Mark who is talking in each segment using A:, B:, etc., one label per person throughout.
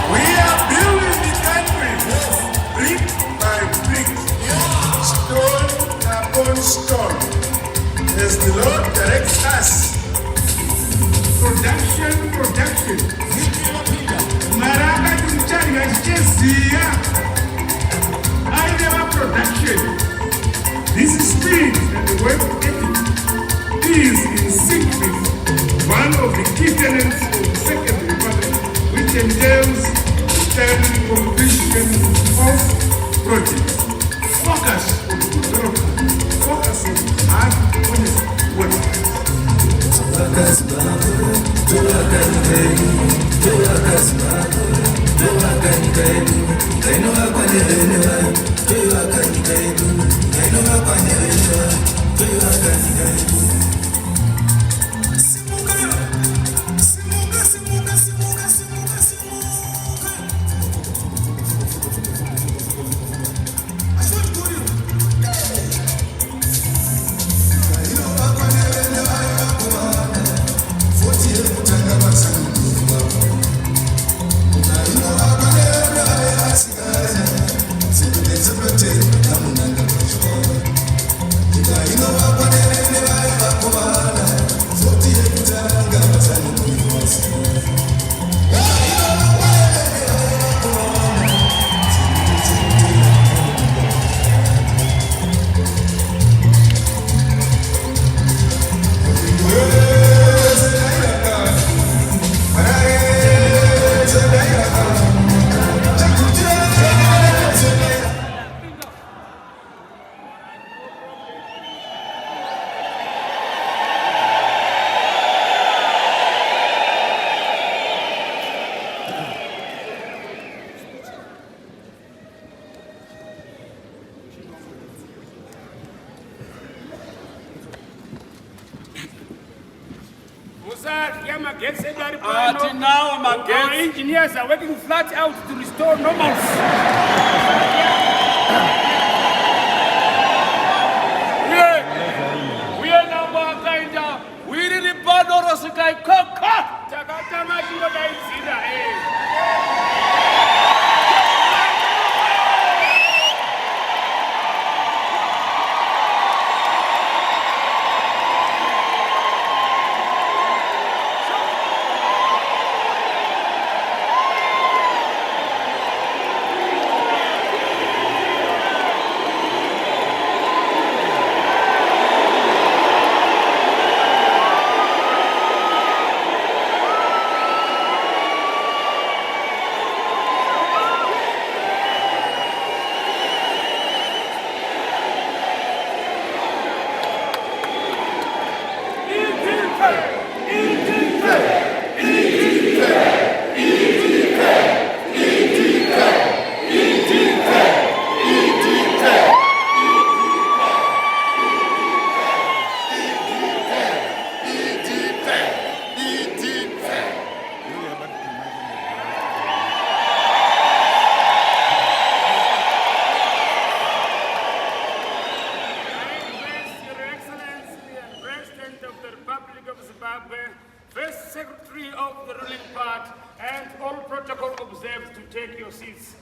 A: We are building the country, brick by brick, stone upon stone, as the Lord directs us. Production. Maranga kumchanga chezia. I never production. This speed and the work ethic is in sync with one of the key tenets of the Second Republic, which entails timely completion of projects. Focus on development. Focus on hard, honest work.
B: Our engineers are working flat out to restore normalcy. We are now kind of we really bad or a sky cock. Takatama shiro dai sida First Secretary of the ruling part, and all protocol observed to take your seats.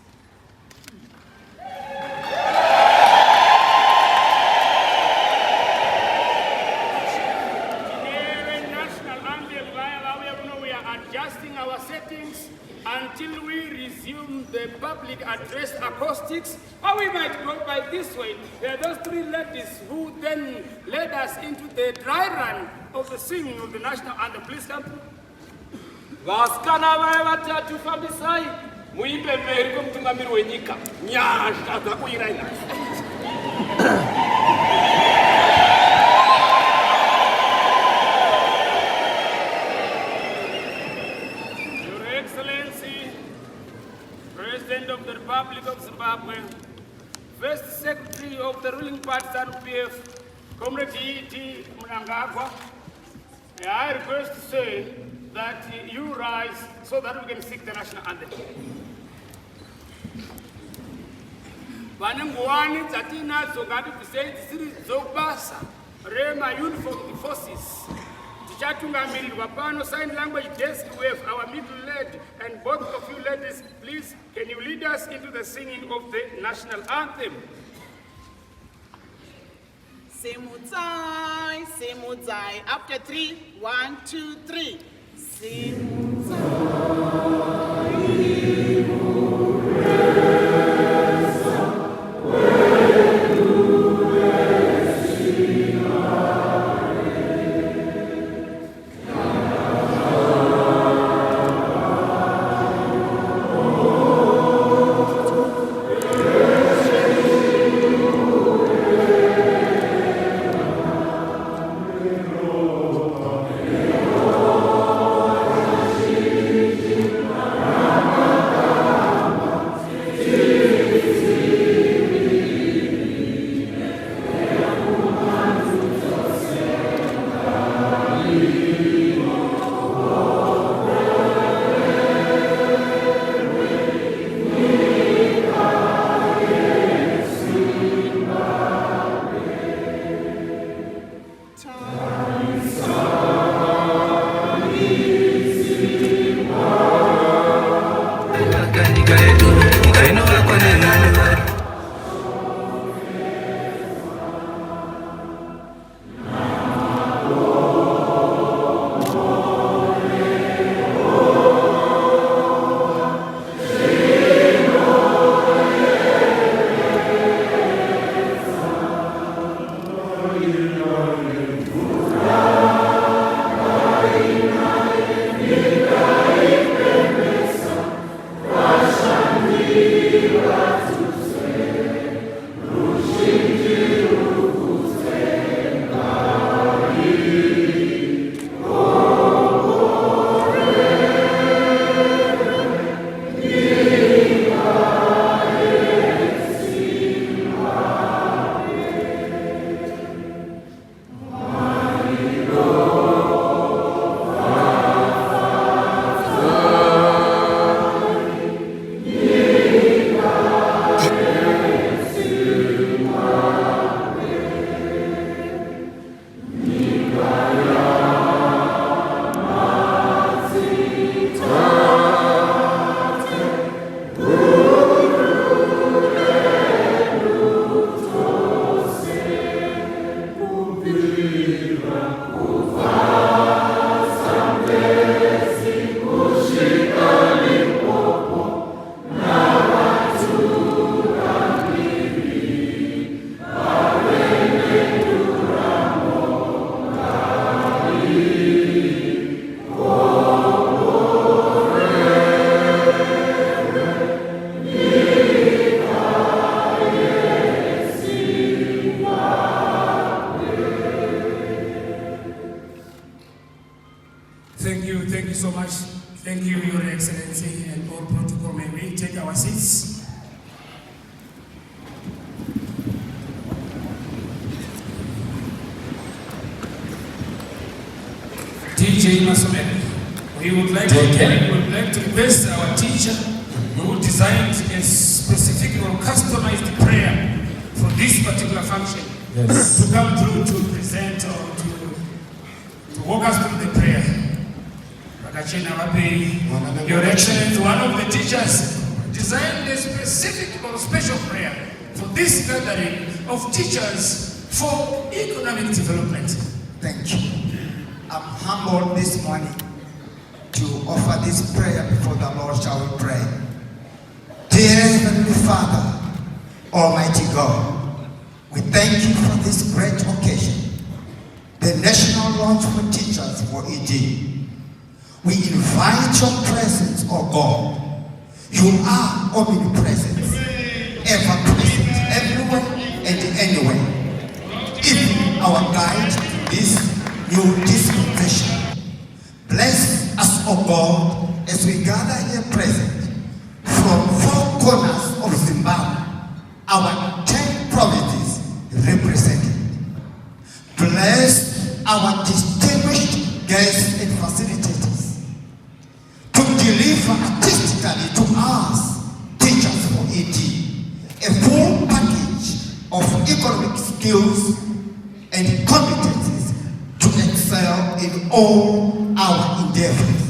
B: We are adjusting our settings until we resume the public address acoustics, or we might go by this way. There are those three ladies who then led us into the dry run of the singing of the national anthem. Please come. Vaskana vaya vatatu fambisai muimbe mberi kumtungamiri wenyika nyasha dzakuiraina. Republic of Zimbabwe, First Secretary of the ruling party ZANU-PF, Comrade President Mnangagwa, I request to say that you rise so that we can sing the national anthem. Vanenguwani dzatinadzo ngatipisei dzisiri dzokubasa rema-uniformed forces. Tichatungamirwa pano sign language desk. We have our middle led, and both of you ladies, please, can you lead us into the singing of the national anthem?
C: Simudzai, Simudzai. After 3, 1, 2, 3. Simudzai.
A: Thank you so much. Thank you, Your Excellency, and all protocol. May we take our seats? DJ Masomet, we would like to request our teacher who designed a specific or customized prayer for this particular function to come through to present or to walk us through the prayer. Your Excellency, one of the teachers designed a specific or special prayer for this gathering of teachers for economic development.
D: Thank you. I'm humbled this morning to offer this prayer before the Lord. Shall we pray? Dear Heavenly Father, Almighty God, we thank you for this great occasion, the National Launch for Teachers4-ED. We invite your presence, oh God. You are omnipresent, ever present, everywhere and anywhere. Even our guide to this new dispensation. Bless us, oh God, as we gather here present from four corners of guests and facilitators, to deliver artistically to us, Teachers4-ED, a full package of economic skills and competencies to excel in all our endeavors.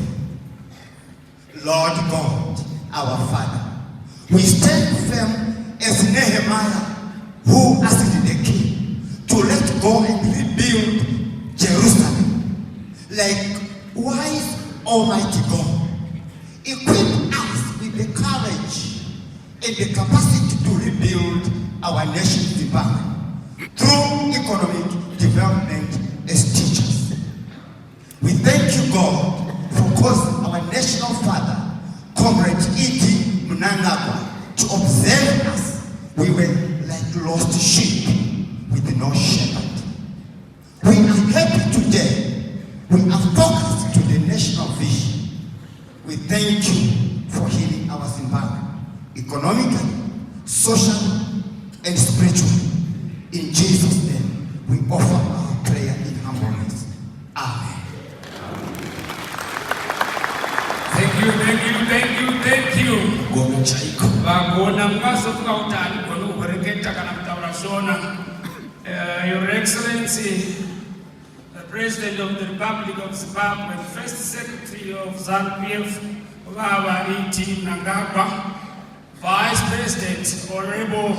D: Lord God, our Father, we stand firm as Nehemiah, who asked the king to let go and rebuild Jerusalem. Likewise, Almighty God, equip us with the courage and the capacity to rebuild our nation's Zimbabwe through economic development as teachers. We thank you, God, for causing our national father, Comrade President Mnangagwa, to observe us. We were like lost sheep with no shepherd. We are happy today. We are focused to the national vision. We thank you for healing our Zimbabwe, economically, socially, and spiritually. In Jesus' name, we offer our prayer in humbleness. Amen.
B: Thank you, thank you, thank you, thank you. Your Excellency, the President of the Republic of Zimbabwe, First Secretary of ZANU-PF, President Mnangagwa, Vice President, Honorable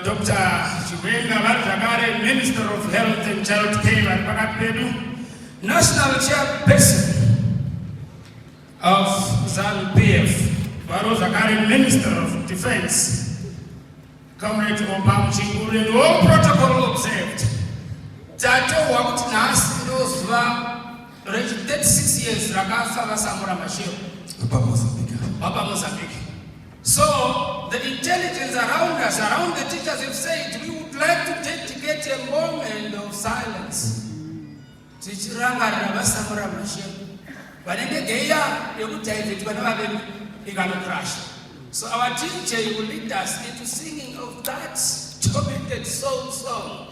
B: Dr. Chiwenga Varakare, Minister of Health and Child Care, National Chairperson of ZANU-PF, Varakare, Minister of Defense, Comrade Obama Chinguri, and all protocol observed. Tato walked Nas, those who are 36 years, Rakafa Samura Mashio, Papa Mozambique. So, the intelligence around us, around the teachers have said, we would like to dedicate a moment of silence. Tichiranga Rabasamura Mashio. But in the Gaya, you would take it whenever you're going to crash. So our teacher will lead us into singing of that tormented soul song,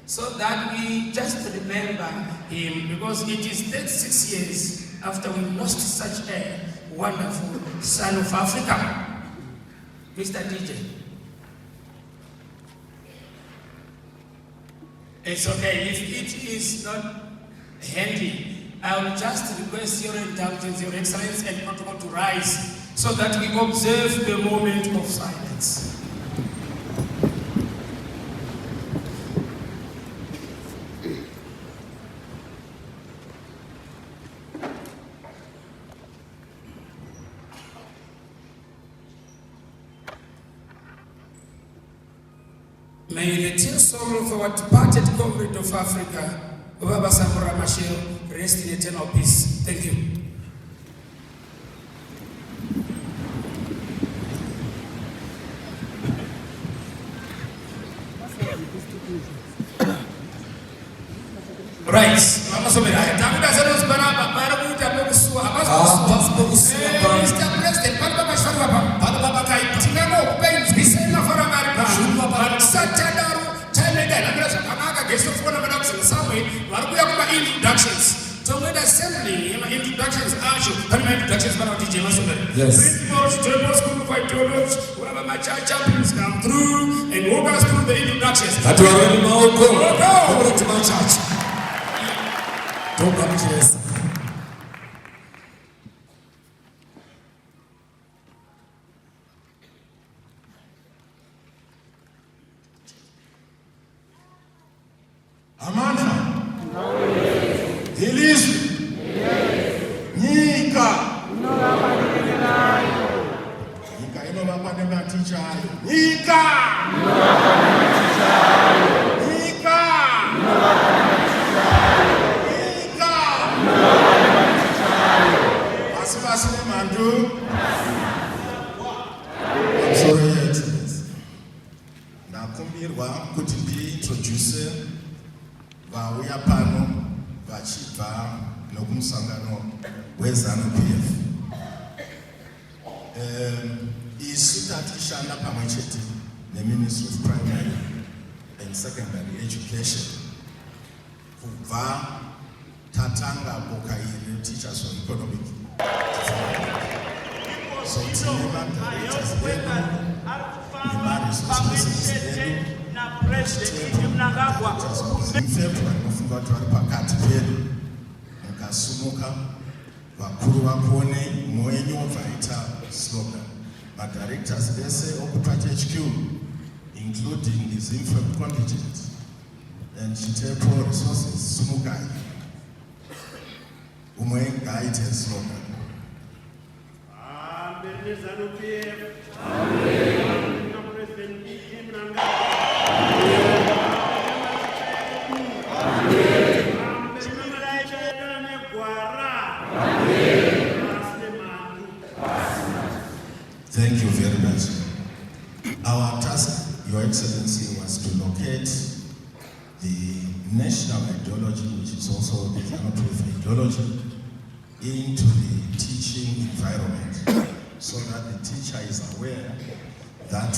B: so that we just remember him, because it is 36 years after we lost such a wonderful son of Africa. Mr. DJ. It's okay, if it is not handy, I will just request your indulgence, Your Excellency, and protocol to rise, so that we observe the moment of silence. May the dear soul of our departed comrade of Africa, Baba Samura Machel, rest in eternal peace. Thank you. Right. Mr. Introductions. So when assembly, introductions are introductions by DJ Masobe. Yes. Principals, tables, wherever my church chaplains come through and walk us through the introductions. That we are ready now. Go to my church. Don't come to us.
A: Amanda. Ilizwi. Nyika. Nyika inobapane maticha ayo. Nyika. Nyika. Basi mandu. I'm sorry, Your Excellency. Ndakumbirwa kuti ndi-introduce vauya pano vachibva nokumusangano weZANU-PF. Isu tatishanda pamwe chete neMinistry of Primary and Secondary Education kubva Tatanga Bokairi, teachers for economic. So it's President Mnangagwa. Slogan. My directors they say Occupy HQ, including his infant contingent and Teachers4-ED resources, Sumugai. Guide slogan.
B: President Mnangagwa.
A: Thank you very much. Our task, Your Excellency, was to locate the national ideology, which is also the ZANU-PF ideology, into the teaching environment, so that the teacher is aware that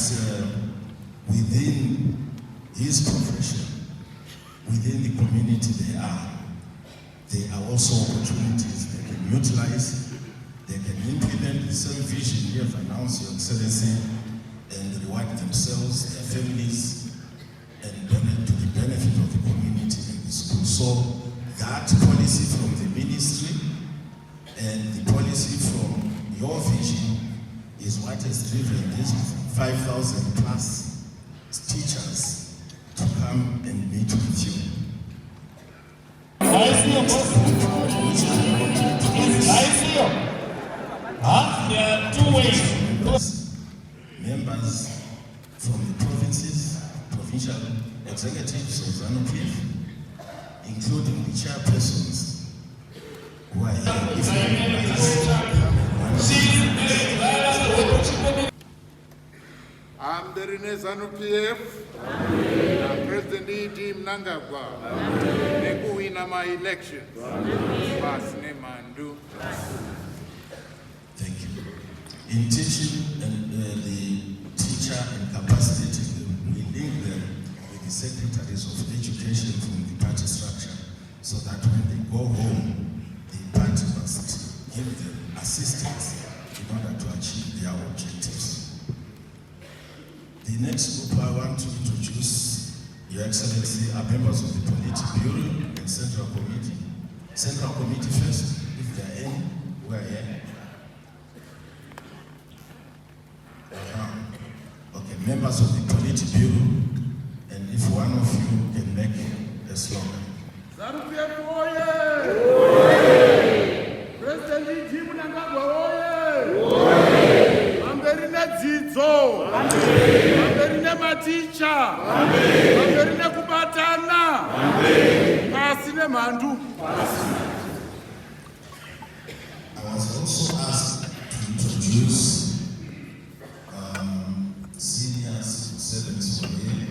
A: within his profession, within the community there are also opportunities they can utilize. They can implement the same vision you have announced, Your Excellency, and reward themselves, their families, and donate to the benefit of the community and the school. So that policy from the ministry and the policy from your vision is what has driven these 5,000 plus teachers to come and meet with you.
E: I see you, boss. I see you. There are two ways.
A: Members from the provinces, provincial executives of ZANU-PF, including the chairpersons who are here.
F: I'm the ZANU-PF, President Mnangagwa, who win my election.
A: Thank you. In teaching and the teacher incapacitated, we link them with the secretaries of education from the party structure, so that when they go home, the party must give them assistance in order to achieve their objectives. The next group I want to introduce, Your Excellency, are members of the Politburo and Central Committee. Central Committee first, if there are any, who are here. Okay, members of the Politburo, and if one of you can make a slogan.
B: ZANU-PF oye! President Mnangagwa oye! Amberine dzidzo! Amberine maticha! Amberine kubatana! Pasine mandu!
A: I was also asked to introduce senior civil servants who are here.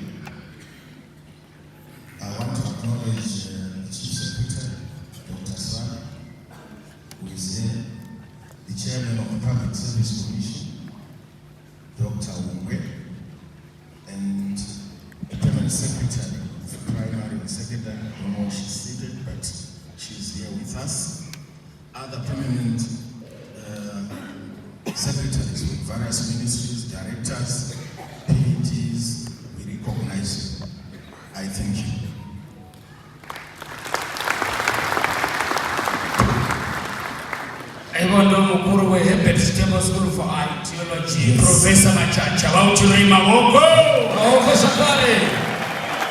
A: I want to acknowledge the Chief Secretary, Dr. Swami, who is here, the Chairman of the Public Service Commission, Dr. Wungwe, and the Permanent Secretary of Primary and Secondary. I don't know if she's seated, but she's here with us. Other permanent secretaries with various ministries, directors, PETs, we recognize you. I thank you.
G: Ebondo mukuru we Hebert Stable School for Ideology, Professor Machacha, Wauchiroi Mawoko, Mawoko Sakare,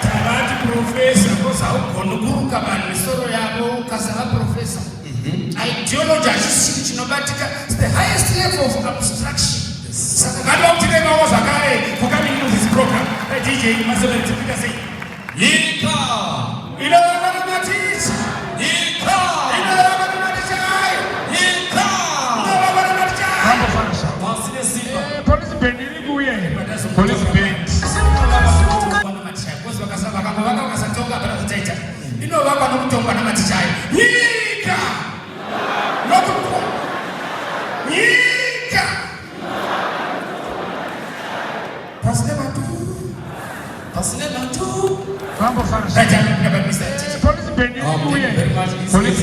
G: Tabati Professor, Kosa Ukonukuru Kabani, Misoro Yabo, Kasara Professor. Ideology is the highest level of abstraction. Sakakado Uchiroi Mawoko Sakare, for coming into this program. DJ Masola Tipika say, Yika! Ino Matis! Yika! Ino Matis! Yika!
F: Police Police
G: Police very much.
F: Police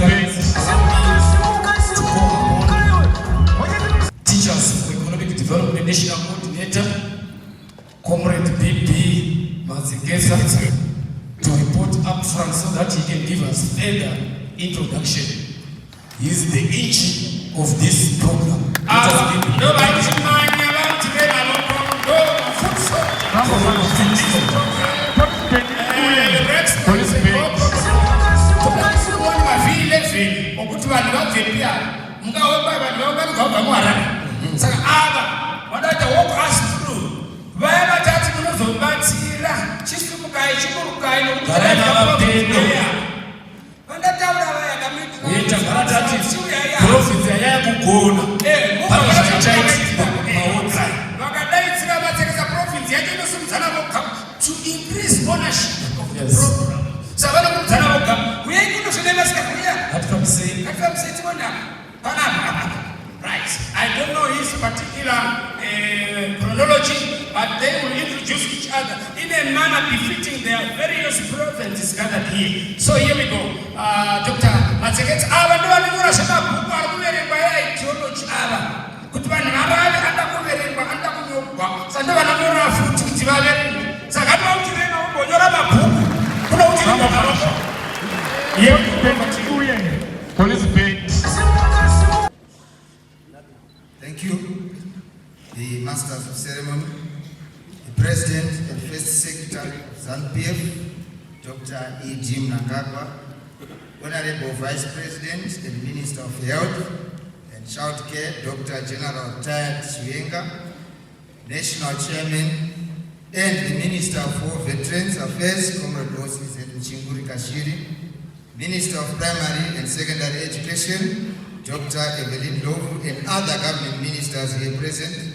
G: Teachers for Economic Development National Coordinator, Comrade BP Mazigesa, to report up front so that he can give us further introduction. He is the engine of this program. To increase ownership of the program. Right. I don't know his particular chronology, but they will introduce each other in a manner befitting their various provinces gathered here. So here we go. Dr. Matseket,
D: Thank you, the Masters of Ceremony, the President and First Secretary of ZANU-PF, Dr. E.D. Mnangagwa, Honorable Vice President and Minister of Health and Child Care, Dr. General Tayat Chiwenga, National Chairman and the Minister for Veterans Affairs, Comrade Rosis Mchinguri Kashiri, Minister of Primary and Secondary Education, Dr. Evelyn Lovu, and other government ministers here present,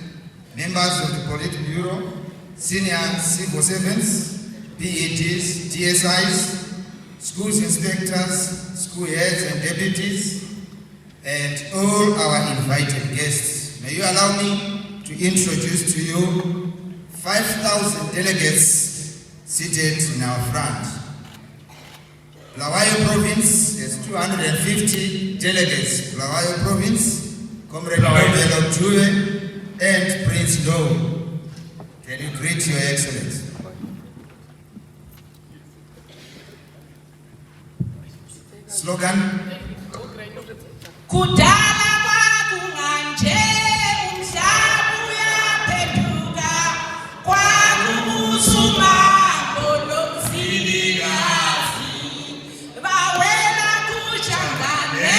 D: members of the Politburo, senior civil servants, PEDs, DSIs, schools inspectors, school heads and deputies, and all our invited guests. May you allow me to introduce to you 5,000 delegates seated in our front. Bulawayo Province has 250 delegates. Bulawayo Province, Comrade Nobel Tue and Prince Low. Can you greet Your Excellency? Slogan.
H: Kudala wakunganje umhlabu yapetuka kwakumusuma bonomfilikazi bawela kushangane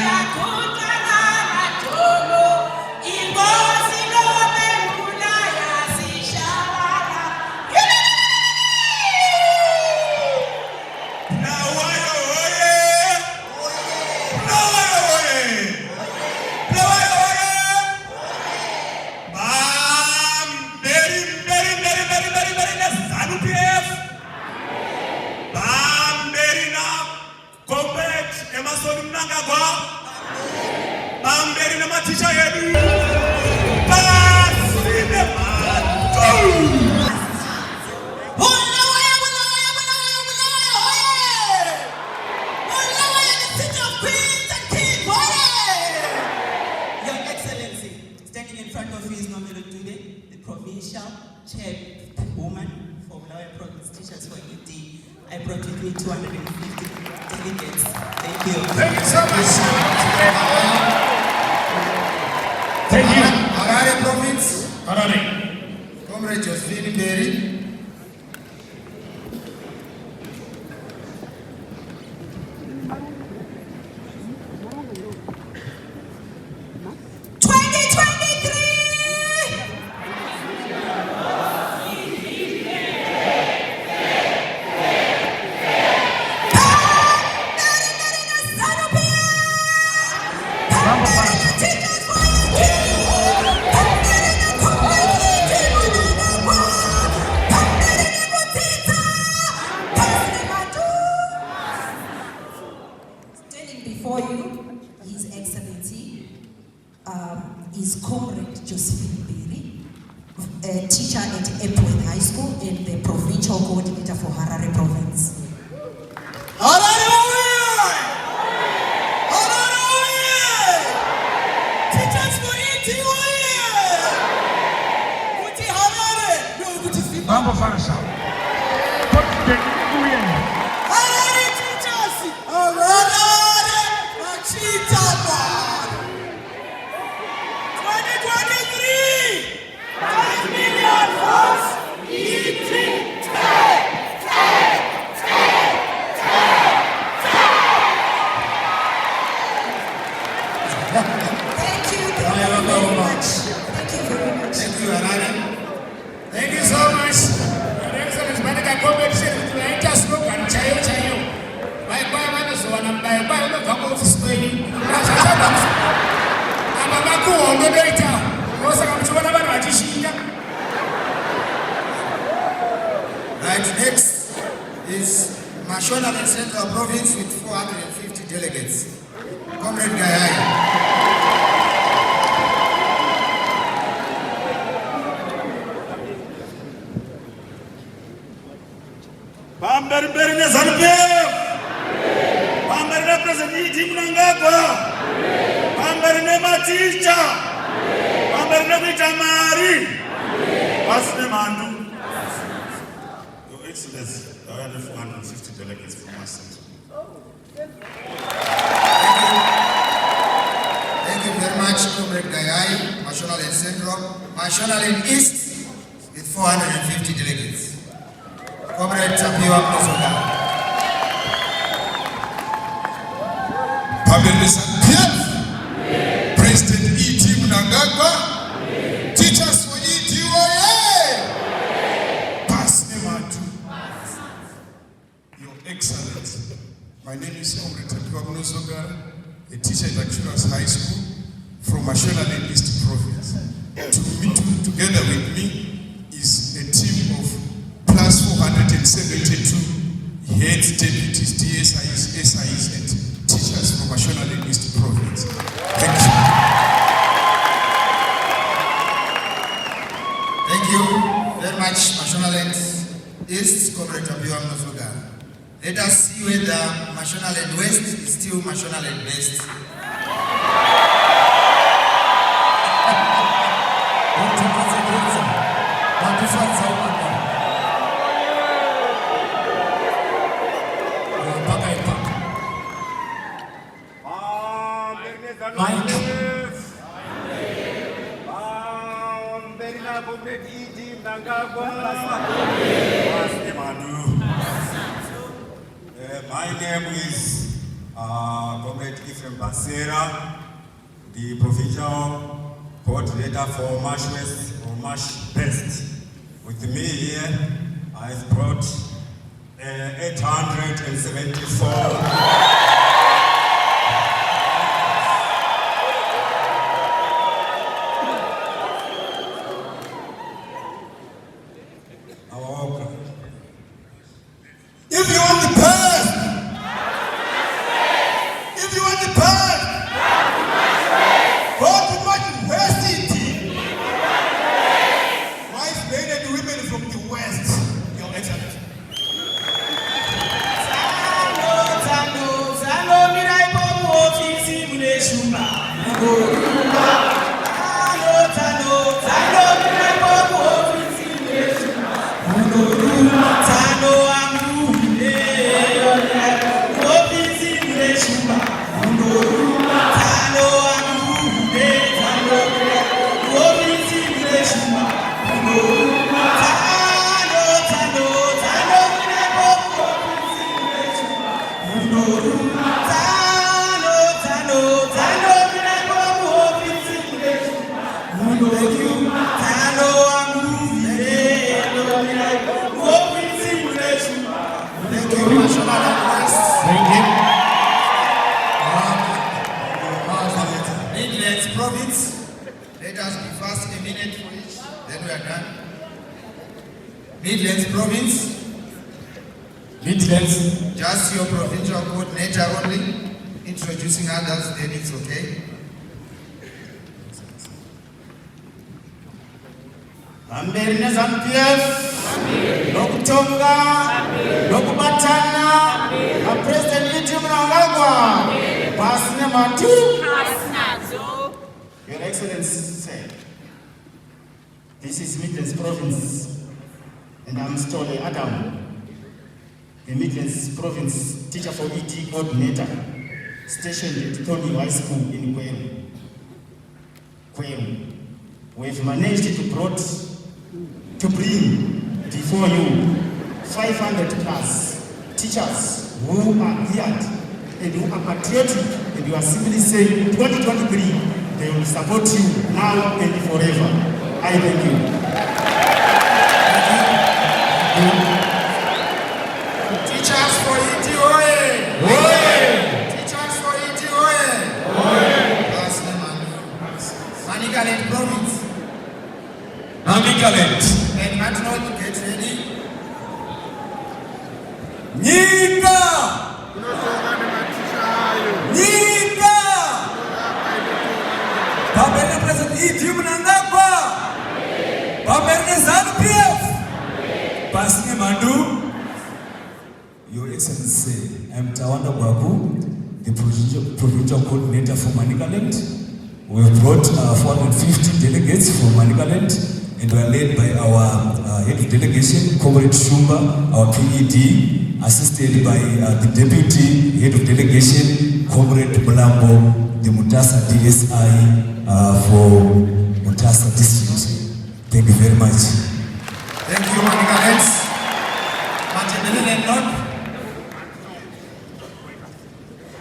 H: bakutana matolo ingozi lobe muna yasishabala
I: President Mnangagwa, Bamberi na matisha yedu,
H: Your Excellency, standing in front of you is Nomelo Dube, the provincial chairwoman for Bulawayo Province Teachers for ED. I brought with me 250 delegates. Thank you.
G: Thank you so much. Thank you.
D: Harare Province.
G: Harare.
D: Comrade Josephine Berry.
H: Before you, His Excellency, is Comrade Josephine Berry, a teacher at Epworth High School and the provincial coordinator for Harare Province.
I: Harare!
D: Right, next is Mashonaland and Central Province with 450 delegates. Comrade Gayai.
I: Pamberine Zanupiev. Pamberine President Mnangagwa. Pamberine Maticha. Pamberine Vitamari. Pasne Mandu. Your Excellency, I have 450 delegates from my center.
D: Thank you very much, Comrade Gayai, Mashonaland Central, Mashonaland East with 450 delegates. Comrade Tapio Mnangagwa.
A: President Mnangagwa, Teachers4-ED, Your Excellency, my name is Comrade Tapio Mnangagwa, a teacher at Actuals High School from Mashonaland East Province. Together with me is a team of plus 472 heads, deputies, DSIs, SIs, and teachers from Mashonaland East Province. Thank you.
D: Thank you very much, Mashonaland East, Comrade Tapio Mnangagwa. Let us see whether Mashonaland West is still Mashonaland West.
J: My name is Comrade Ephraim Basera, the provincial coordinator for March West or March Best. With me here, I've brought 874.
A: If you want the past, go to March West. White men and women from the West, Your Excellency.
D: Midlands Province. Let us be fast, a minute for each, then we are done. Midlands Province.
G: Midlands.
D: Just your provincial coordinator only. Introducing others, then it's okay.
G: Pamberine ZANU-PF, Nokutonga, Nokubatana, President Mnangagwa, Pasne Matu. Your Excellency, this is Midlands Province, and I'm Stole Adam, the Midlands Province Teacher4-ED coordinator, stationed at Tony High School in Kweru. We've managed to bring before you 500 plus teachers who are here and who are patriotic, and you are simply saying 2023 they will support you now and forever. I thank you.
D: Teachers4-ED, Teachers4-ED,
G: Manicaland.
D: And Matnod, get ready.
I: Nyika! Nyika! Babene President E.D. Mnangagwa! Babene ZANU-PF! Pasine Mandu, Your Excellency, I am Tawanda Babu, the provincial coordinator for Manicaland. We have brought 450 delegates from Manicaland, and we are led by our head of delegation, Comrade Shumba, our PED, assisted by the deputy head of delegation, Comrade Mulambo, the Mutasa DSI for Mutasa district. Thank you very much.
D: Thank you, Manicaland.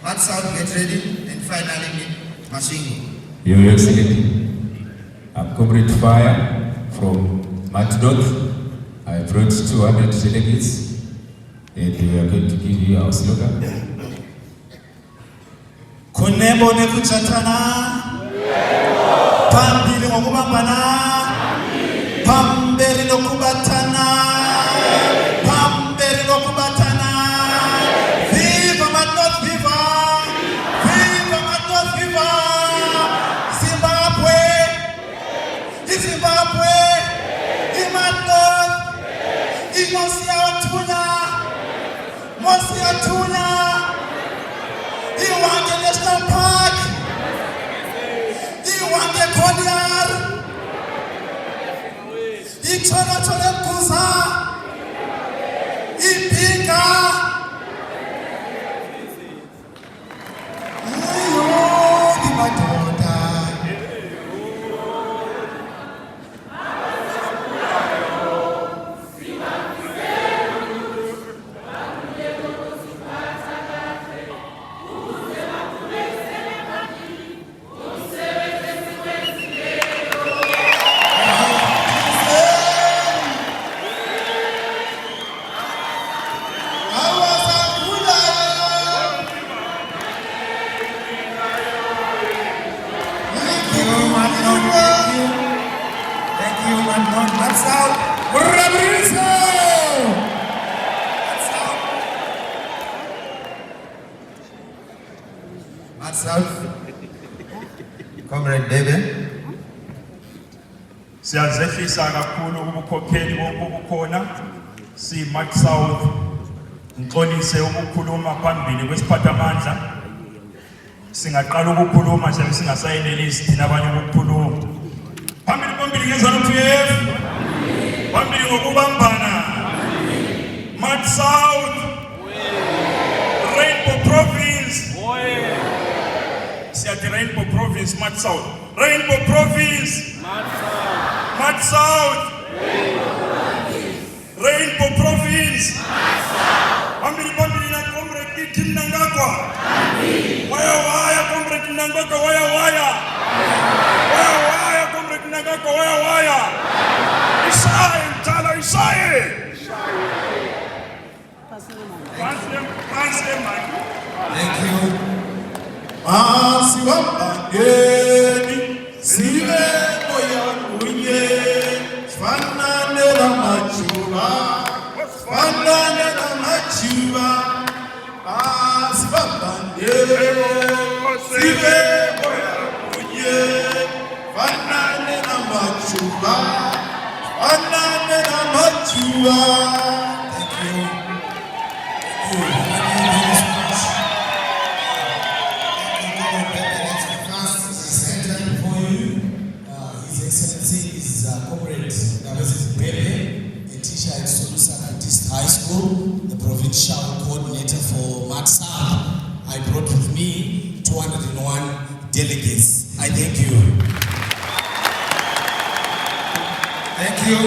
D: Mat South, get ready. And finally, Mashingo.
G: Your Excellency, I'm Comrade Fire from Mat North. I brought 200 delegates, and we are going to give you our slogan.
I: Kunembo nekuchatana, pambili ngokubambana, pamberi nokubatana, pamberi nokubatana. Viva Mat North, viva! Viva Mat North, viva! Zimbabwe! Zimbabwe! Mat North! Mosi Atunya! Iwange National Park! Iwange Kodiar! Ichona Chole Kuza! Ipinga! Ayo, di Madonda!
D: Comrade David.
F: Siyazehlisa kakhulu ubukhokheli bobukhona si Mat South ngixolise ukukhuluma phambili kwesiphathamandla singaqala ukukhuluma singasayenelisi thina abanye ukukhuluma phambili ngeZANU-PF phambili ngokubambana Mat South Rainbow Province Siyathi Rainbow Province Mat South Rainbow Province Mat South Rainbow Province Phambili na Comrade E.D. Mnangagwa waya Comrade Mnangagwa waya Comrade Mnangagwa waya Isaye Mthala Isaye
I: Thank you. Asiwambangeni sibe moya kunye fanane na machuba asiwambangeni sibe moya kunye fanane na machuba Thank you.
G: High School, the provincial coordinator for Mat South. I brought with me 201 delegates. I thank you.
D: Thank you.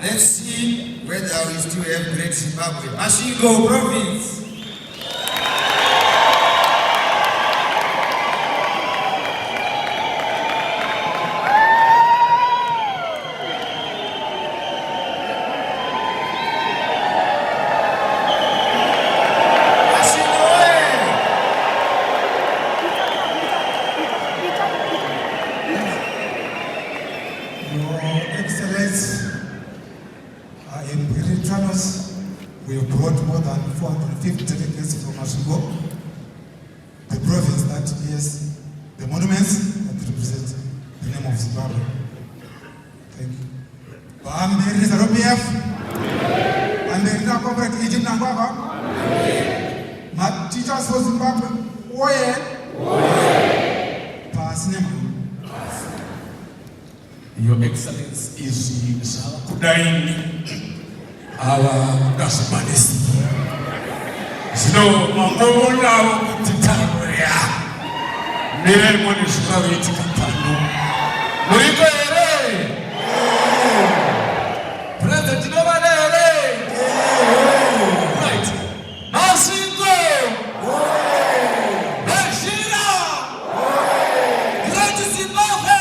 D: Let's see whether we still have great Zimbabwe. Mashingo Province.
A: represents the monuments and it represents the name of Zimbabwe. Thank you. Bambiri ZANU-PF. Bambiri na Comrade E.D. Mnangagwa. My teachers for Zimbabwe. Oye.
G: Your Excellency is Kudaini, our Gaspanis. So, Mamola Kutitaria, Mire Monislaviti Kapano, Murico President Mnangagwa, right? Masingo, Bashira, Great Zimbabwe.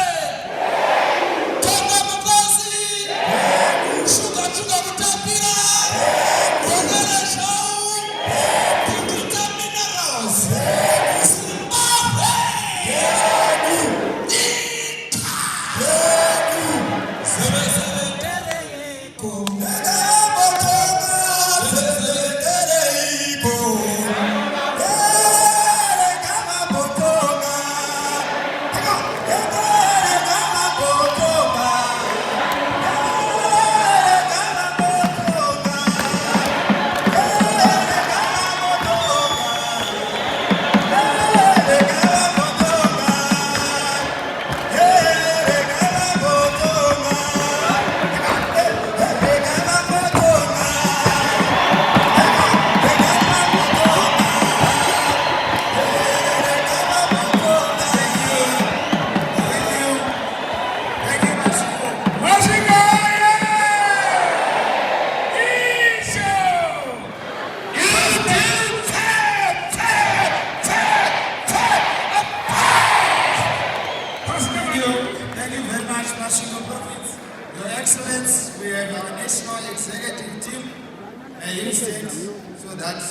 A: Your Excellency, we have our national executive team and you state so that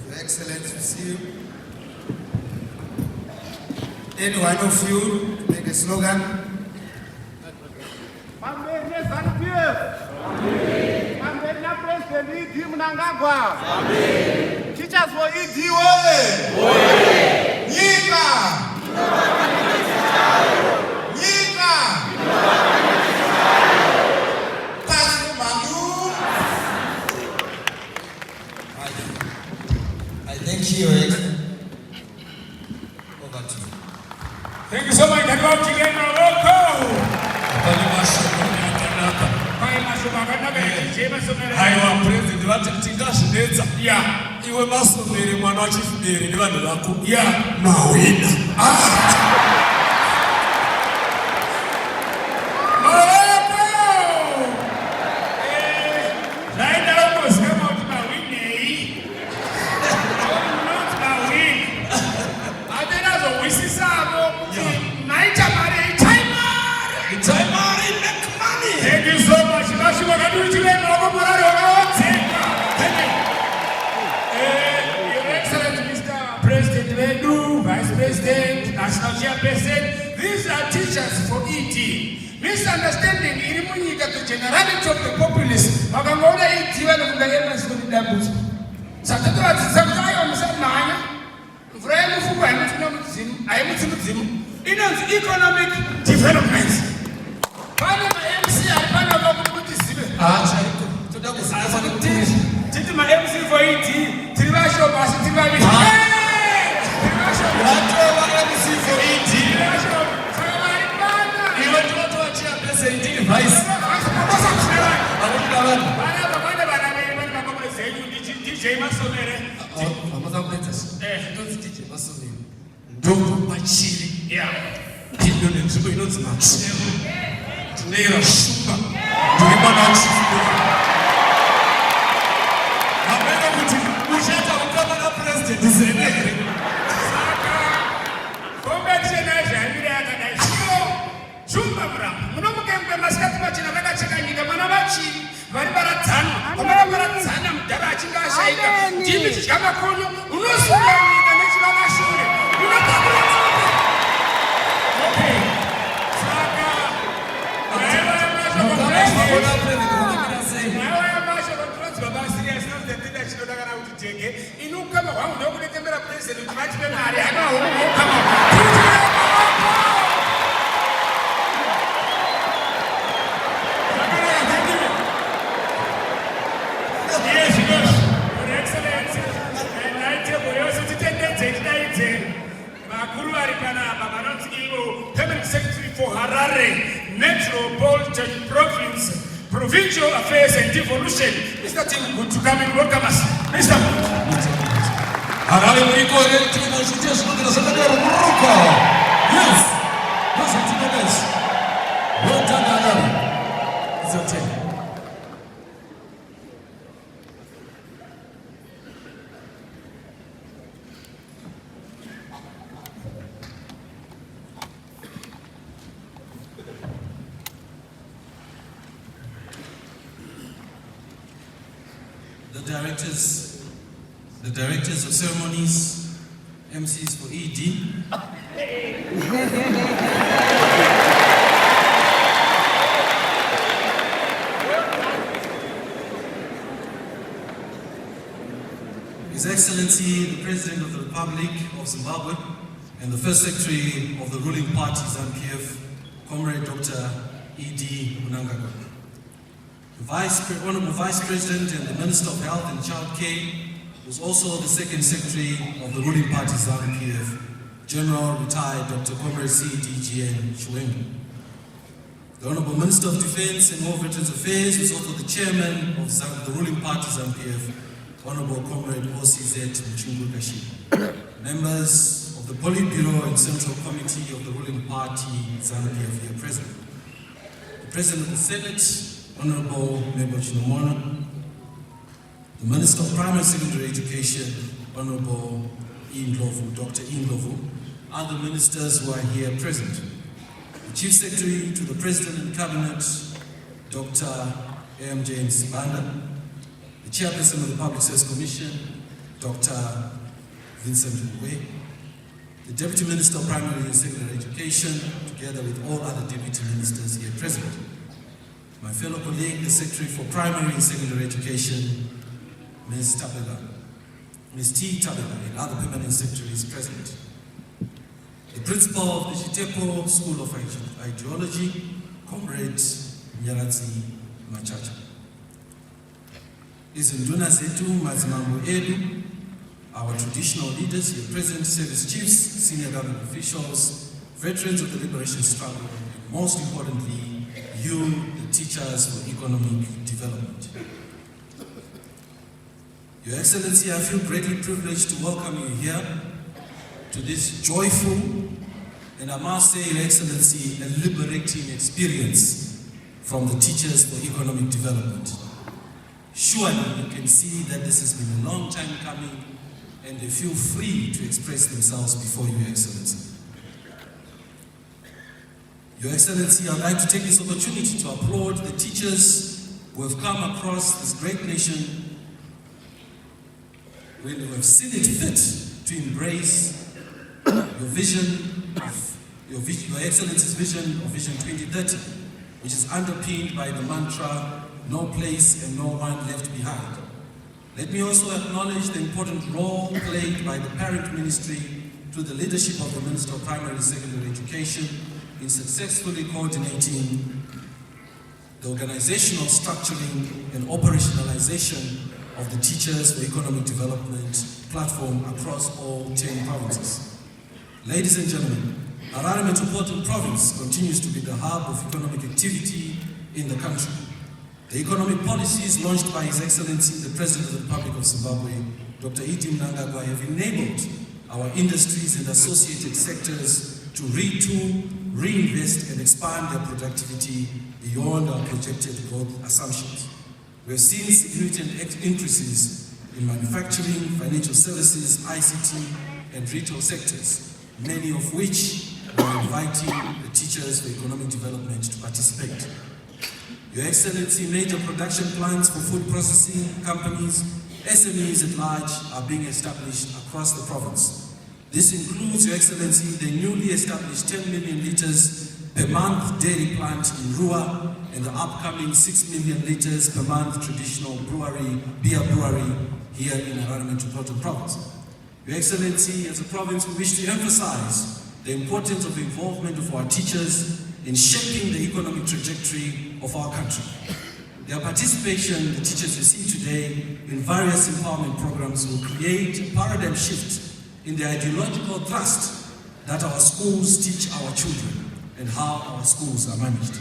A: Your Excellency will see any one of you make a slogan.
B: President E.D. Mnangagwa. Teachers4-ED.
D: I thank you, Your Excellency. Over to you.
G: Thank you so much. Haiwa president vati tingazvinetsa iwe masomeri mwana wachifuderi nevanhu vako mawina Vice President, National Chairperson, these are Teachers4-ED. Misunderstanding irimunyika the generality of the populace. Makangola ED vanofungayema zvinodambudzwa. Saka vadzidzamutayo musamanya. Mvura yemufuku haimudzimu. Inonzi economic development. Pane ma-MC aripana vakuti zive. Toda kuziva kuti titi ma-MC for ED tiri vasho basi tiri vavi. Inu kama wangu ndio kuletembera president, machi penari, ana huko kama vakuru vari panapa vanonzi ivo Permanent Secretary for Harare Metropolitan Province, Provincial Affairs and Devolution. Mr. Tim, good to come and welcome us. Mr.
I: Harare murikore tina zviite zvinogara zvakadaro muruka. Yes. Those are two guys. Well done, Harare. It's okay. The directors of ceremonies, MCs for ED. His Excellency, the President of the Republic of Zimbabwe, and the First Secretary of the ruling party, ZANU-PF, Comrade Dr. E.D. Mnangagwa. The Honorable Vice President and the Minister of Health and Child Care was also the Second Secretary of the ruling party, ZANU-PF, General Retired Dr. Comrade C.D.G.N. Chwendu. The Honorable Minister of Defense and War Veterans Affairs was also the Chairman of the ruling party, ZANU-PF, Honorable Comrade O.C.Z. Mchunguru. Members of the Politburo and Central Committee of the ruling party, ZANU-PF, here present. The President of the Senate, Honorable Mebo Chinomona, the Minister of Primary and Secondary Education, Honorable Dr. Indlovu, other ministers who are here present. The Chief Secretary to the President and Cabinet, Dr. M. James Sibanda, the Chairperson of the Public Service Commission, Dr. Vincent Mwe, the Deputy Minister of Primary and Secondary Education, together with all other Deputy Ministers here present. My fellow colleague, the Secretary for Primary and Secondary Education, Ms. Tabela, Ms. T. Tabela, and other permanent secretaries present. The Principal of the Chitepo School of Ideology, Comrade Nyaradzi Machacha. Izinduna zetu, Mazimambo Edu, our traditional leaders here present, service chiefs, senior government officials, veterans of the liberation struggle, and most importantly, you, the teachers for economic development. Your Excellency, I feel greatly privileged to welcome you here to this joyful, and I must say, Your Excellency, a liberating experience from the Teachers for Economic Development. Surely you can see that this has been a long time coming, and they feel free to express themselves before you, Your Excellency. Your Excellency, I'd like to take this opportunity to applaud the teachers who have come across this great nation, who have seen it fit to embrace your vision of Your Excellency's vision of Vision 2030, which is underpinned by the mantra, no place and no one left behind. Let me also acknowledge the important role played by the parent ministry through the leadership of the Minister of Primary and Secondary Education in successfully coordinating the organizational structuring and operationalization of the Teachers for Economic Development platform across all 10 provinces. Ladies and gentlemen, Harare Metropolitan Province continues to be the hub of economic activity in the country. The economic policies launched by His Excellency, the President of the Republic of Zimbabwe, Dr. E.D. Mnangagwa, have enabled our industries and associated sectors to retool, reinvest, and expand their productivity beyond our projected growth assumptions. We have seen significant increases in manufacturing, financial services, ICT, and retail sectors, many of which are inviting the Teachers for Economic Development to participate. Your Excellency, major production plants for food processing companies, SMEs at large, are being established across the province. This includes, Your Excellency, the newly established 10 million liters per month dairy plant in Rua and the upcoming 6 million liters per month traditional beer brewery here in Harare Metropolitan Province. Your Excellency, as a province, we wish to emphasize the importance of the involvement of our teachers in shaping the economic trajectory of our country. Their participation, the teachers you see today, in various empowerment programs will create a paradigm shift in the ideological thrust that our schools teach our children and how our schools are managed.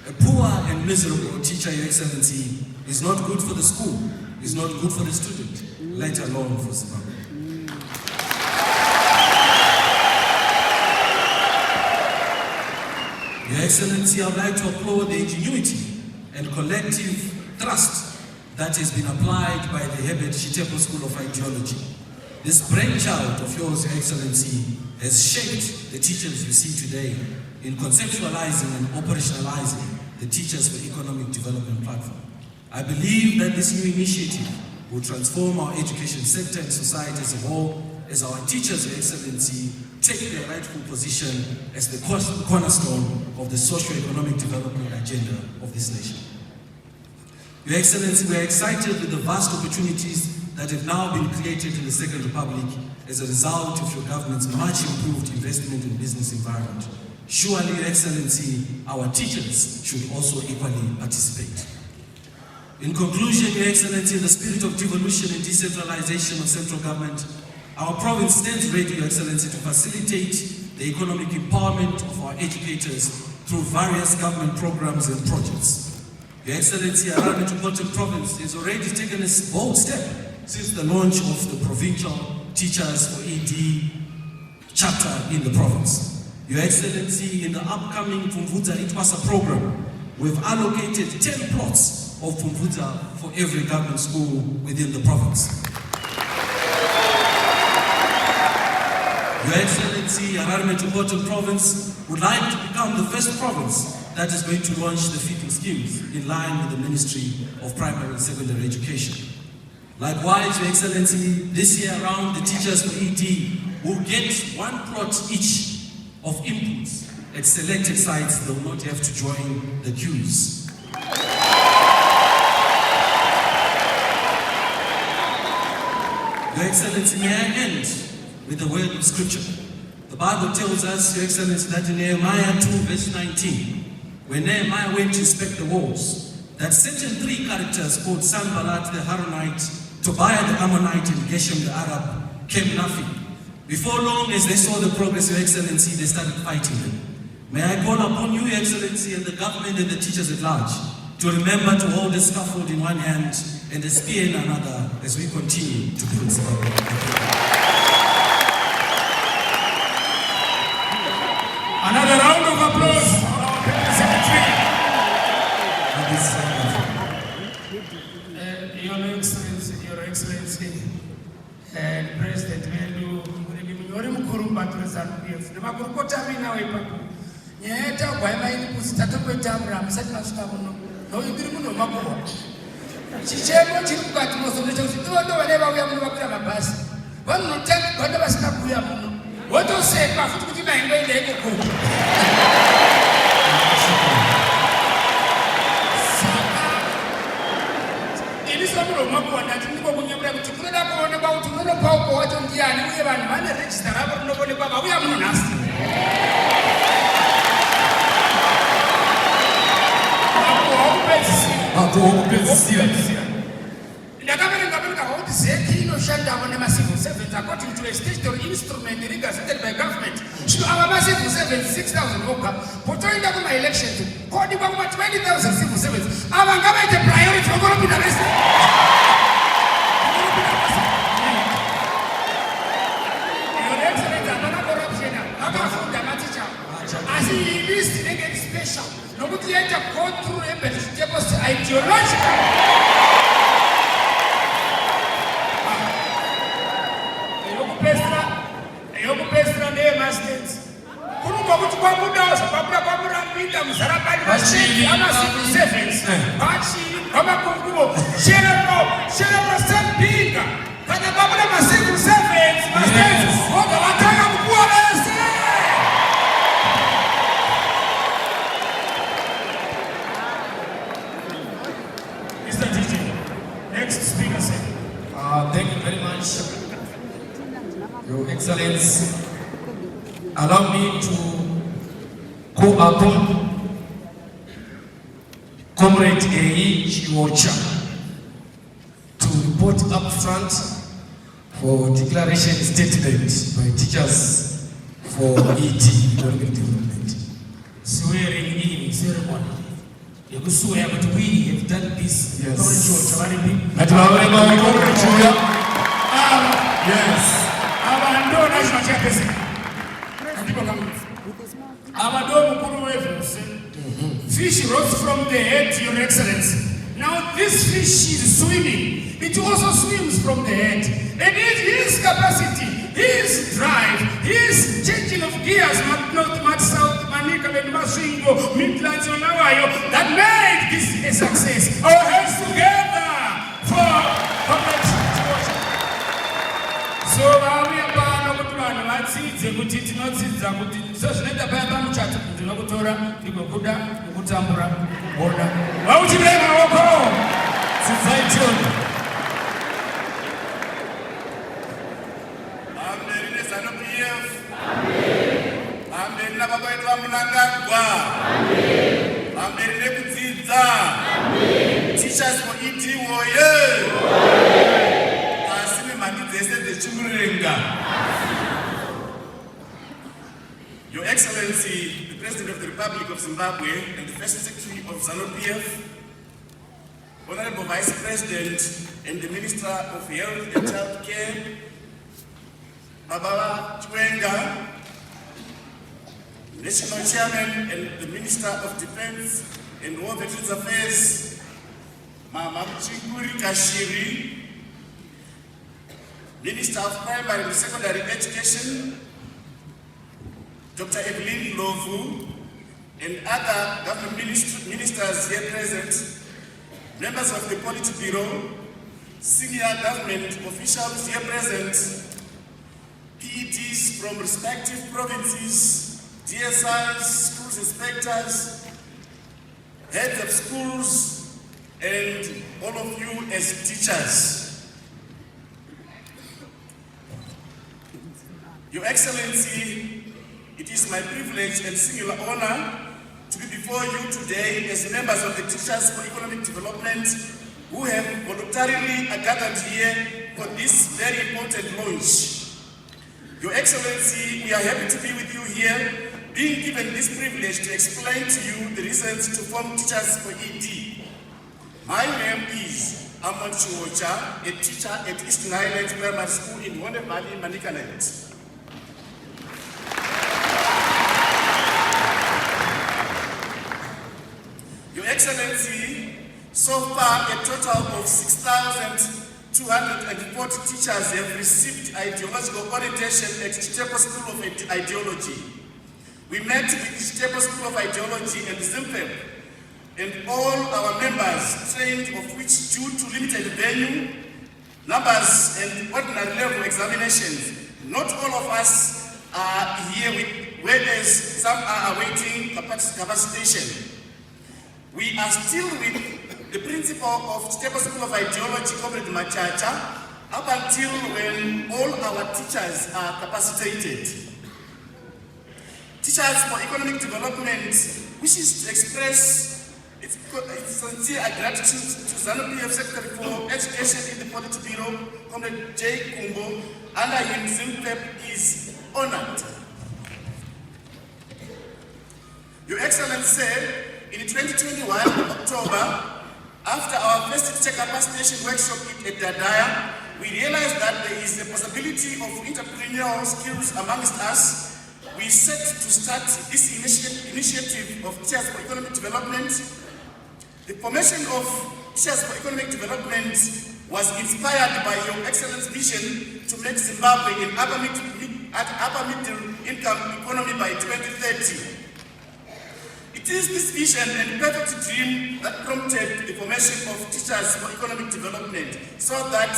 I: A poor and miserable teacher, Your Excellency, is not good for the school, is not good for the student, let alone for Zimbabwe. Your Excellency, I would like to applaud the ingenuity and collective trust that has been applied by the Herbert Chitepo School of Ideology. This brainchild of yours, Your Excellency, has shaped the teachers you see today in conceptualizing and operationalizing the Teachers for Economic Development platform. I believe that this new initiative will transform our education sector and society as a whole, as our teachers, Your Excellency, take their rightful position as the cornerstone of the socio-economic development agenda of this nation. Your Excellency, we are excited with the vast opportunities that have now been created in the Second Republic as a result of your government's much improved investment in business environment. Surely, Your Excellency, our teachers should also equally participate. In conclusion, Your Excellency, in the spirit of devolution and decentralization of central government, our province stands ready, Your Excellency, to facilitate the economic empowerment of our educators through various government programs and projects. Your Excellency, our Metropolitan Province has already taken a bold step since the launch of the provincial Teachers4-ED chapter in the province. Your Excellency, in the upcoming Pfumvudza Itwasa program, we've allocated 10 plots of Pfumvudza for every government school within the province. Your Excellency, Harare Metropolitan Province would like to become the first province that is going to launch the feeding schemes in line with the Ministry of Primary and Secondary Education. Likewise, Your Excellency, this year around, the Teachers4-ED will get 1 plot each of inputs at selected sites. They will not have to join the queues. Your Excellency, may I end with the word of scripture. The Bible tells us, Your Excellency, that in Nehemiah 2 verse 19, when Nehemiah went to inspect the walls, that certain 3 characters called Sanballat the Haronite, Tobiah the Ammonite, and Geshem the Arab came laughing. Before long, as they saw the progress, Your Excellency, they started fighting them. May I call upon you, Your Excellency, and the government and the teachers at large to remember to hold a scaffold in one hand and a spear in another as we continue to build Zimbabwe.
G: Another round of applause for our Permanent Secretary. Your Excellency, and President Mnangagwa, according to a statutory instrument gazetted by government, our civil servants 6,000 voka, portraying the elections, calling about 20,000 civil servants. Our government a priority for going to be arrested. Your Excellency, another corruption, as he is special, nobody had to go through a ideological. Mr. DJ, next speaker, sir.
K: Thank you very much, Your Excellency. Allow me to call upon Comrade A.E. Chiwocha to report up front for declaration statement by Teachers4-ED. 4-ED economic development. Swearing in ceremony. You swear that we have done this.
I: Yes. Yes.
G: Fish rose from the head, Your Excellency. Now this fish is swimming. It also swims from the head. And his capacity, his drive, his changing of gears, North, South, Manika, and Masingo, Midlands, and Hawaii, that made this a success. Our hands together for Comrade George. So we are going to
F: Mnangagwa. Teachers4-ED woye. Asime mandizese dechumurenga. Your Excellency, the President of the Republic of Zimbabwe and the First Secretary of ZANU-PF, Honorable Vice President and the Minister of Health and Child Care, Baba Chwenga, National Chairman and the Minister of Defense and War Veterans Affairs, Mama Chikuri Kashiri, Minister of Primary and Secondary Education, Dr. Evelyn Lovu, and other government ministers here present, members of the Politburo, senior government officials here present, PEDs from respective provinces, DSIs, schools inspectors, heads of schools, and all of you as teachers. Your Excellency, it is my privilege and singular honor to be before you today as members of the Teachers for Economic Development who have voluntarily gathered here for this very important launch. Your Excellency, we are happy to be with you here, being given this privilege to explain to you the reasons to form Teachers4-ED. My name is Amon Chiwocha, a teacher at Eastern Highlands Primary School in Wonder Valley, Manicaland. Your Excellency, so far a total of 6,240 teachers have received ideological orientation at Teachers School of Ideology. We met with Teachers School of Ideology and ZIMPEP, and all our members trained, of which due to limited venue, numbers and ordinary level examinations, not all of us are here with, whereas some are awaiting capacitation. We are still with the principal of Teachers School of Ideology, Comrade Machacha, up until when all our teachers are capacitated. Teachers for Economic Development wishes to express its sincere gratitude to ZANU-PF Secretary for Education in the Politburo, Comrade J. Kumbo, under him ZIMPEP is honored. Your Excellency, in 2021 October, after our first teacher capacitation workshop at Dadaya, we realized that there is a possibility of entrepreneurial skills amongst us. We set to start this initiative of Teachers for Economic Development. The formation of Teachers for Economic Development was inspired by Your Excellence's vision to make Zimbabwe an upper middle income economy by 2030. It is this vision and perfect dream that prompted the formation of Teachers for Economic Development, so that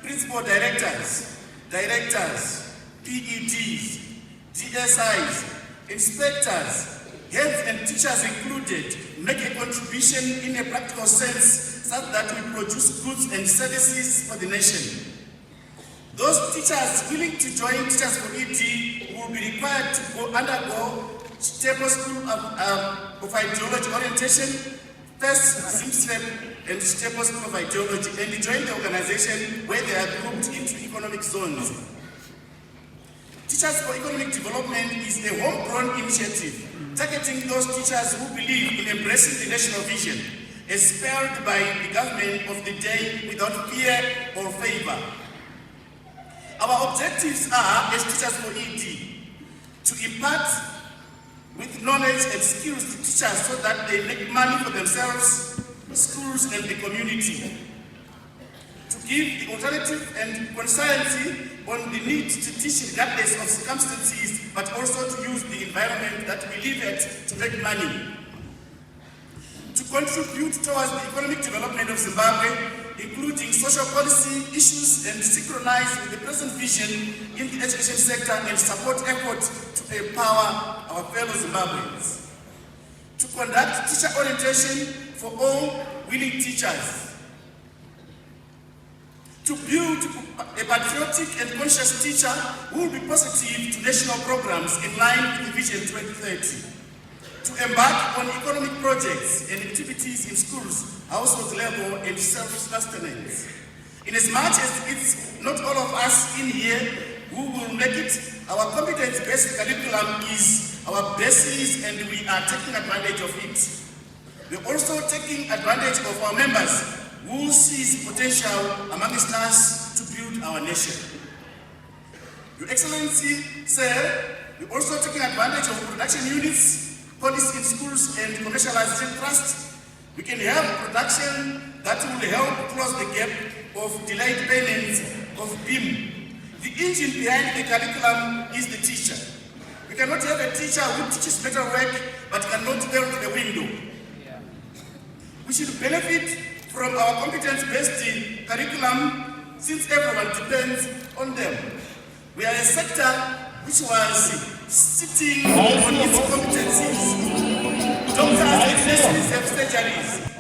F: principal directors, PEDs, DSIs, inspectors, heads and teachers included, make a contribution in a practical sense such that we produce goods and services for the nation. Those teachers willing to join Teachers4-ED will be required to undergo Teachers School of Ideology orientation, first ZIMPEP and Teachers School of Ideology, and join the organization where they are grouped into economic zones. Teachers for Economic Development is a homegrown initiative targeting those teachers who believe in embracing the national vision, spurred by the government of the day without fear or favor. Our objectives are, as Teachers4-ED, to impart with knowledge and skills to teachers so that they make money for themselves, schools, and the community. To give the alternative and conscience on the need to teach regardless of circumstances, but also to use the environment that we live at to make money. To contribute towards the economic development of Zimbabwe, including social policy issues, and synchronize with the present vision in the education sector and support efforts to empower our fellow Zimbabweans. To conduct teacher orientation for all willing teachers. To build a patriotic and conscious teacher who will be positive to national programs in line with the Vision 2030. To embark on economic projects and activities in schools, household level, and self-sustenance. Inasmuch as it's not all of us in here who will make it, our competence-based curriculum is our basis and we are taking advantage of it. We're also taking advantage of our members who sees potential amongst us to build our nation. Your Excellency, sir, we're also taking advantage of production units, policy in schools, and commercialization trust. We can have production that will help close the gap of delayed payments of BIM. The engine behind the curriculum is the teacher. We cannot have a teacher who teaches metal work but cannot build a window. We should benefit from our competence-based curriculum since everyone depends on them. We are a sector which was sitting on its competencies. Doctors and nurses have surgeries.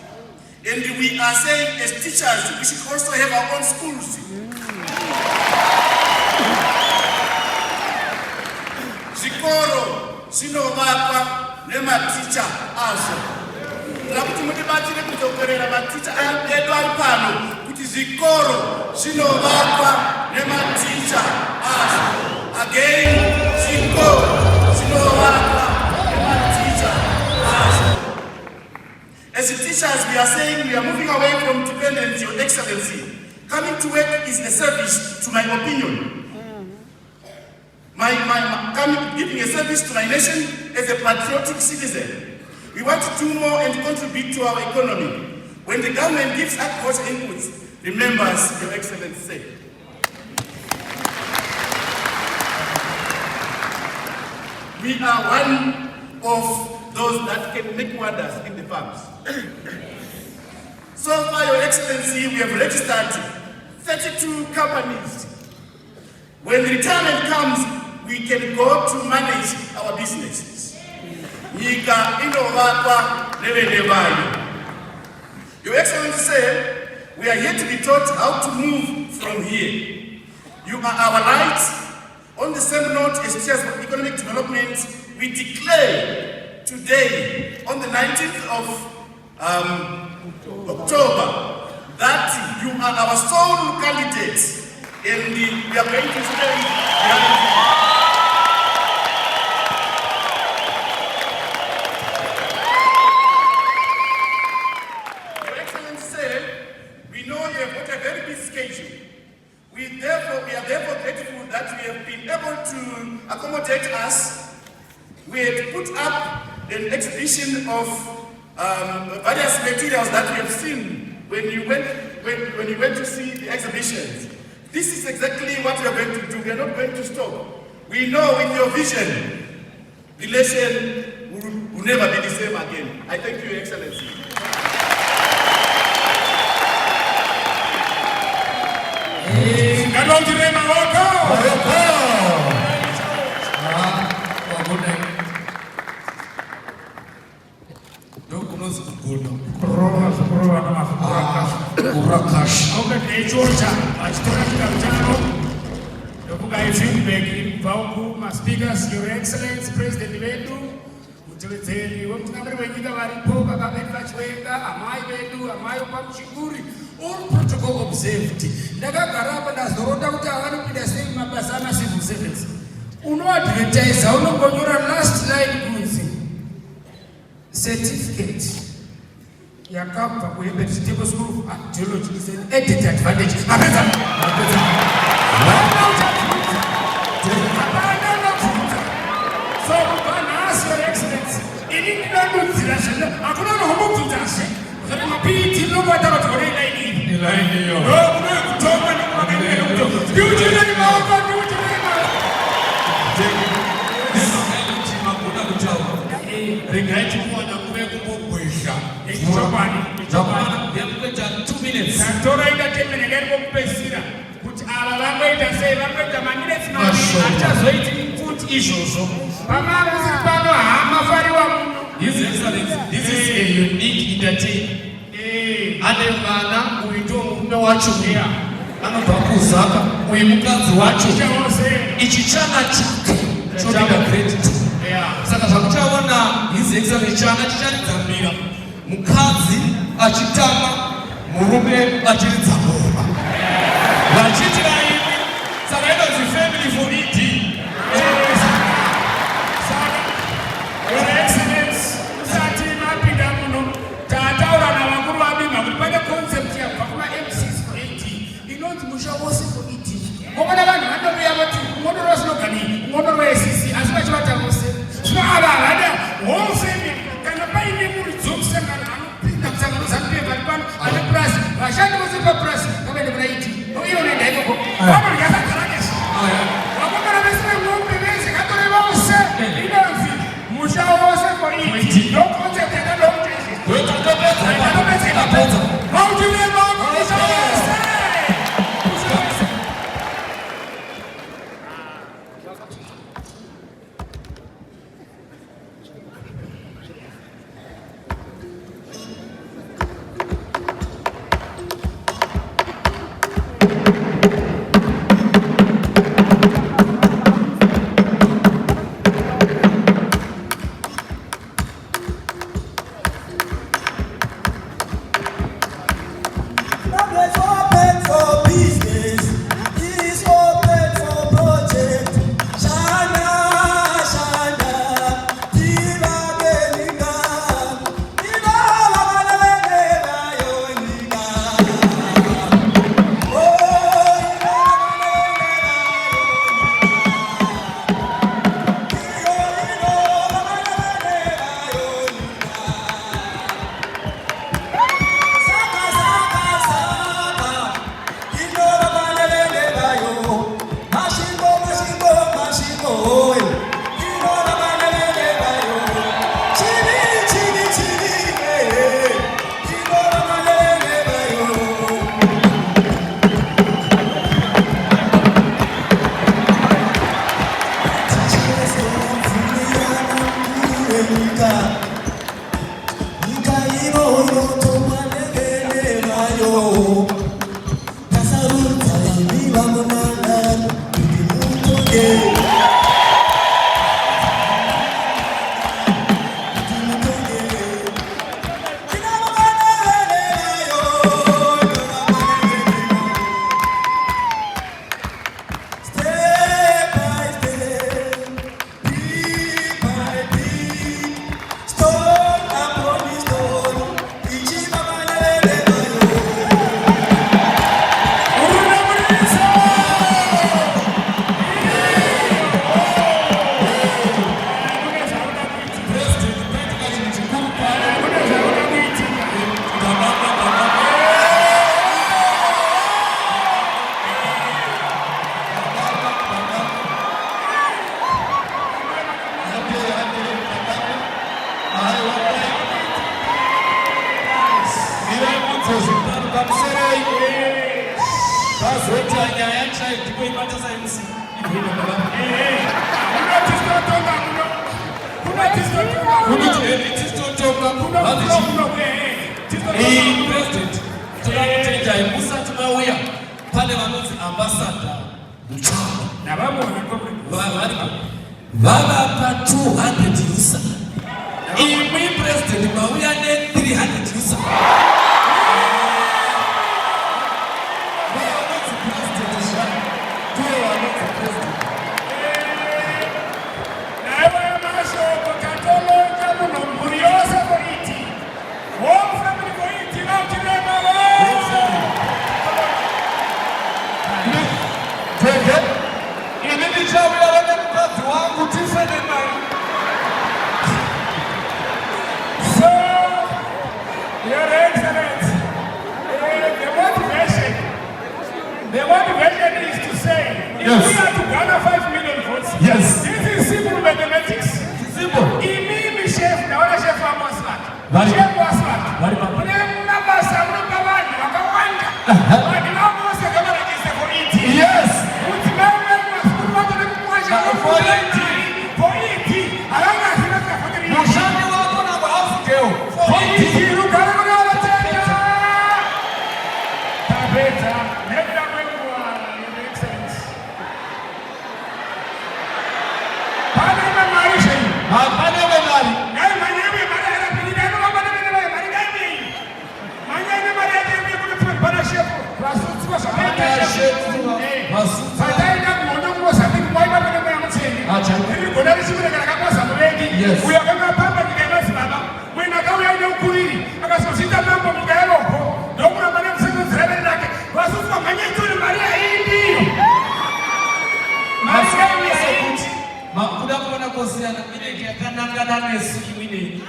F: And we are saying as teachers, we should also have our own schools. Zvikoro zvinovakwa nematicha azvo. Kuti mutibatsire kuzokorera maticha edu ari pano kuti zvikoro zvinovakwa nematicha azvo. Again, zvikoro zvinovakwa nematicha azvo. As teachers, we are saying we are moving away from dependence, Your Excellency. Coming to work is a service, to my opinion. Giving a service to my nation as a patriotic citizen. We want to do more and contribute to our economy. When the government gives us inputs, remember us, Your Excellency. We are one of those that can make wonders in the farms. So far, Your Excellency, we have registered 32 companies. When retirement comes, we can go to manage our businesses. Nyika inovakwa nevenevayo. Your Excellency, we are here to be taught how to move from here. You are our light. On the same note, as Teachers for Economic Development, we declare today, on the 19th of October, that you are our sole candidate, and we are going to stand behind you. Your Excellency, we know you have got a very busy schedule. We are therefore grateful that we have been able to accommodate us. We had put up an exhibition of various materials that we have seen when you went to see the exhibitions. This is exactly what we are going to do. We are not going to stop. We know with your vision, the nation will never be the same again. I thank you, Your Excellency.
B: Speakers, Your Excellency, President Mnangagwa, Mutevedzeri, Wamtunamiri wenyika varipo, Kakabet Vachwenga, Amai Vedu, Amai Pamuchikuri, all protocol observed. Ndakagara apa ndazoronda kuti avanopinda sei mabasa ana civil service.
K: unoadvertise unongonyora last line kunzi certificate yakabva kuHebert School of Archaeology is an added advantage. So, Your Excellency, in England, hakuna nohomubvunzazve zviri mapiti nobata kuti gore ilaini iyo kutonga ndiuchinei maoko regai tikuwana kuve kumbogwezha yakuita 2 minutes tatoraita 10 minutes ngairikokupedzisira kuti ava vangoita sei vangoita maminitsi maviri hatichazoiti futi izvozvo pamamusiri pano hamafariwa muno. His Excellency, this is a unique entertainment. Ane mwana uito murume wacho uya anobva kuzaka uyu mukadzi wacho ichi chana chake choda credit. Saka zvakuchaona His Excellency chana chicharidzambira mukadzi achitama murume achiridza ngoma vachiti vaimi saka inonzi family for ED. Your Excellency, usati mapinda muno tataura navakuru vabima kuti pane concept yabva kuma-MCs for ED inonzi musha wose for ED. Ngokona vanhu vanouya vati umwodoro wasinogani umwodoro weSCC asi vachivata vose zvino ava havada whole family kana paine muridzi wokusangana anopinda kusangano zanupepa ri pano ane purasi vashandi vose papurasi ngavaende kuna ED iye unoenda ikoko vanorya sadza rakesi vakomana vese vemwombe vese katore vose inonzi musha wose for ED. No concept yakadokutezvekatopedza vautivema musha wose. Vava 200 user. Imi President Mauya ne 300 user. Ghana 5 million votes.
I: Yes.
K: This is simple mathematics.
I: Simple.
K: Imimi chef, naona chef wa Moslat.
I: Very
K: Chef wa Moslat.
I: Very good.
K: Mune mabasa, mune kabani, wakawanda. Wadina mose kama register for ED.
I: Yes.
K: Utimewe mwasukuru watu ni mwaja
I: For ED.
K: For ED. Alanga hinaka for ED.
I: Mashani wako na baafukeo.
K: For ED. Rukana kuna wala tena. Tabeta. Nebda mwenguwa. Your Excellency. Pane na maisha hii.
I: Pane wenali.
K: Ngai manyewe madara pinigano mabana mene mari gani. Manyewe mari ate kuna pana shefu. Rasuti kwa sababu ya shefu.
I: Rasuti.
K: Fataina muono kwa sababu kwa iba mene mene mtseni.
I: Acha.
K: Ili kodari simu kana kwa sababu wengi.
I: Yes.
K: Uya kama papa nikema sibaba. Mwina kawe ina ukuriri. Akasosita mambo mgaelo ho. Ndio kuna mane msemo zrebe lake. Rasuti kwa manyewe tu mari hindi. Mari sekuti.
I: Makuda kuona kosiana mine yakana nesu kimine.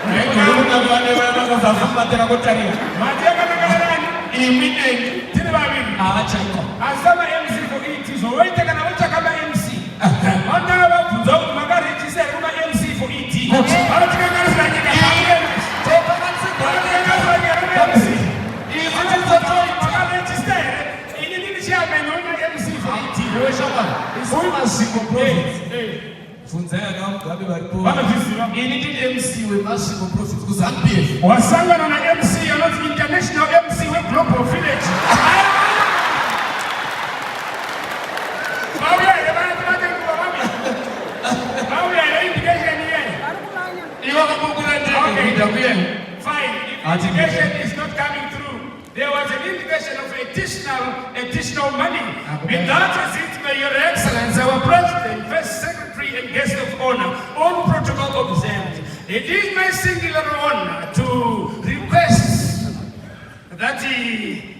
I: Kuna bane wana kuzafuma tena kotaria.
K: Mateka nani?
I: Imine.
K: Tini babini.
I: Acha iko.
K: Asama MC for ET. So wait kana wacha kama MC. Manda wafunza magari chisere kama MC for ET. Bado tikangana sinanyika.
I: Toka kanisa.
K: MC.
I: Hizi zote
K: Magari chisere. Ini nini chama nyonga MC for ET.
I: wewe shamba. Hizi masigo profit. Funza ya ngapi balipo.
K: Bana vizima.
I: Ini ndi MC we masigo profit kuzambie.
K: Wasanga na MC ya not international MC we global village. Fine. If education is not coming through, there was an indication of additional money. With that receipt by Your Excellency, our President, First Secretary, and Guest of Honor, all protocol observed. It is my singular honor to request that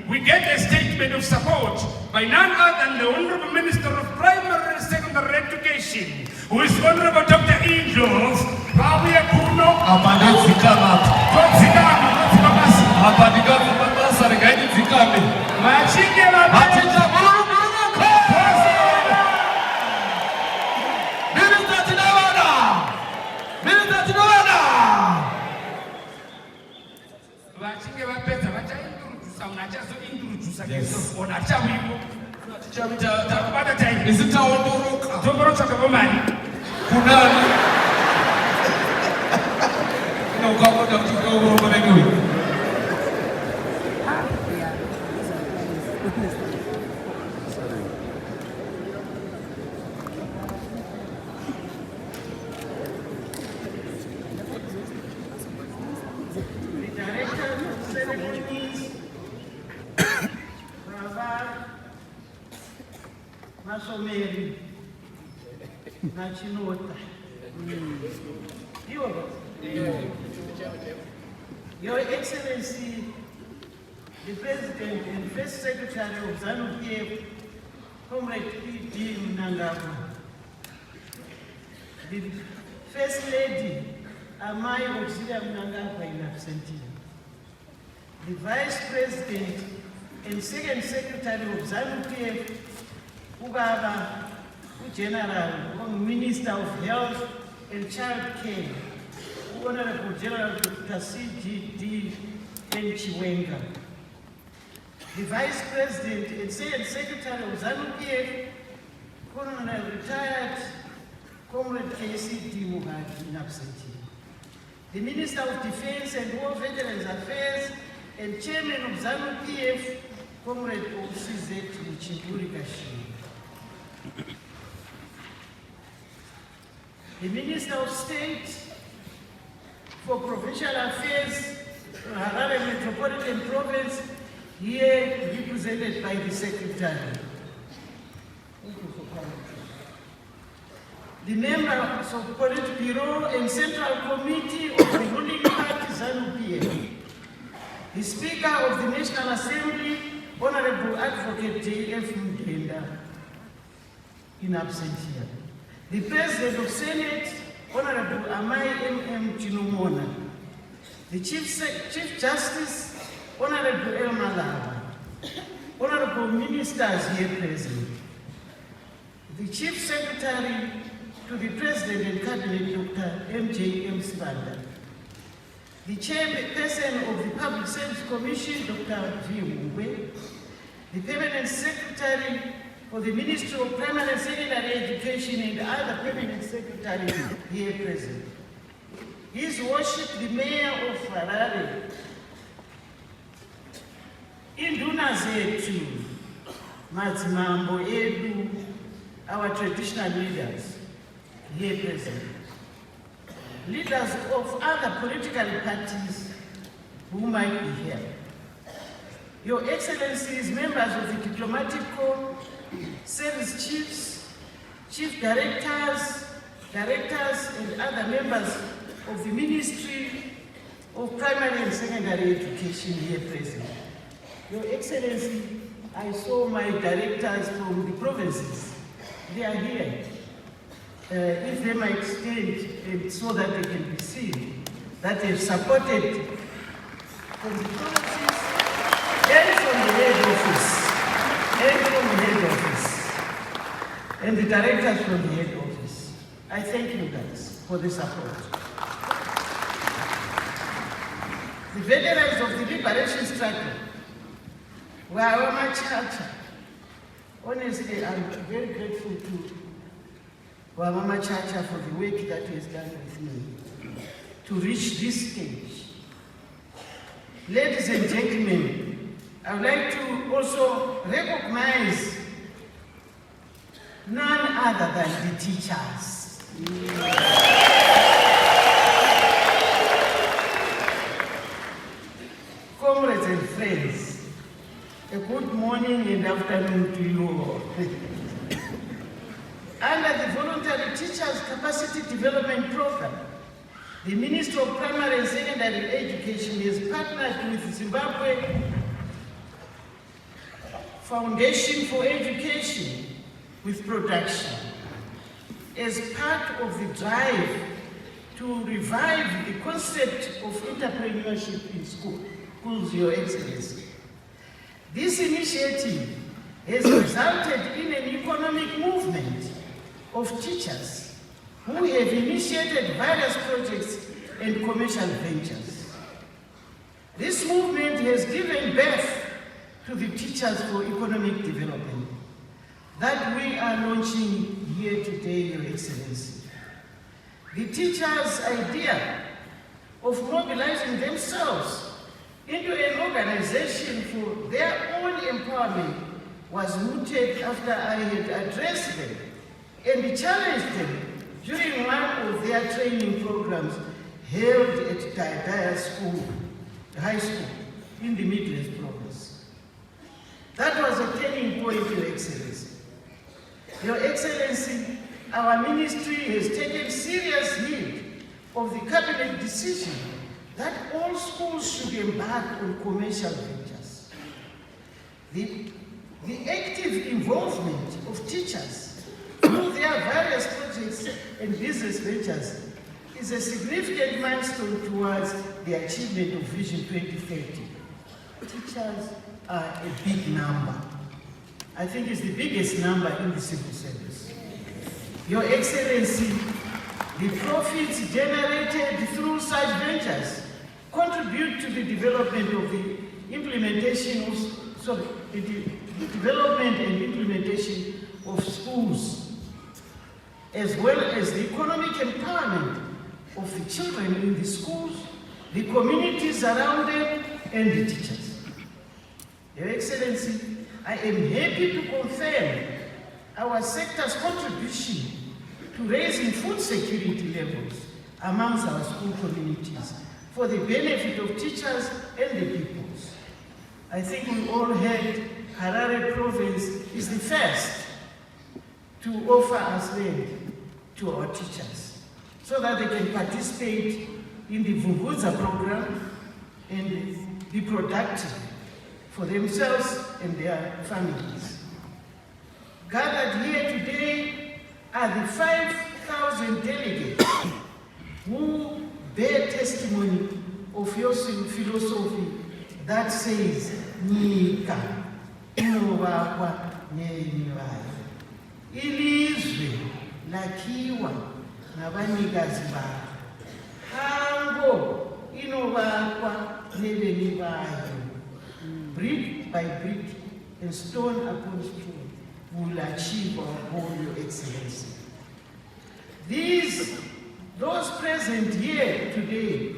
K: we get a statement of support by none other than the Honorable Minister of Primary and Secondary Education, who is Honorable Dr. Inglos, Rabia Kuno,
I: Abandon Zikama.
K: Zikama, Zikabasi.
I: Abandon Zikama, Regaini Zikame.
K: Machinge la
I: Machinja Buru Buru Minister Tinawada. Minister Tinawada.
K: Machinge la pesa, wacha introduce, unachazo introduce, yes. Unacha wimbo. Takupata time.
I: Isita ondoroka.
K: Tongorocha kwa mani.
I: Kunani. Na ukamoda mtuko uroka mengi.
L: Masomeri na Chinota. Your Excellency, the President and First Secretary of ZANU-PF, Comrade P.D. Mnangagwa, the First Lady, Amai Auxilia Mnangagwa in absentia, the Vice President and Second Secretary of ZANU-PF, Ubaba, General, Minister of Health and Child Care, Honorable General Dr. C.G.D. Chiwenga, the Vice President and Secretary of ZANU-PF, Colonel Retired Comrade K.C.D. Muhadi in absentia, the Minister of Defense and War Veterans Affairs and Chairman of ZANU-PF, Comrade O.C.Z. Muchiburi Kashi, the Minister of State for Provincial Affairs, Harare Metropolitan Province, here represented by the Secretary. The members of Politburo and Central Committee of the ruling party ZANU-PF, the Speaker of the National Assembly, Honorable Advocate J.F. Mdenda, in absentia. The President of Senate, Honorable Amai M.M. Chinomona. The Chief Justice, Honorable El Malawa. honorable ministers here present, the Chief Secretary to the President and Cabinet, Dr. M.J.M. Sibanda, the Chairperson of the Public Service Commission, Dr. V. Mungwe, the Permanent Secretary for the Ministry of Primary and Secondary Education and other Permanent Secretaries here present. His Worship, the Mayor of Harare, Induna zethu, Madzimambo edu, our traditional leaders here present. Leaders of other political parties who might be here. Your Excellencies, members of the Diplomatic Corps, service chiefs, chief directors, and other members of the Ministry of Primary and Secondary Education here present. Your Excellency, I saw my directors from the provinces. They are here. If they might stand so that they can be seen, that they've supported from the provinces and from the head office, and the directors from the head office. I thank you guys for the support. The veterans of the liberation struggle were our church. Honestly, I'm very grateful to Mama Chacha for the work that he has done with me to reach this stage. Ladies and gentlemen, I would like to also recognize none other than the teachers. Comrades and friends, a good morning and afternoon to you all. Under the Voluntary Teachers Capacity Development Program, the Ministry of Primary and Secondary Education has partnered with Zimbabwe Foundation for Education with Production as part of the drive to revive the concept of entrepreneurship in schools, Your Excellency. This initiative has resulted in an economic movement of teachers who have initiated various projects and commercial ventures. This movement has given birth to the Teachers for Economic Development that we are launching here today, Your Excellency. The teachers' idea of mobilizing themselves into an organization for their own empowerment was rooted after I had addressed them and challenged them during one of their training programs held at Daidaya School, High School, in the Midwest Province. That was a turning point, Your Excellency. Your Excellency, our ministry has taken serious heed of the cabinet decision that all schools should embark on commercial ventures. The active involvement of teachers through their various projects and business ventures is a significant milestone towards the achievement of Vision 2030. Teachers are a big number. I think it's the biggest number in the civil service. Your Excellency, the profits generated through such ventures contribute to the development of the implementation the development and implementation of schools, as well as the economic empowerment of the children in the schools, the communities around them, and the teachers. Your Excellency, I am happy to confirm our sector's contribution to raising food security levels amongst our school communities for the benefit of teachers and the pupils. I think we all heard Harare province is the first to offer us land to our teachers so that they can participate in the Vuvuzela program and be productive for themselves and their families. Gathered here today are the 5,000 delegates who bear testimony of your philosophy that says, Nika. inovakwa neimi vayo. Ilizwe lakhiwa nabanikazi balo. Hango inovakwa neveni vayo. Brick by brick and stone upon stone will achieve our goal, Your Excellency. Those present here today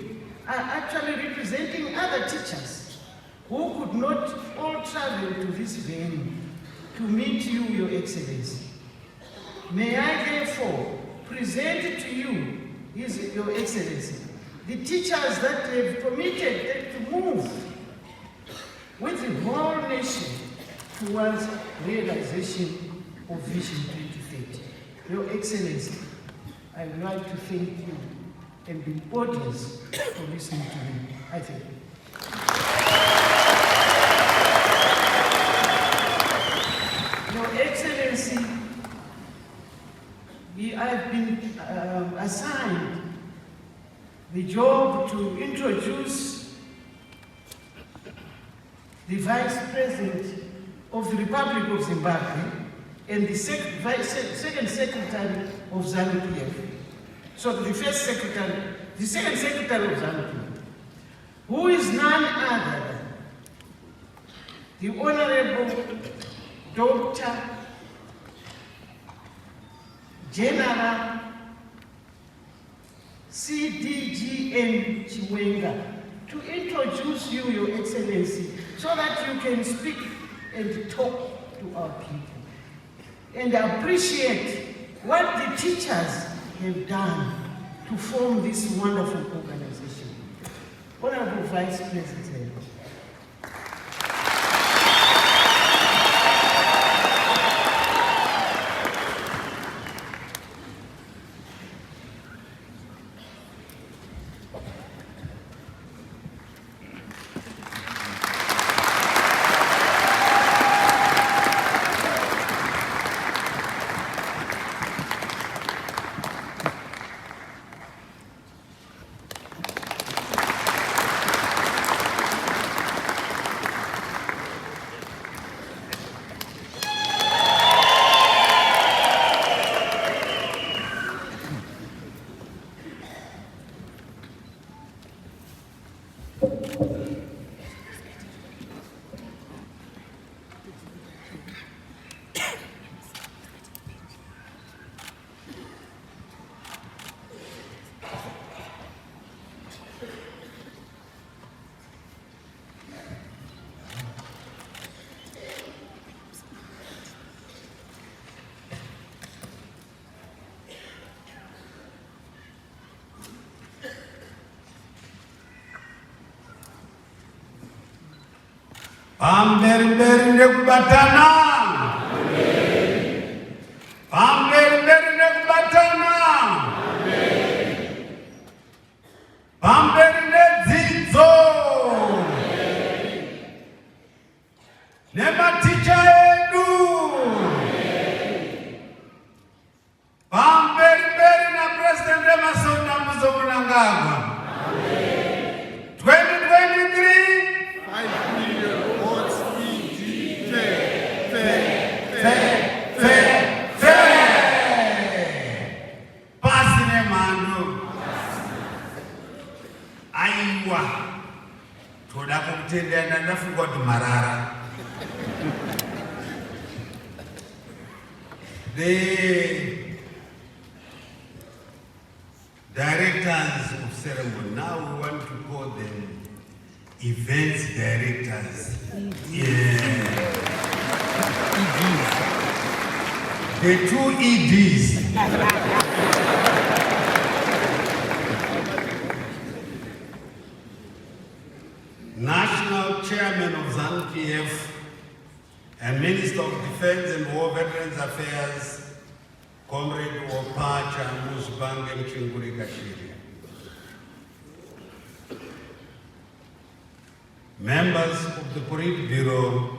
L: are actually representing other teachers who could not all travel to this venue to meet you, Your Excellency. May I therefore present to you, Your Excellency, the teachers that have committed to move with the whole nation towards realization of Vision 2030. Your Excellency, I would like to thank you and the audience for listening to me. I thank you. Your Excellency, I've been assigned the job to introduce the Vice President of the Republic of Zimbabwe and the second Secretary of ZANU-PF. So the second Secretary of ZANU-PF, who is none other than the Honorable Dr. General CDGN Chiwenga, to introduce you, Your Excellency, so that you can speak and talk to our people and appreciate what the teachers have done to form this wonderful organization. Honorable Vice President,
A: Pamberi nekubatana. Pamberi nekubatana. Pamberi nedzidzo. Nematicha edu. Pamberi na President Mnangagwa. 2023. Toda kumtendana ndafungwa marara. The directors of ceremony, now we want to call them events directors. Yeah. The 2 EDs. National Chairman of ZANU-PF and Minister of Defense and War Veterans Affairs, Comrade Opacha Musbange Mchingurikashiri. Members of the Politburo,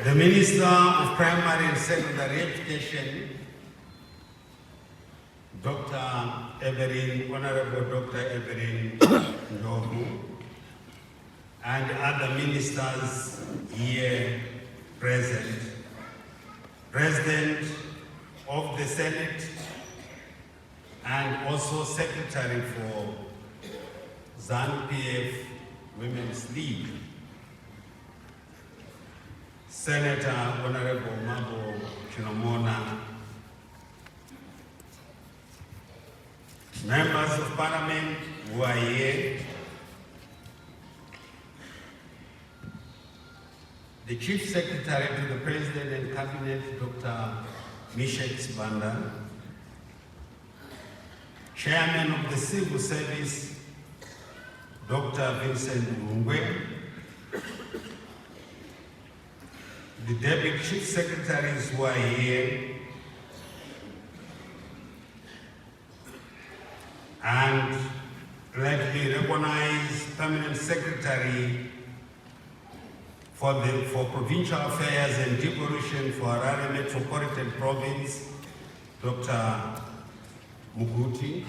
A: the Minister of Primary and Secondary Education, Dr. Evelyn, Honorable Dr. Evelyn Ndovu,
M: and other ministers here present, President of the Senate, and also Secretary for ZANU-PF Women's League, Senator Honorable Mabo Chinomona, members of Parliament who are here, the Chief Secretary to the President and Cabinet, Dr. Mishek Sibanda, Chairman of the Civil Service, Dr. Vincent Mungwe, the Deputy Chief Secretaries who are here, and let me recognize Permanent Secretary for Provincial Affairs and Devolution for Harare Metropolitan Province, Dr. Muguti,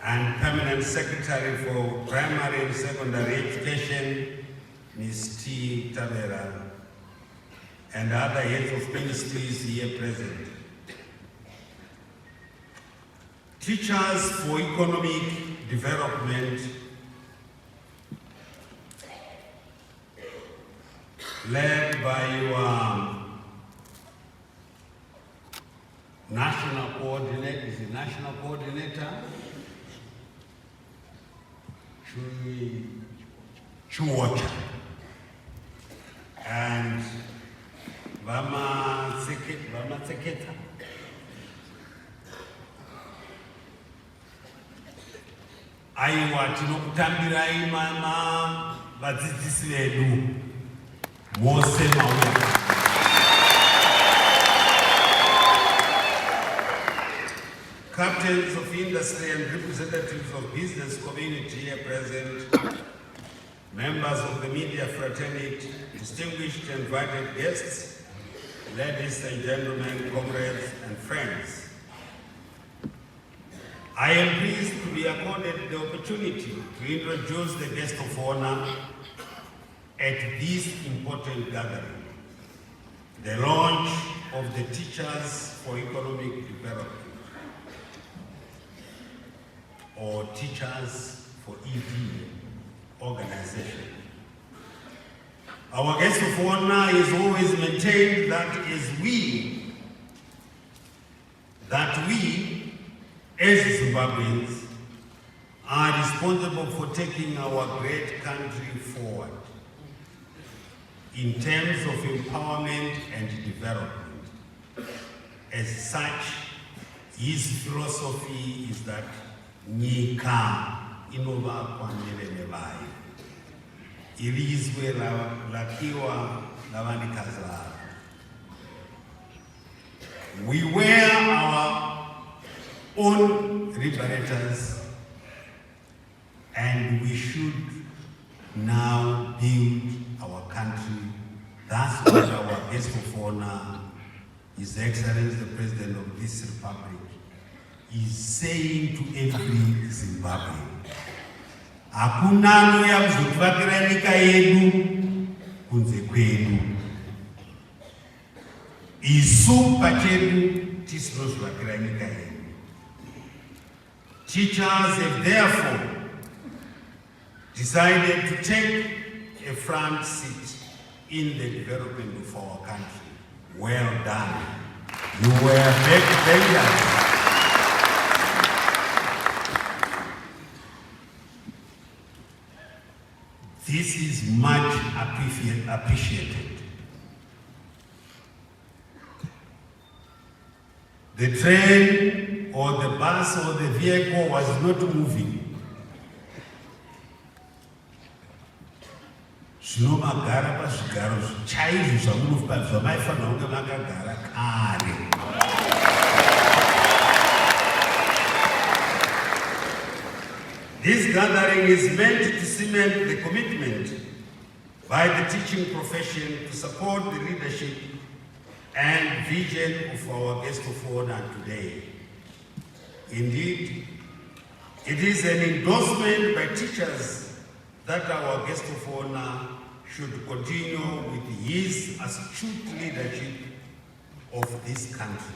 M: and Permanent Secretary for Primary and Secondary Education, Ms. T. Tavera, and other heads of ministries here present. Teachers for Economic Development, led by your national coordinator, is the national coordinator, Chuocha, and Vama Seketa. Aiwa tinokutambirai mama vadzidzisi vedu mose mauya. Captains of industry and representatives of business community here present, members of the media fraternity, distinguished and invited guests, ladies and gentlemen, comrades and friends. I am pleased to be accorded the opportunity to introduce the guest of honor at this important gathering, the launch of the Teachers for Economic Development, or Teachers4-ED organization. Our guest of honor is always maintained that we, as Zimbabweans, are responsible for taking our great country forward in terms of empowerment and development. As such, his philosophy is that nyika inovakwa nevayo, ilizwe lakiwa navanikazi vavo. We were our own liberators, and we should now build our country. That's what our guest of honor, His Excellency the President of this Republic, is saying to every Zimbabwean. Hakuna anoya kuzotivakira nyika yedu kunze kwedu. Isu pachedu tisinozvivakira nyika yedu. Teachers have therefore decided to take a front seat in the development of our country. Well done. You were backbenchers. This is much appreciated. The train or the bus or the vehicle was not moving. Zvinomagara pazvigaro chaizvo zvamaifanira kunge makagara kare. This gathering is meant to cement the commitment by the teaching profession to support the leadership and vision of our guest of honor today. Indeed, it is an endorsement by teachers that our guest of honor should continue with his astute leadership of this country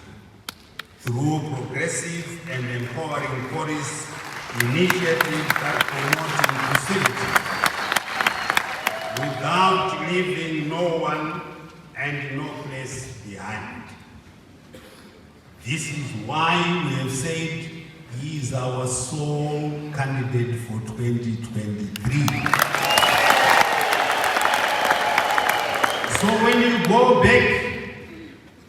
M: through progressive and empowering policy initiatives that promote inclusivity without leaving no one and no place behind. This is why we have said he is our sole candidate for 2023. So when you go back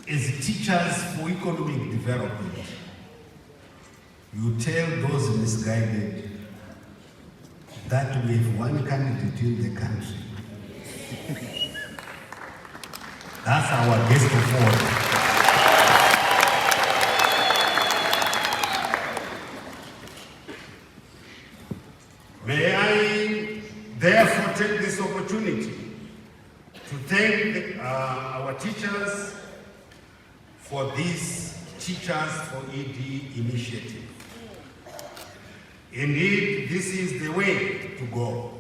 M: as Teachers for Economic Development, you tell those misguided that we have one candidate in the country. That's our guest of honor. May I therefore take this opportunity to thank our teachers for this Teachers4-ED initiative. Indeed, this is the way to go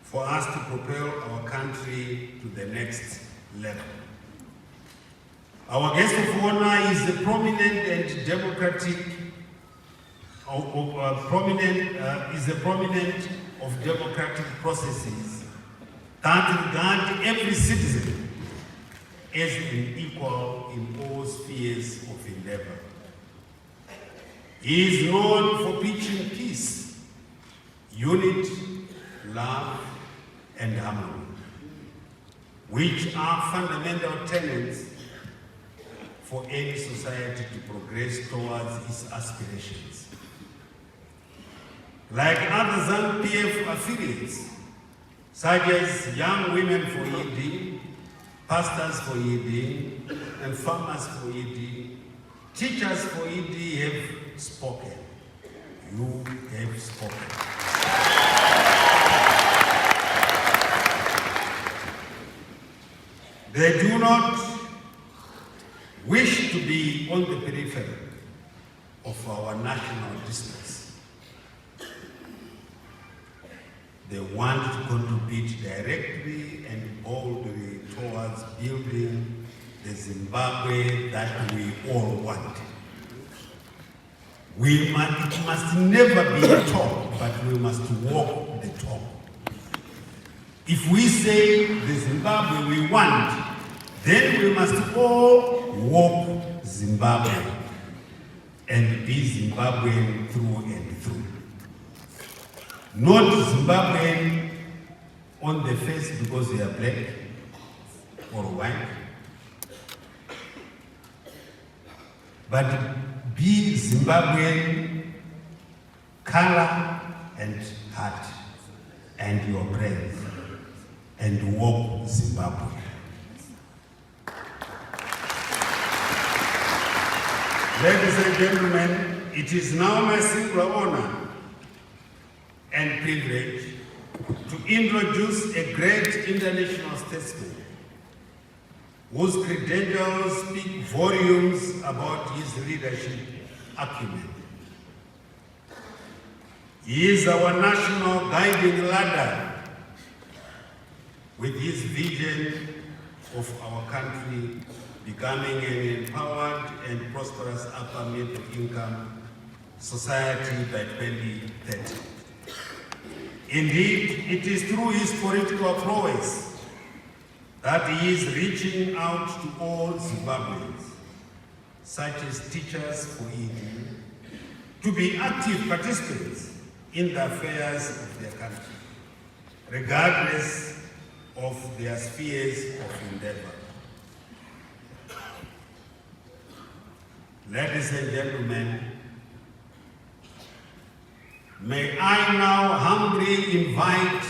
M: for us to propel our country to the next level. Our guest of honor is a prominent and democratic of democratic processes that regard every citizen as an equal in all spheres of endeavor. He is known for preaching peace, unity, love, and harmony, which are fundamental tenets for any society to progress towards its aspirations. Like other ZANU-PF affiliates, such as Young Women for ED, Pastors for ED, and Farmers for ED, Teachers4-ED have spoken. You have spoken. They do not wish to be on the periphery of our national discourse. They want to contribute directly and boldly towards building the Zimbabwe that we all want. It must never be a talk, but we must walk the talk. If we say the Zimbabwe we want, then we must all walk Zimbabwe and be Zimbabwean through and through. Not Zimbabwean on the face because they are black or white, but be Zimbabwean color and heart and your breath and walk Zimbabwe. Ladies and gentlemen, it is now my singular honor and privilege to introduce a great international statesman whose credentials speak volumes about his leadership acumen. He is our national guiding ladder with his vision of our country becoming an empowered and prosperous upper middle income society by 2030. Indeed, it is through his political prowess that he is reaching out to all Zimbabweans, such as Teachers4-ED, to be active participants in the affairs of their country, regardless of their spheres of endeavor. Ladies and gentlemen, may I now humbly invite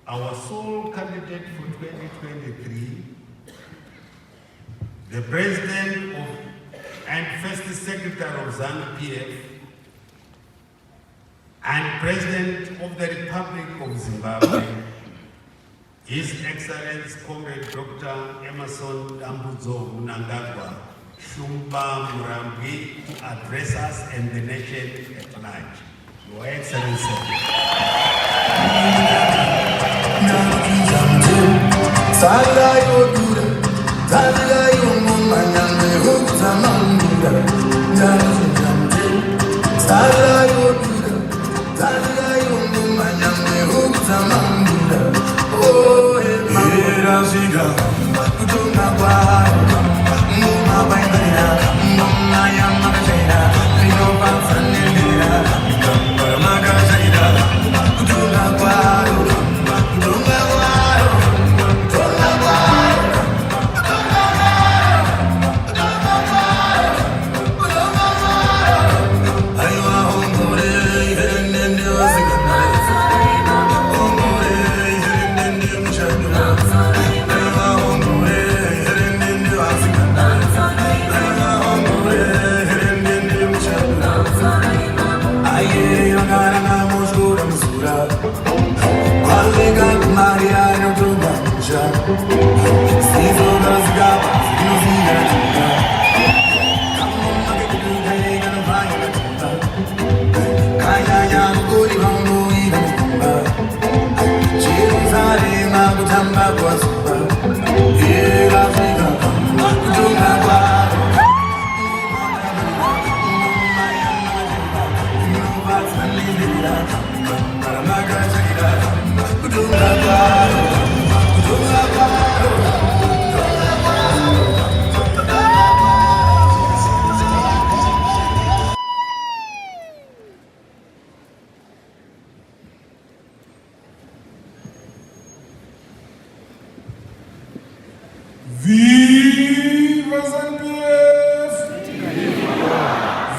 M: our sole candidate for 2023, the President and First Secretary of ZANU-PF, and President of the Republic of Zimbabwe, His Excellency Comrade Dr. Mnangagwa Shumba Murambwi, to address us and the nation at large. Your Excellency.
A: Viva ZANU-PF!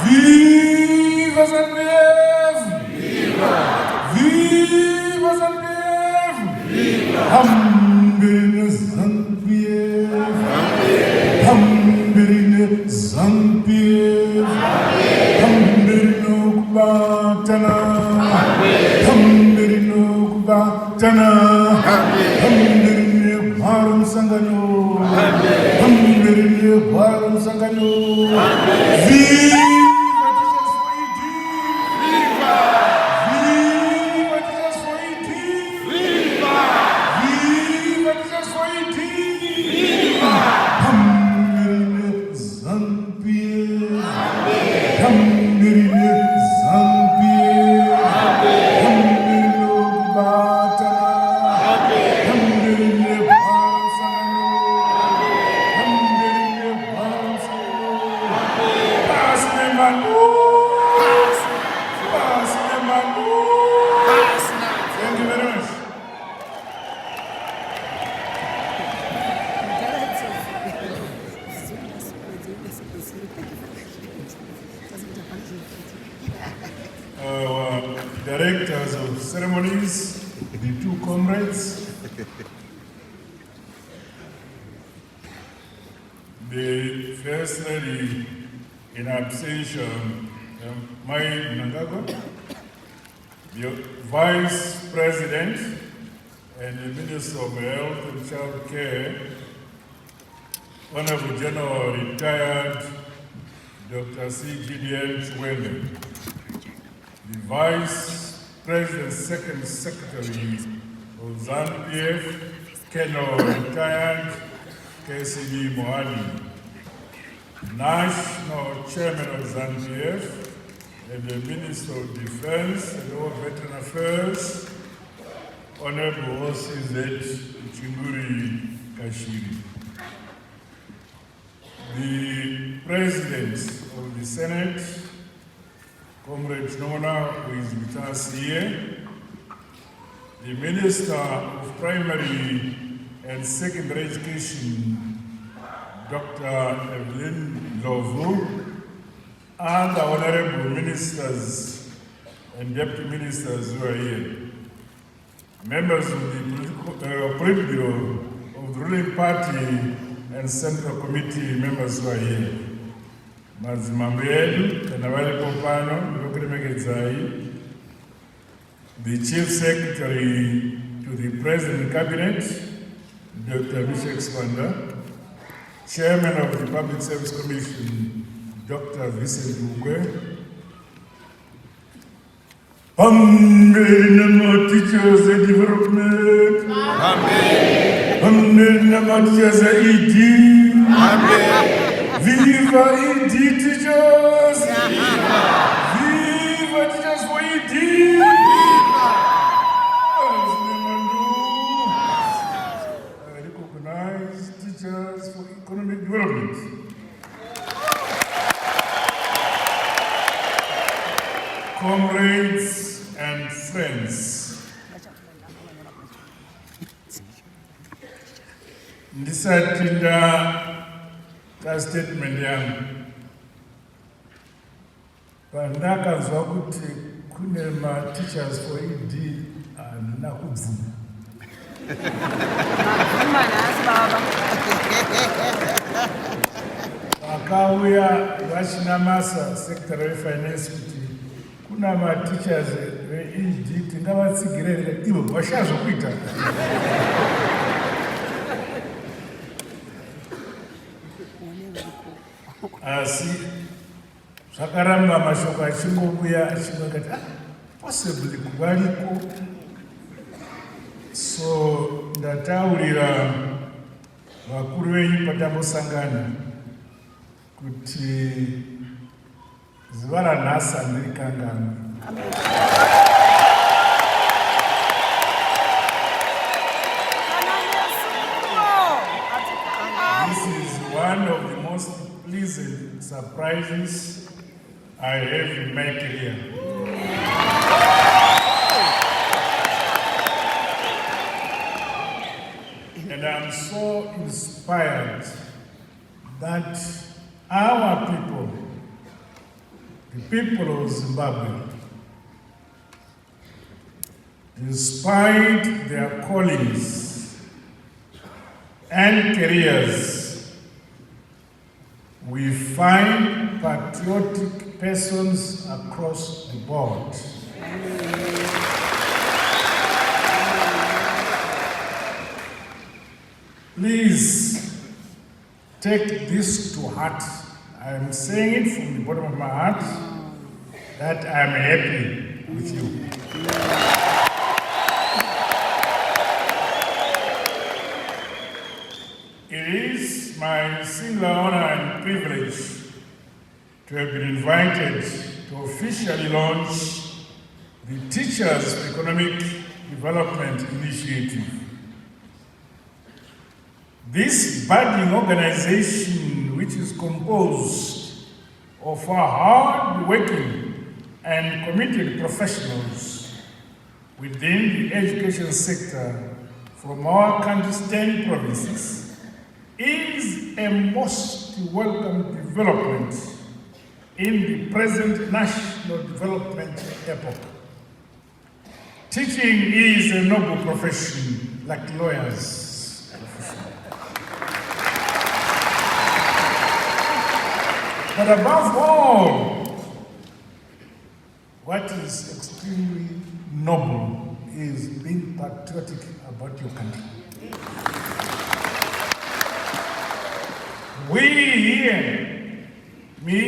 A: Viva ZANU-PF! Viva ZANU-PF! Hambirine ZANU-PF! Hambirine ZANU-PF! Hambirine ukubatana! Hambirine ukubatana! Hambirine Bharam Sangano! Hambirine Bharam Sangano! Viva Teachers4-ED! Viva! Viva Teachers4-ED! Viva! Viva Teachers4-ED! Viva! Hambirine ZANU-PF! Hambirine ZANU-PF! Hambirine ukubatana! Hambirine Bharam Sangano! Hambirine Bharam Sangano! Pass the Manu! Pass the Manu! Thank you very much. Our directors of ceremonies, the two comrades, the First Lady in absentia, Mnangagwa, the Vice President and the Minister of Health and Child Care, Honorable General Retired Dr. C. Gideon Chwele, the Vice President Second Secretary of ZANU-PF, Colonel Retired KCB Mohali, National Chairman of ZANU-PF, and the Minister of Defense and all Veteran Affairs, Honorable OCZ Chinguri Kashiri. The President of the Senate, Comrade Nona, who is with us here, the Minister of Primary and Secondary Education, Dr. Evelyn Lovu, and the Honorable Ministers and Deputy Ministers who are here. Members of the Politburo of the ruling party and Central Committee members who are here. Mazimambo yedu, Kanawali Popano, Lokrimegezai, the Chief Secretary to the President Cabinet, Dr. Mishek Spanda, Chairman of the Public Service Commission, Dr. Vincent Ugwe, Amen. Teachers development.
N: Amen.
A: Amen. Teachers4-ED.
N: Amen.
A: Viva ED teachers. Viva Teachers4-ED. I recognize teachers for economic development. Comrades and friends, ndisatinda ka statement yangu pandakanzwa kuti kune ma-Teachers4-ED handina kubvuma. Vakauya vachinamasa sekitari refinance kuti kuna ma-teachers ve-ED tingavatsigirire ivo vashazokuita. Asi zvakaramba mashoko achingobuya achingoti possibly kuvariko. So ndataurira vakuru venyu patambosangana kuti zuva ranhasi handiri kangana. This is one of the most pleasant surprises I have in my career. And I'm so inspired that our people, the people of Zimbabwe, despite their callings and careers, we find patriotic persons across the board. Please take this to heart. I am saying it from the bottom of my heart that I am happy with you. It is my singular honor and privilege to have been invited to officially launch the Teachers for Economic Development Initiative. This budding organization, which is composed of our hard-working and committed professionals within the education sector from our country's 10 provinces, is a most welcome development in the present national development epoch. Teaching is a noble profession, like lawyers. But above all, what is extremely noble is being patriotic about your country. We here, me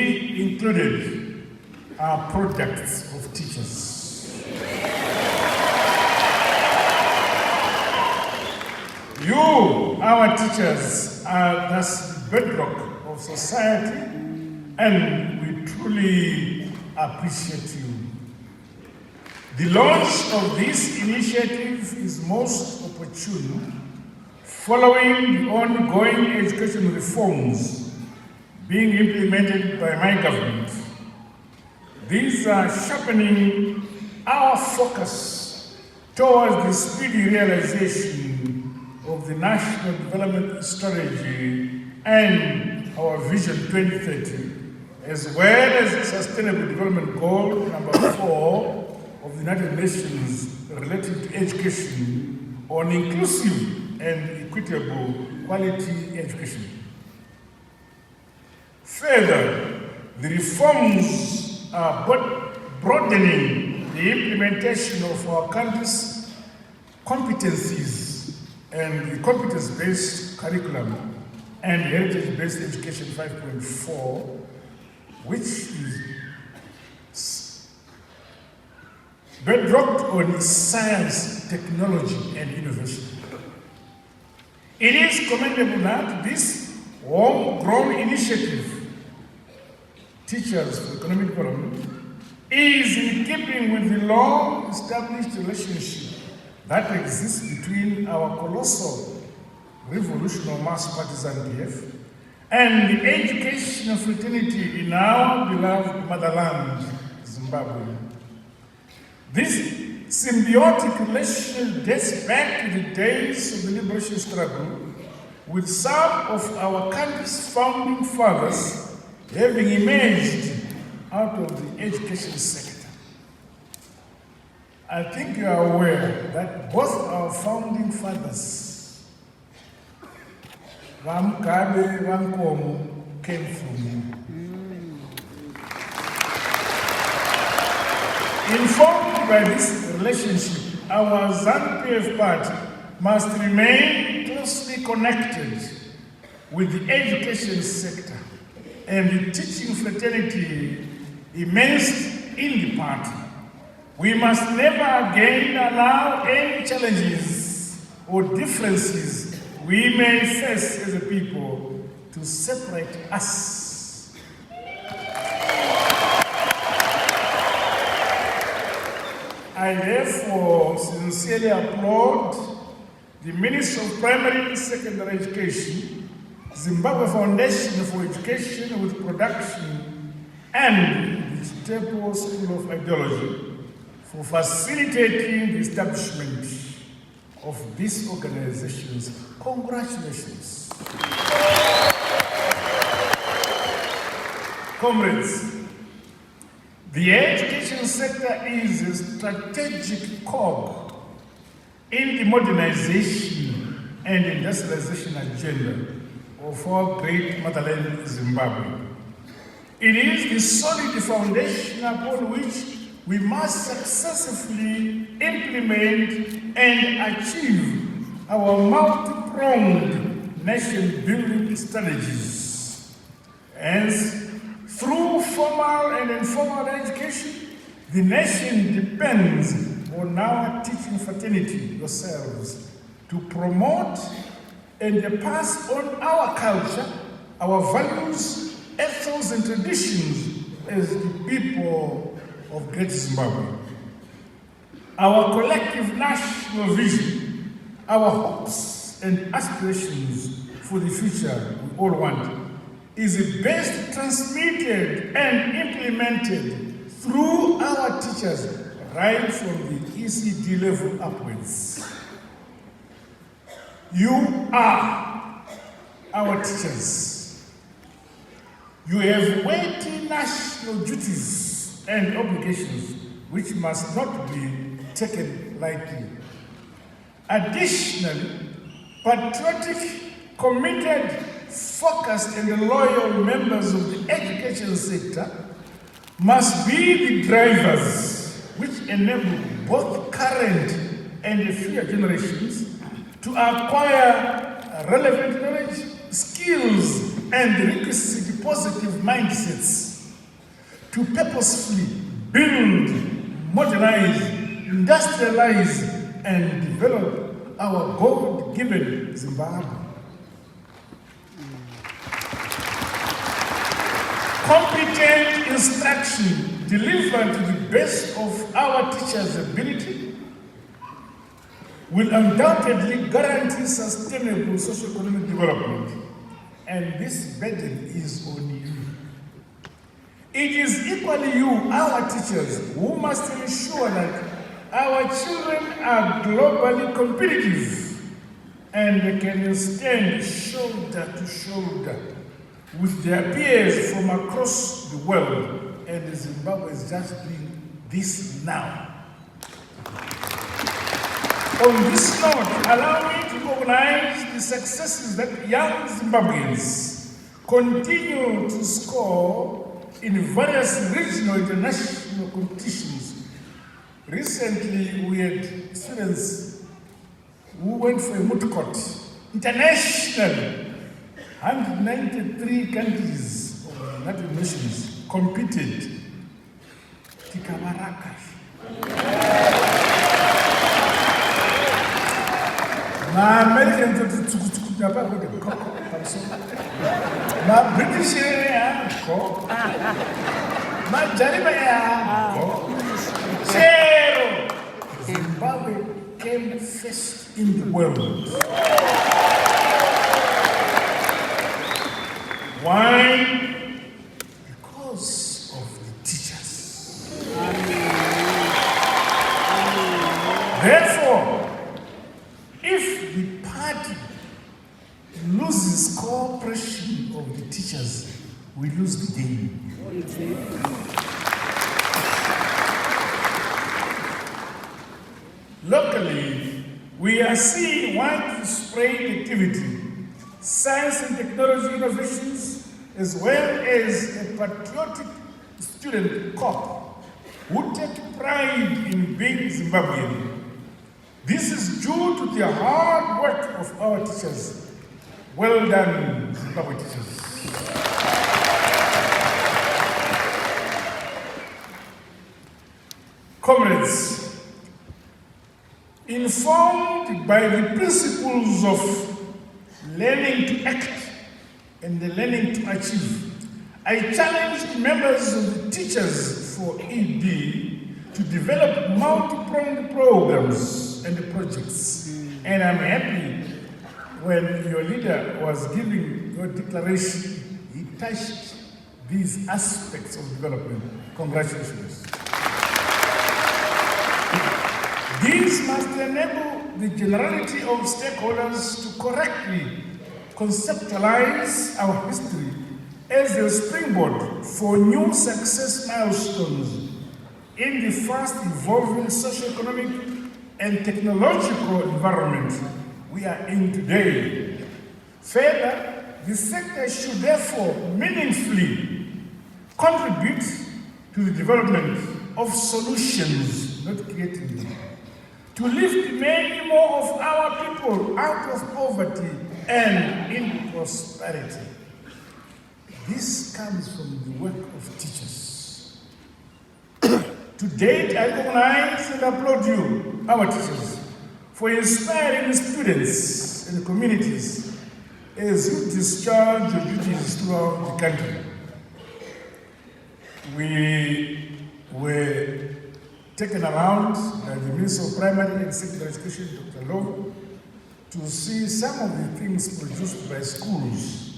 A: included, are products of teachers. You, our teachers, are thus the bedrock of society, and we truly appreciate you. The launch of this initiative is most opportune following the ongoing education reforms being implemented by my government. These are sharpening our focus towards the speedy realization of the National Development Strategy and our Vision 2030, as well as the Sustainable Development Goal number 4 of the United Nations related to education on inclusive and equitable quality education. Further, the reforms are broadening the implementation of our country's competencies and the competence-based curriculum and heritage-based education 5.4, which is bedrocked on science, technology, and innovation. It is commendable that this homegrown initiative, Teachers for Economic Development, is in keeping with the long-established relationship that exists between our colossal revolutionary mass partisan PF and the educational fraternity in our beloved motherland, Zimbabwe. This symbiotic relationship dates back to the days of the liberation struggle, with some of our country's founding fathers having emerged out of the education sector. I think you are aware that both our founding fathers, Mugabe, Nkomo, came from you. Informed by this relationship, our ZANU-PF party must remain closely connected with the education sector and the teaching fraternity immersed in the party. We must never again allow any challenges or differences we may face as a people to separate us. I therefore sincerely applaud the Minister of Primary and Secondary Education, Zimbabwe Foundation for Education with Production, and the Chitepo School of Ideology for facilitating the establishment of these organizations. Congratulations. Comrades, the education sector is a strategic cog in the modernization and industrialization agenda of our great motherland, Zimbabwe. It is the solid foundation upon which we must successfully implement and achieve our multi-pronged nation-building strategies. Hence, through formal and informal education, the nation depends on our teaching fraternity, yourselves, to promote and pass on our culture, our values, ethos, and traditions as the people of Great Zimbabwe. Our collective national vision, our hopes and aspirations for the future we all want, is best transmitted and implemented through our teachers right from the ECD level upwards. You are our teachers. You have weighty national duties and obligations which must not be taken lightly. Additionally, patriotic, committed, focused, and loyal members of the education sector must be the drivers which enable both current and future generations to acquire relevant knowledge, skills, and requisite positive mindsets to purposefully build, modernize, industrialize, and develop our God-given Zimbabwe. Competent instruction delivered to the best of our teachers' ability will undoubtedly guarantee sustainable socio-economic development, and this burden is on you. It is equally you, our teachers, who must ensure that our children are globally competitive and can stand shoulder to shoulder with their peers from across the world, and Zimbabwe is just doing this now. On this note, allow me to recognize the successes that young Zimbabweans continue to score in various regional and international competitions. Recently, we had students who went for a moot court internationally. 193 countries of the United Nations competed. Tikamaraka. Ma-American ma-British Zimbabwe came first in the world. Why? Because of the teachers. Therefore, if the party loses cooperation of the teachers, we lose the game. Locally, we are seeing widespread activity, science and technology innovations, as well as a patriotic student corps who take pride in being Zimbabwean. This is due to the hard work of our teachers. Well done, Zimbabwe teachers. Comrades, informed by the principles of learning to act and the learning to achieve, I challenge members of the Teachers4-ED to develop multi-pronged programs and projects. And I'm happy when your leader was giving your declaration, he touched these aspects of development. Congratulations. These must enable the generality of stakeholders to correctly conceptualize our history as a springboard for new success milestones in the fast evolving socio-economic and technological environment we are in today. Further, the sector should therefore meaningfully contribute to the development of solutions, not creating them, to lift many more of our people out of poverty and in prosperity. This comes from the work of teachers. To date, I recognize and applaud you, our teachers, for inspiring the students and the communities as you discharge your duties throughout the country. We were taken around by the Minister of Primary and Secondary Education, Dr. Lowe, to see some of the things produced by schools.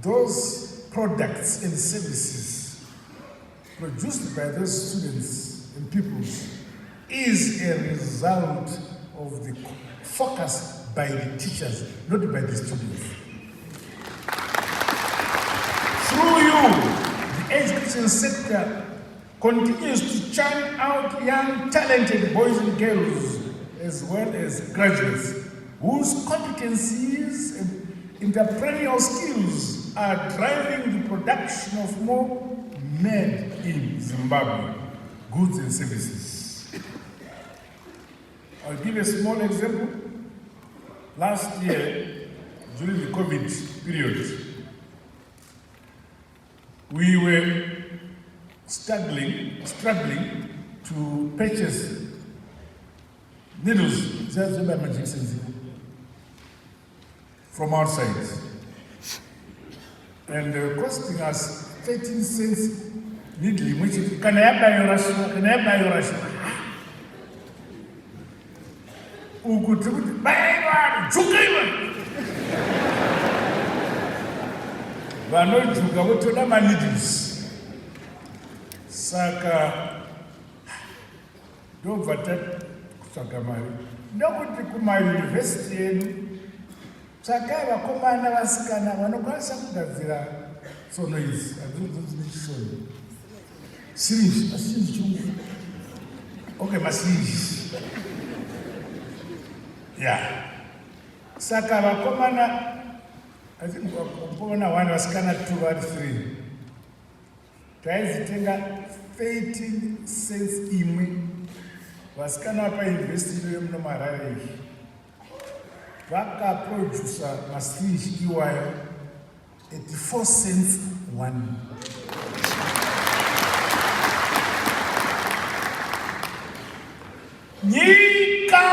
A: Those products and services produced by those students and pupils is a result of the focus by the teachers, not by the students. Through you, the education sector continues to churn out young, talented boys and girls, as well as graduates, whose competencies and entrepreneurial skills are driving the production of more made in Zimbabwe goods and services. I'll give a small example. Last year, during the COVID period, we were struggling to purchase needles from outside, and costing us 13 cents needle, which is, can I buy your ration? Vanojuka votoda maneedles. Saka ndobva tatsvaga mari ndokuti kumayunivhesiti yedu tsvakai vakomana vasikana vanokwanisa kugadzira tsono idzi adzinodzine chisoni sirinji asirinji chungu okay masirinji ya saka vakomana I think vakomana 1 vasikana 2 vari 3 taizitenga 13 cents imwe vasikana vapauniversity yomuno muHarare vakaprodusa masirinji iwayo at 4 cents 1. Nyika.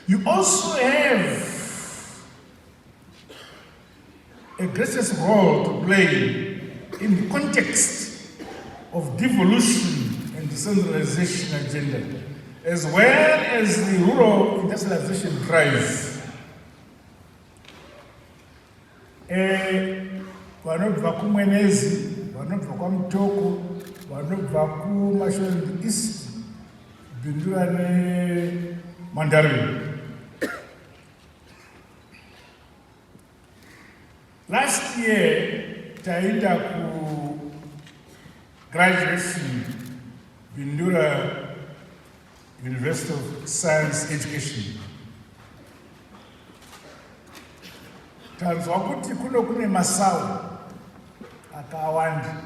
A: You also have a greatest role to play in the context of devolution and decentralization agenda, as well as the rural industrialization drive. Vanobva kuMwenezi, vanobva kwaMutoko, vanobva kuMashoni East, Bindura neMandarin. Last year, taenda ku graduation Bindura University of Science Education. Tanzwa kuti kuno kune masawu akawanda.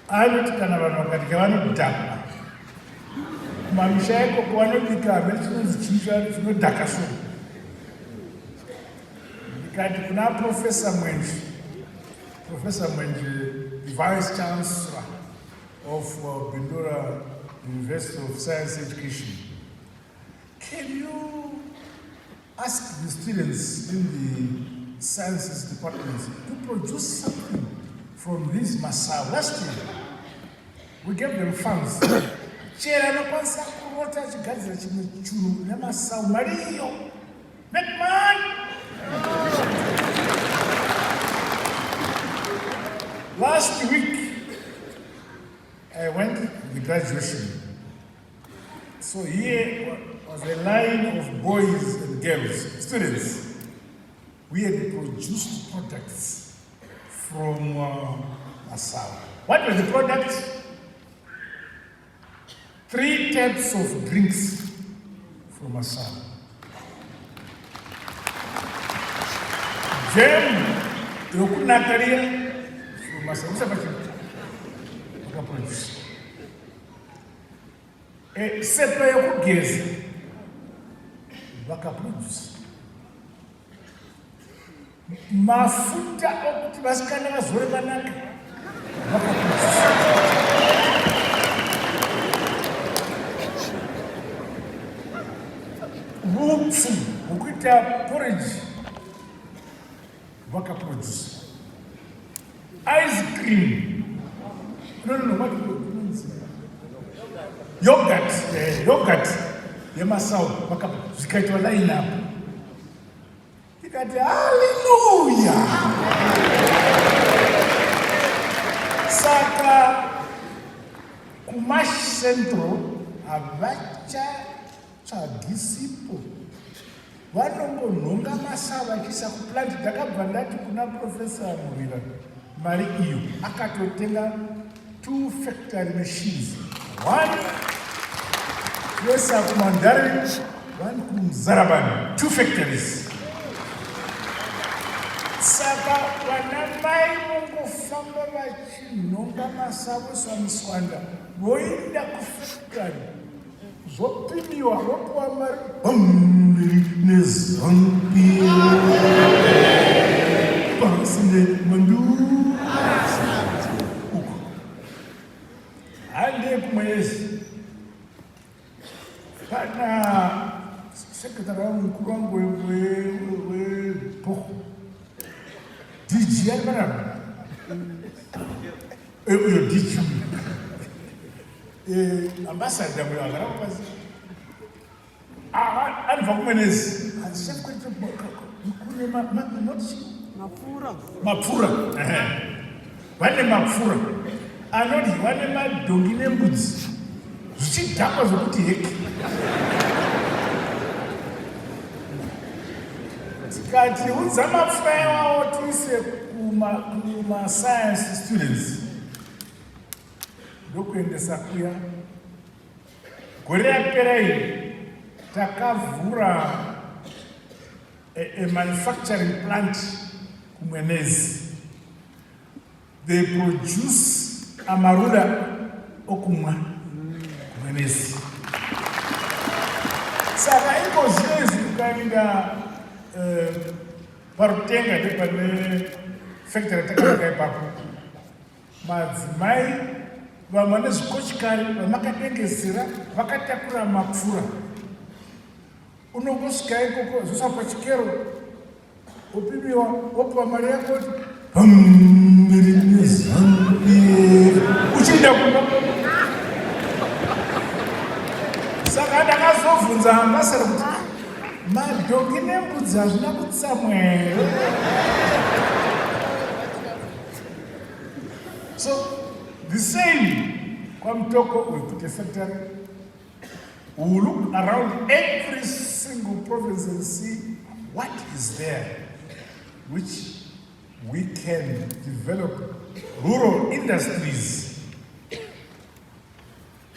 A: Anoti kana vanhu vakadya vanodhakwa. Kumamisha ikoko vanobika hamene chinonzi chinodhaka so. Ndikati kuna Professor Mwenje, the Vice Chancellor of Bindura University of Science Education, can you ask the students in the sciences department to produce something from this Masao? Last year, we gave them funds. Chera no kwanza kurota chigadzira chimwe churu nemasau mariyo. Make man! Last week, I went to the graduation. So here was a line of boys and girls, students. We had produced products from Masao. What were the products? 3 types of drinks from Masao. Jam, yokunakaria from Masao. What's about you? Produce. Sepa yokugeza vakaproduce. Mafuta okuti vasikana vazore vanaka vakaproduce. Vupfu hwokuita porridge vakaproduce. Ice cream. No, what do you mean? Yogurt. Yemasau, zikaitwa line up. Ikati hallelujah. Saka Kumash Central avacha chagisipo. Vanongonhonga masava achisa kuplant takabva ndati kuna Professor Muvira mari iyo akatotenga 2 factory machines. One yes, Mandarin, one Kumzaraban, 2 factories. Saka wanamai mungu famba vachinonga masavu samuswanda voenda kufactory zvopimiwa vopuwa mari bambiri nezambia pasine mandu hande kumwezi pana sekretari mkuru wangu wePoho DG alibana uyo DG ambassador mwe agara kwazi aliva kumwenezi asikwete mkuru mapfura vane mapfura anoti vane madhongi nembudzi zvichidhakwa zvokuti heki tikati unza mapfura iwawo tiise kuma-science students ndokuendesa kuya gore yapera iyi takavhura a manufacturing plant kumwenezi. They produce amarula okumwa kumwenezi. Saka iko zezi ukaenda parutenga nepane factory takanaka ipapo madzimai vamwe nezvikochikari vamakatengezera vakatakura mapfura. Unongosvika ikoko zvosa pachikero opimiwa opiwa mari yako kuti uchienda kumba. Saka ndakazobvunza ambassador kuti madhoki nembudzi hazvina kutsamwere. So the same kwamtoko wekuti factory. We will look around every single province and see what is there which we can develop rural industries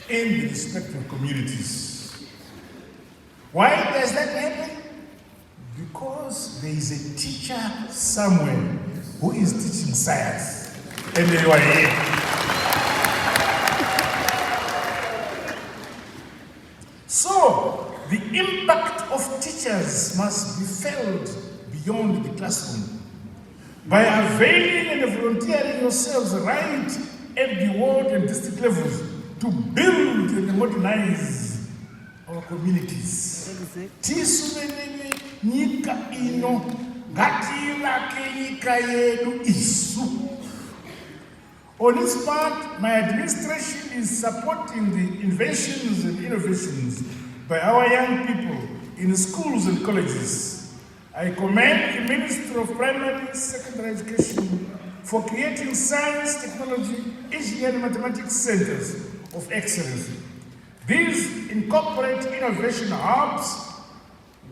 A: in the respective communities. Why does that happen? Because there is a teacher somewhere who is teaching science, and you are here. So, the impact of teachers must be felt beyond the classroom by availing and volunteering yourselves right at the ward and district levels to build and modernize our communities. Tisumenene nyika ino, ngativake nyika yedu isu. On its part, my administration is supporting the inventions and innovations by our young people in schools and colleges. I commend the Ministry of Primary and Secondary Education for creating science, technology, engineering, and mathematics centers of excellence. These incorporate innovation hubs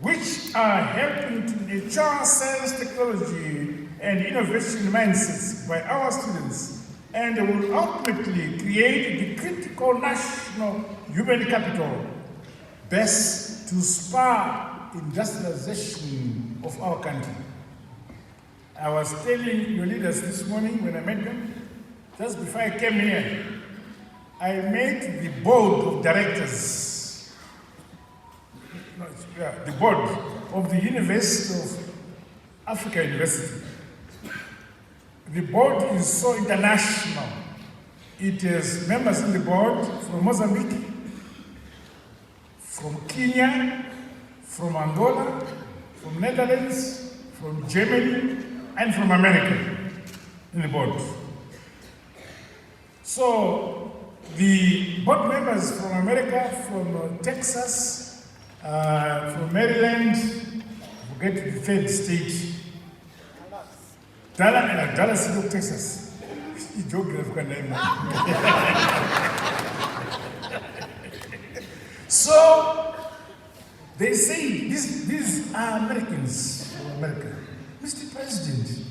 A: which are helping to nurture science, technology, and innovation mindsets by our students, and will ultimately create the critical national human capital best to spur industrialization of our country. I was telling your leaders this morning when I met them, just before I came here, I met the board of directors, the board of the University of Africa University. The board is so international. It has members in the board from Mozambique, from Kenya, from Angola, from Netherlands, from Germany, and from America in the board. So the board members from America, from Texas, from Maryland, forget the third state, Dallas, Texas. Geographical name. So they say these are Americans from America. Mr. President,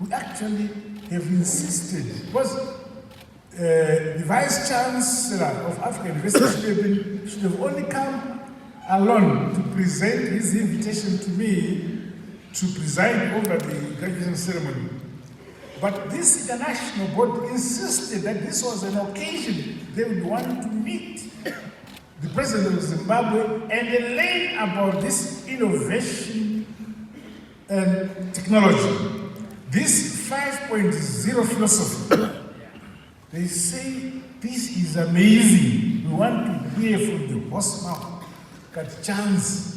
A: we actually have insisted, because the Vice Chancellor of Africa University should have only come alone to present his invitation to me to preside over the graduation ceremony. But this international board insisted that this was an occasion they would want to meet the President of Zimbabwe and learn about this innovation and technology. This 5.0 philosophy, they say this is amazing. We want to hear from the horse mouth. Got chance.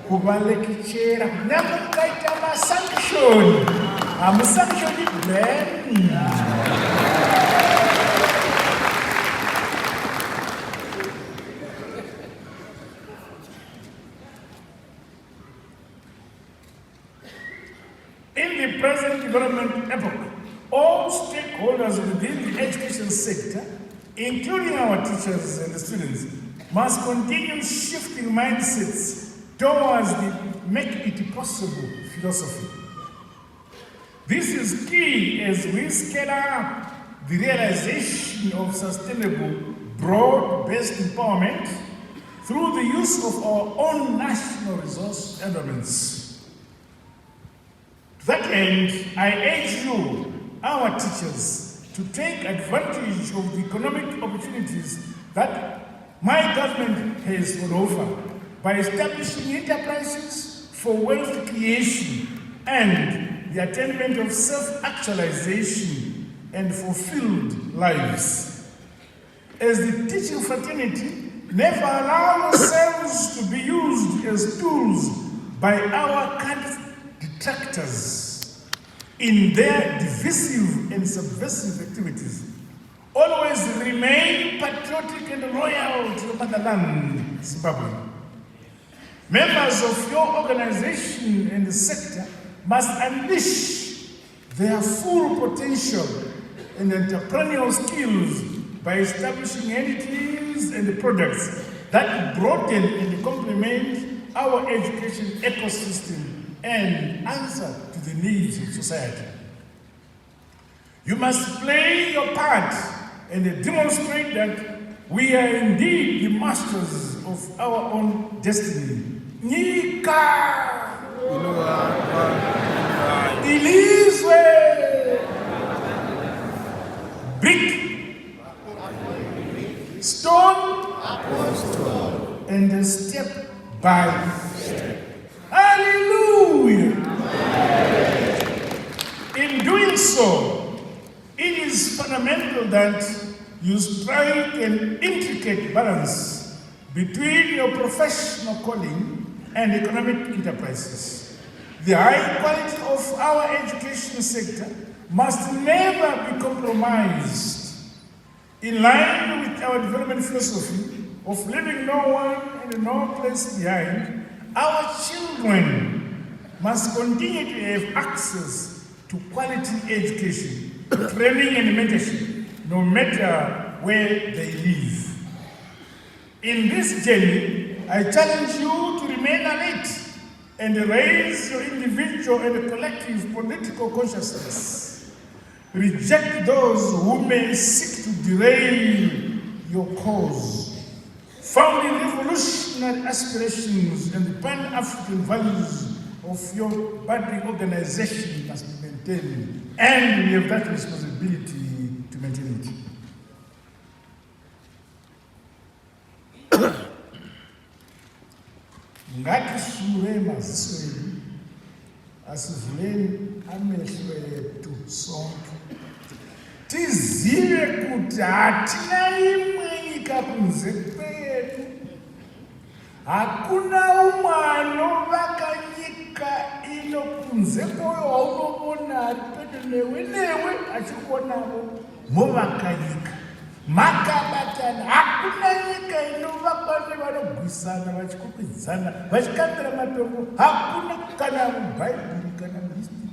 A: Kubalekechera. Namukaita ma sanction. I'm sanctioning them. In the present development epoch, all stakeholders within the education sector, including our teachers and the students, must continue shifting mindsets towards the make it possible philosophy. This is key as we scale up the realization of sustainable, broad-based empowerment through the use of our own national resource endowments. To that end, I urge you, our teachers, to take advantage of the economic opportunities that my government has on offer by establishing enterprises for wealth creation and the attainment of self-actualization and fulfilled lives. As the teaching fraternity, never allow ourselves to be used as tools by our detractors in their divisive and subversive activities. Always remain patriotic and loyal to your motherland, Zimbabwe. Members of your organization and the sector must unleash their full potential and entrepreneurial skills by establishing entities and products that broaden and complement our education ecosystem and answer to the needs of society. You must play your part and demonstrate that we are indeed the masters of our own destiny. Nika! Ilizwe! Brick! Stone! And step by step. Hallelujah! In doing so, it is fundamental that you strike an intricate balance between your professional calling and economic enterprises. The high quality of our education sector must never be compromised. In line with our development philosophy of leaving no one and no place behind, our children must continue to have access to quality education, training and mentorship, no matter where they live. In this journey, I challenge you to remain alert and raise your individual and collective political consciousness. Reject those who may seek to derail your cause. Founding revolutionary aspirations and the Pan-African values of your budding organization must be maintained, and we have that responsibility to maintain it. Ngatishure maziso edu, asivuleni amehlo ethu sonke. Tizive kuti hatina imwe nyika kunze kwedu. Hakuna umwe anovaka nyika ino kunze kwoyo waunobona ari pedo newe achikuonawo movaka nyika. Makabatana, hakuna nyika inovakwa nevanogwisana vachikukwidza vachikandira matombo, hakuna kana mubhaibheri kana muhistory.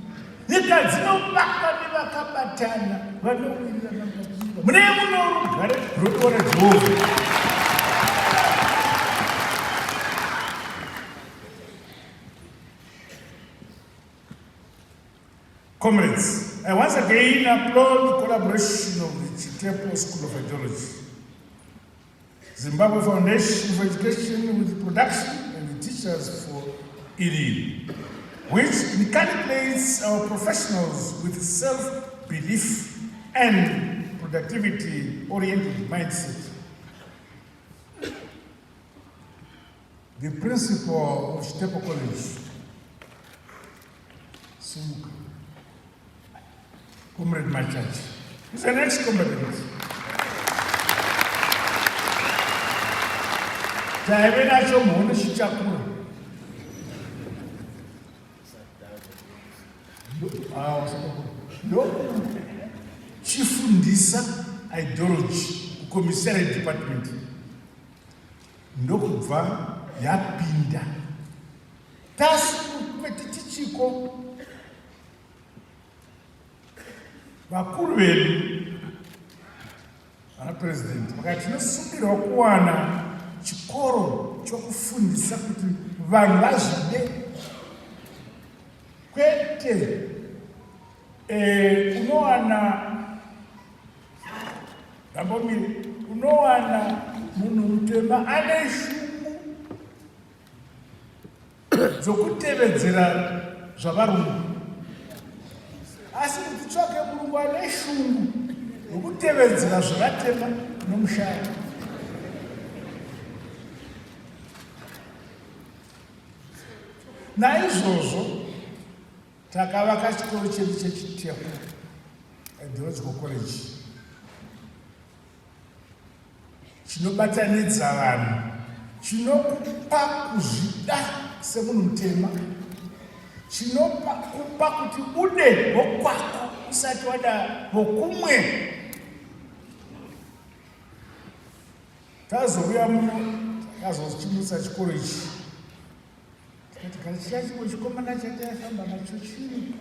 A: Nyika dzinovakwa nevakabatana vanowirirana pamusoro. Mune muno rugare rudo rweJehovha. Comrades, I once again applaud the collaboration of the Chitepo School of Ideology, Zimbabwe Foundation for Education with the Production, and the Teachers4-ED, which inculcates our professionals with self-belief and productivity-oriented mindset. The principal of Chitepo College, Sumuka, Comrade Machach, is an ex-combatant. Taivena chomuno shichakura. No, chifundisa ideology, commissariat department. Ndokubva yapinda. Tasu kwetichiko. Vakuru vedu, ana president, vakati tinosungirwa kuwana chikoro chokufundisa kuti vanhu vazvide. Kwete unowana dambomire, unowana munhu mutema ane shungu dzokutevedzera zvavarungu. Asi kuti tsvake mulungu ane shungu yokutevedzera zvavatema nomushaya. Naizvozvo takavaka chikoro chedu cheChitepo Theological College. Chinobatanidza vanhu, chinokupa kuzvida semunhu mutema, chinokupa kuti ude vokwako usati wada vokumwe. Tazouya muno tazochimisa chikoro ichi tikati kana chiya chikomana chatayafamba nacho chiri.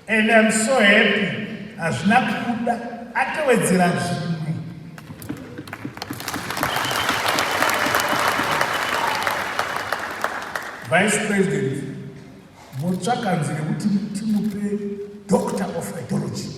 A: And I'm so happy hazvina kuda atowedzera zvimwe. Vice President, mutsvakanzi rekuti timupe Doctor of Ideology.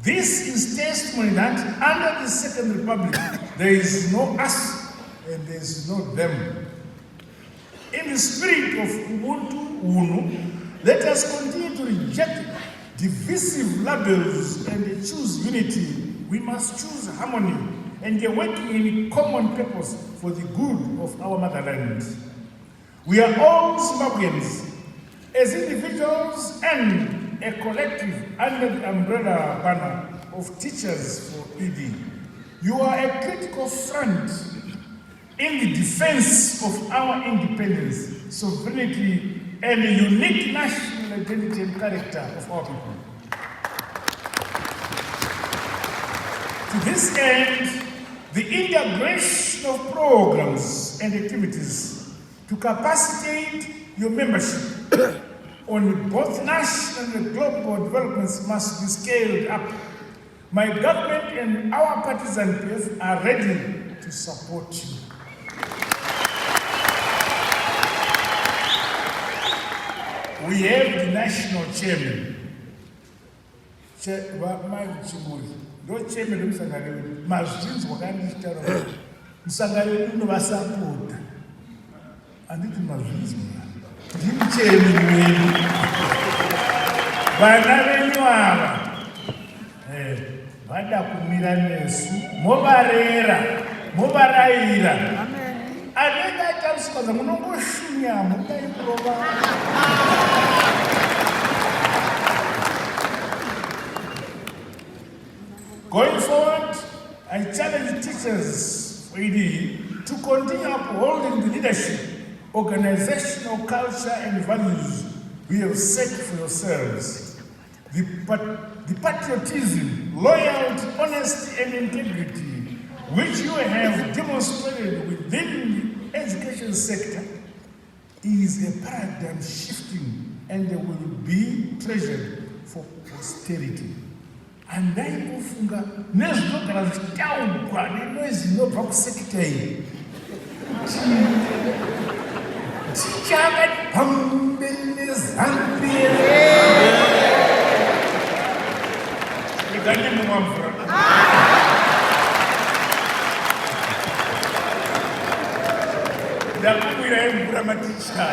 A: This is testimony that under the Second Republic, there is no us and there is no them. In the spirit of Ubuntu Unu, let us continue to reject divisive labels and choose unity. We must choose harmony and work in common purpose for the good of our motherland. We are all Zimbabweans, as individuals and a collective under the umbrella banner of Teachers4-ED. You are a critical front in the defense of our independence, sovereignty, and the unique national identity and character of our people. To this end, the integration of programs and activities to capacitate your membership on both national and global developments must be scaled up. My government and our partisan PF are ready to support you. We have the national chairman. No chairman of Msangari, Mazins Wakandistara, Msangari Novasapota, and it Mazins. Jim chairman, Banana, Bada Kumiranesu, Mobarera, Mobaraira. I read that tells us I'm not going to shoot Going forward, I challenge Teachers4-ED to continue upholding the leadership, organizational culture, and values we have set for yourselves. The patriotism, loyalty, honesty, and integrity which you have demonstrated within the education sector is a paradigm shifting and will be treasured for posterity. And I ufunga nezvinogara zvichitaurwa nenoise inobva kusekita iyi tichakati pamberi nezambia ikanyemumwa mvura. Ndakumbira yemvura maticha.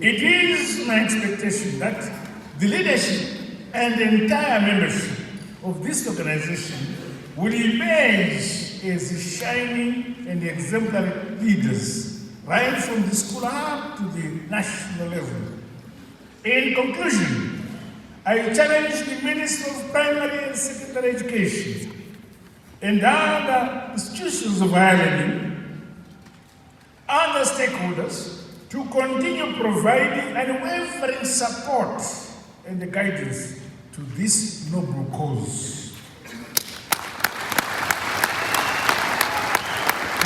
A: It is my expectation that the leadership and the entire membership of this organization will emerge as shining and exemplary leaders, right from the school up to the national level. In conclusion, I challenge the Minister of Primary and Secondary Education and other institutions of higher learning, other stakeholders, to continue providing unwavering support and guidance to this noble cause.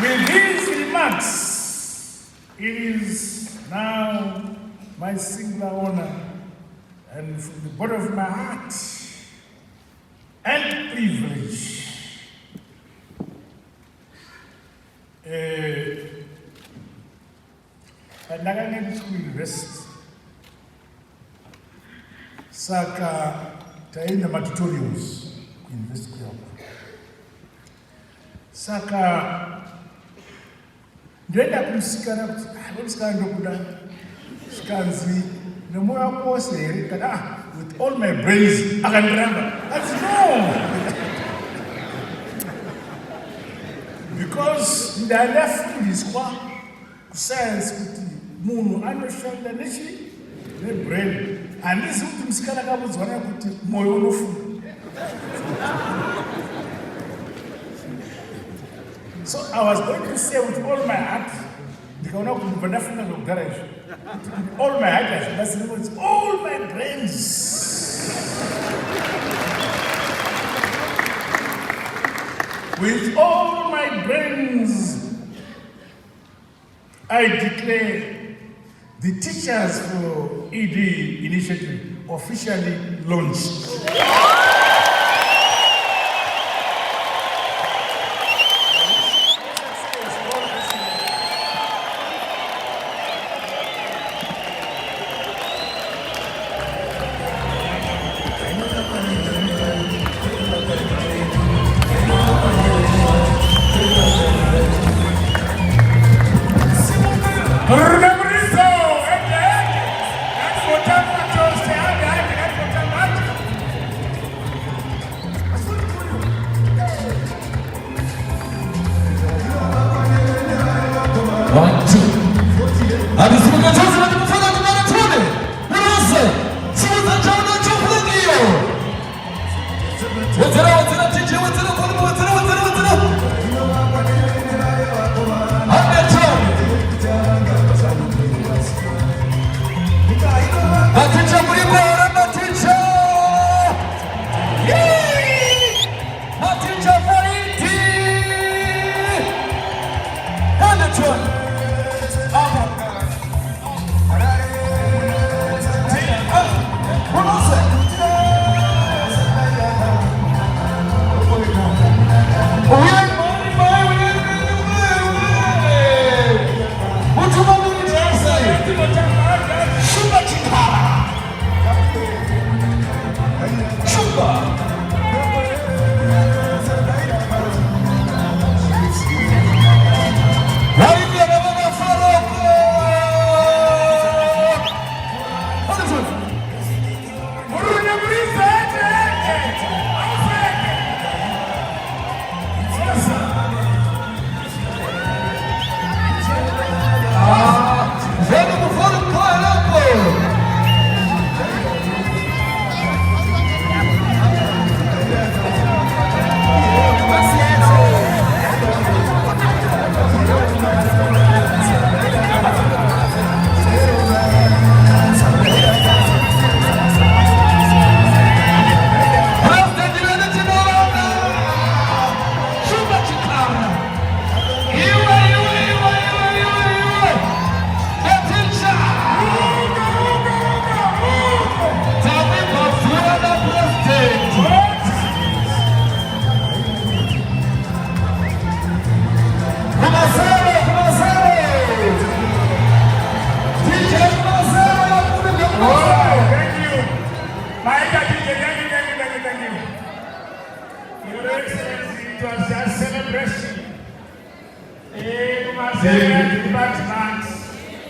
A: With these remarks, it is now my singular honor and from the bottom of my heart and privilege ndakangenda kuuniversity saka taenda matutorials kuuniversity yako saka ndoenda kumusikana kuti musikana ndokuda sikanzi nemoyo wako wose here kana with all my brains akandiramba. That's no. Because ndandafundiswa kuscience kuti munhu anoshanda nebrain. Handisi kuti musikana akamudzwana kuti moyo unofunga. So I was going to say with all my heart, ndikaona kuti ndibva ndafunga zvokugara izvo. All my heart has been all my brains. With all my brains, I declare the Teachers4-ED initiative officially launched.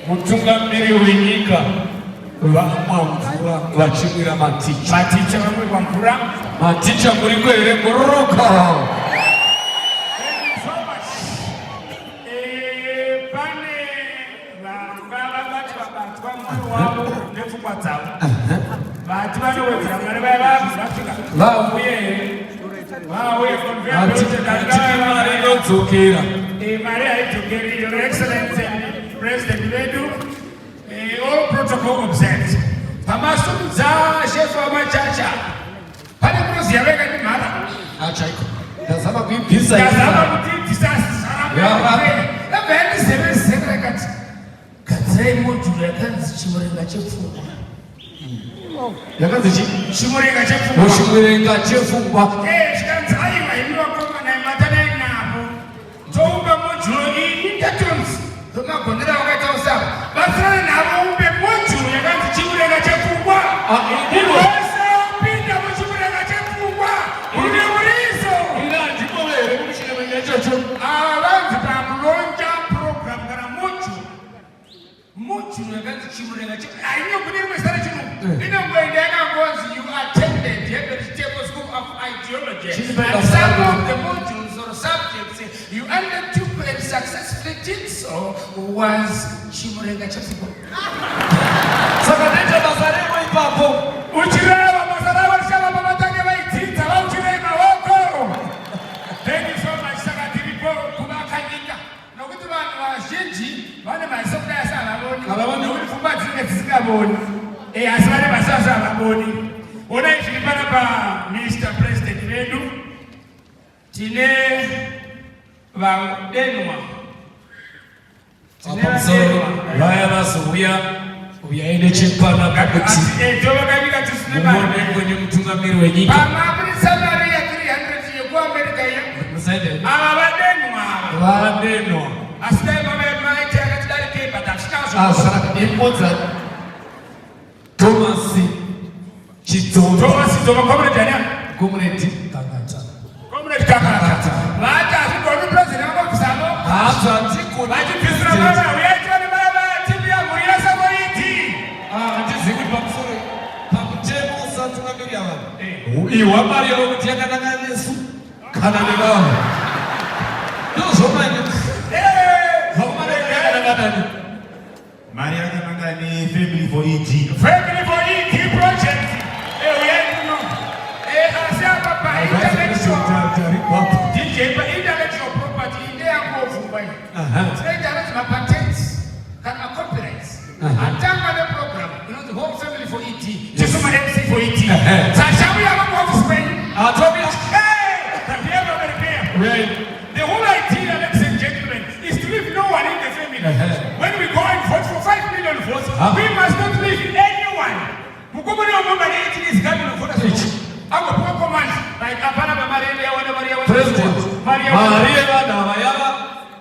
G: Mutungamiri wenyika vamamvura vachimwira maticha. Maticha vamwe kwamvura. Maticha muri kwere muruka.
K: Pane vanga vati vabatwa mwoyo wavo nepfungwa dzavo. Vati vanowedzera Mwari vasvika. Vauye
G: mari inodzokera.
K: Mari haidzokeri. Your Excellency President vedu, all protocol observed. Pamasumudza shefu wamachacha. Pane kunoziya vega nimhara.
G: Achaiko. Ndazama kuibvisa.
K: Ndazama kuibvisa. Ndabva yakati gadzirai modhuru yakanzi chimurenga chepfungwa.
G: Yakanzi
K: chimurenga chepfungwa.
G: Chimurenga chepfungwa.
K: Zvikanzi aiwa imi vakomana imatanai navo. Toumba modhuru iyi ndatonzi. Magondera wakaita usava. Vasarana navo umbe modhuru yakanzi chimurenga chepfungwa. Wose upinda muchimurenga chepfungwa. Une muriso.
G: Ina ndiko here muchimurenga ichocho.
K: Vanzi pamulonja program Yes. And some of the modules or subjects you undertook and successfully did so was Chimurenga Chapsipo.
I: Sakadete basaremo ipapo.
K: Uchireva basaremo shaba bamatake baitita wa uchirema woko. Thank you so much Sakadiripo kubakanyika. Nokuti vanhu vazhinji vane masoko asavaboni. Avavoni uri pfungwa dzinenge dzisingaboni. Asi vane masasa avaboni. Ona izvi panapa Mr. President vedu tine vadenwa
I: vaya vazouya uyai nechepana pakuti mumone kwenye mutungamiri wenyika
K: pamabudisa mari ya 300 yekuamerica iya ava vadenwa asi dai mamaiti akatidarikei but
I: asikazoimodza Thomas
K: Chidzoma comrade ani
I: comrade
K: kakata vati hazvigoni president vamabvisamo vachibvisira mara uyaitwa nemava timu yamhuri yesamoiti
I: handizivi kuti pamusoro pamutemo usatungamiri yavanhu ihwa mari yavo kuti yakanaka nesu kana nevavo ndozvomane vakumareyakanaka
J: mari yakanaka neFamily for ED.
K: Family for ED project intellectual property ndeyangobvumba tinoita patents kana copyrights atanga neprogram inonzi Home Family for ED tisoma MC for ED sachauya vamuoffice kwenyu the whole idea, ladies and gentlemen, is to leave no one in the family. When we go and vote for 5 million votes, we must not leave anyone. Mukomoni wamwambani is government of voters. Our poor command, like Apana Maria,
I: President Maria Navayava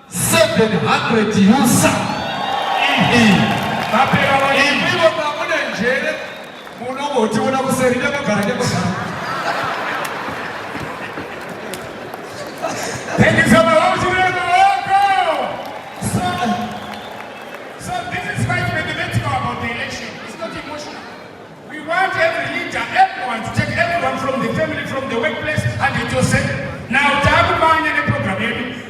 I: 700 usa ivivo pamune njere munogotiona kuserida kugara nekugara.
K: Thank you so much. So this is quite mathematical about the election. It's not emotional. We want every leader, everyone to take everyone from the family, from the workplace, and it will say, now Tabu Mania and program.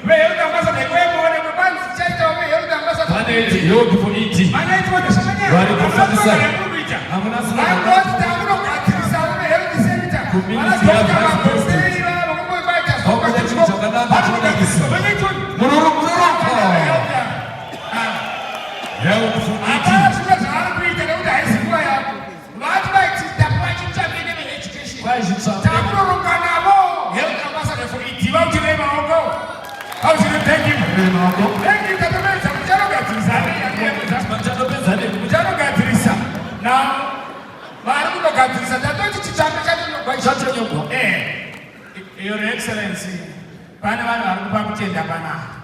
K: Where you can pass the way more than one check over here, you can pass the
I: manage your people eating.
K: Manage what the Samania. I'm not Your Excellency, Panama Pamchenda Bana.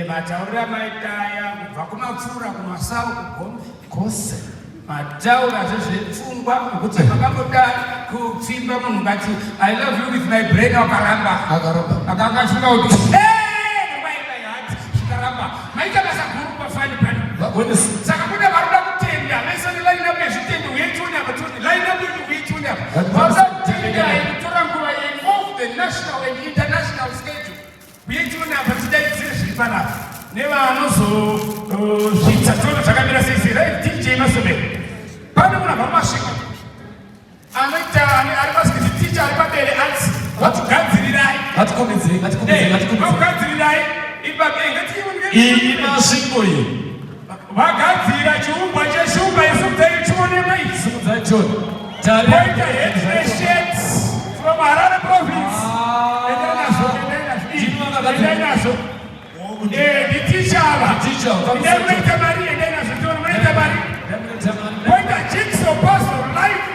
K: Mataura Maitaya, Vakuma Fura, Masau, Kose, Mataura, Fungwa, Kutamakamota, Kufimba Mungati. I love you with my brain of Karamba. Agaramba. Hey, Karamba. My Kabasa group of fine pen. Sakamuda Barba Tenda, listen, line up, we ain't tune up, line up, we tune up. The national and international schedule. We ain't doing that, but today is never also she's a total Sagamira says, teach Masobe. Panama Mashiko. And I must be the teacher about the answer. What can't did I? What comments? What can't did I? If I get even Singoy. What can't did I do? What just show by some day to one race? That John. From Arana province. The teacher. When the chicks are passed life,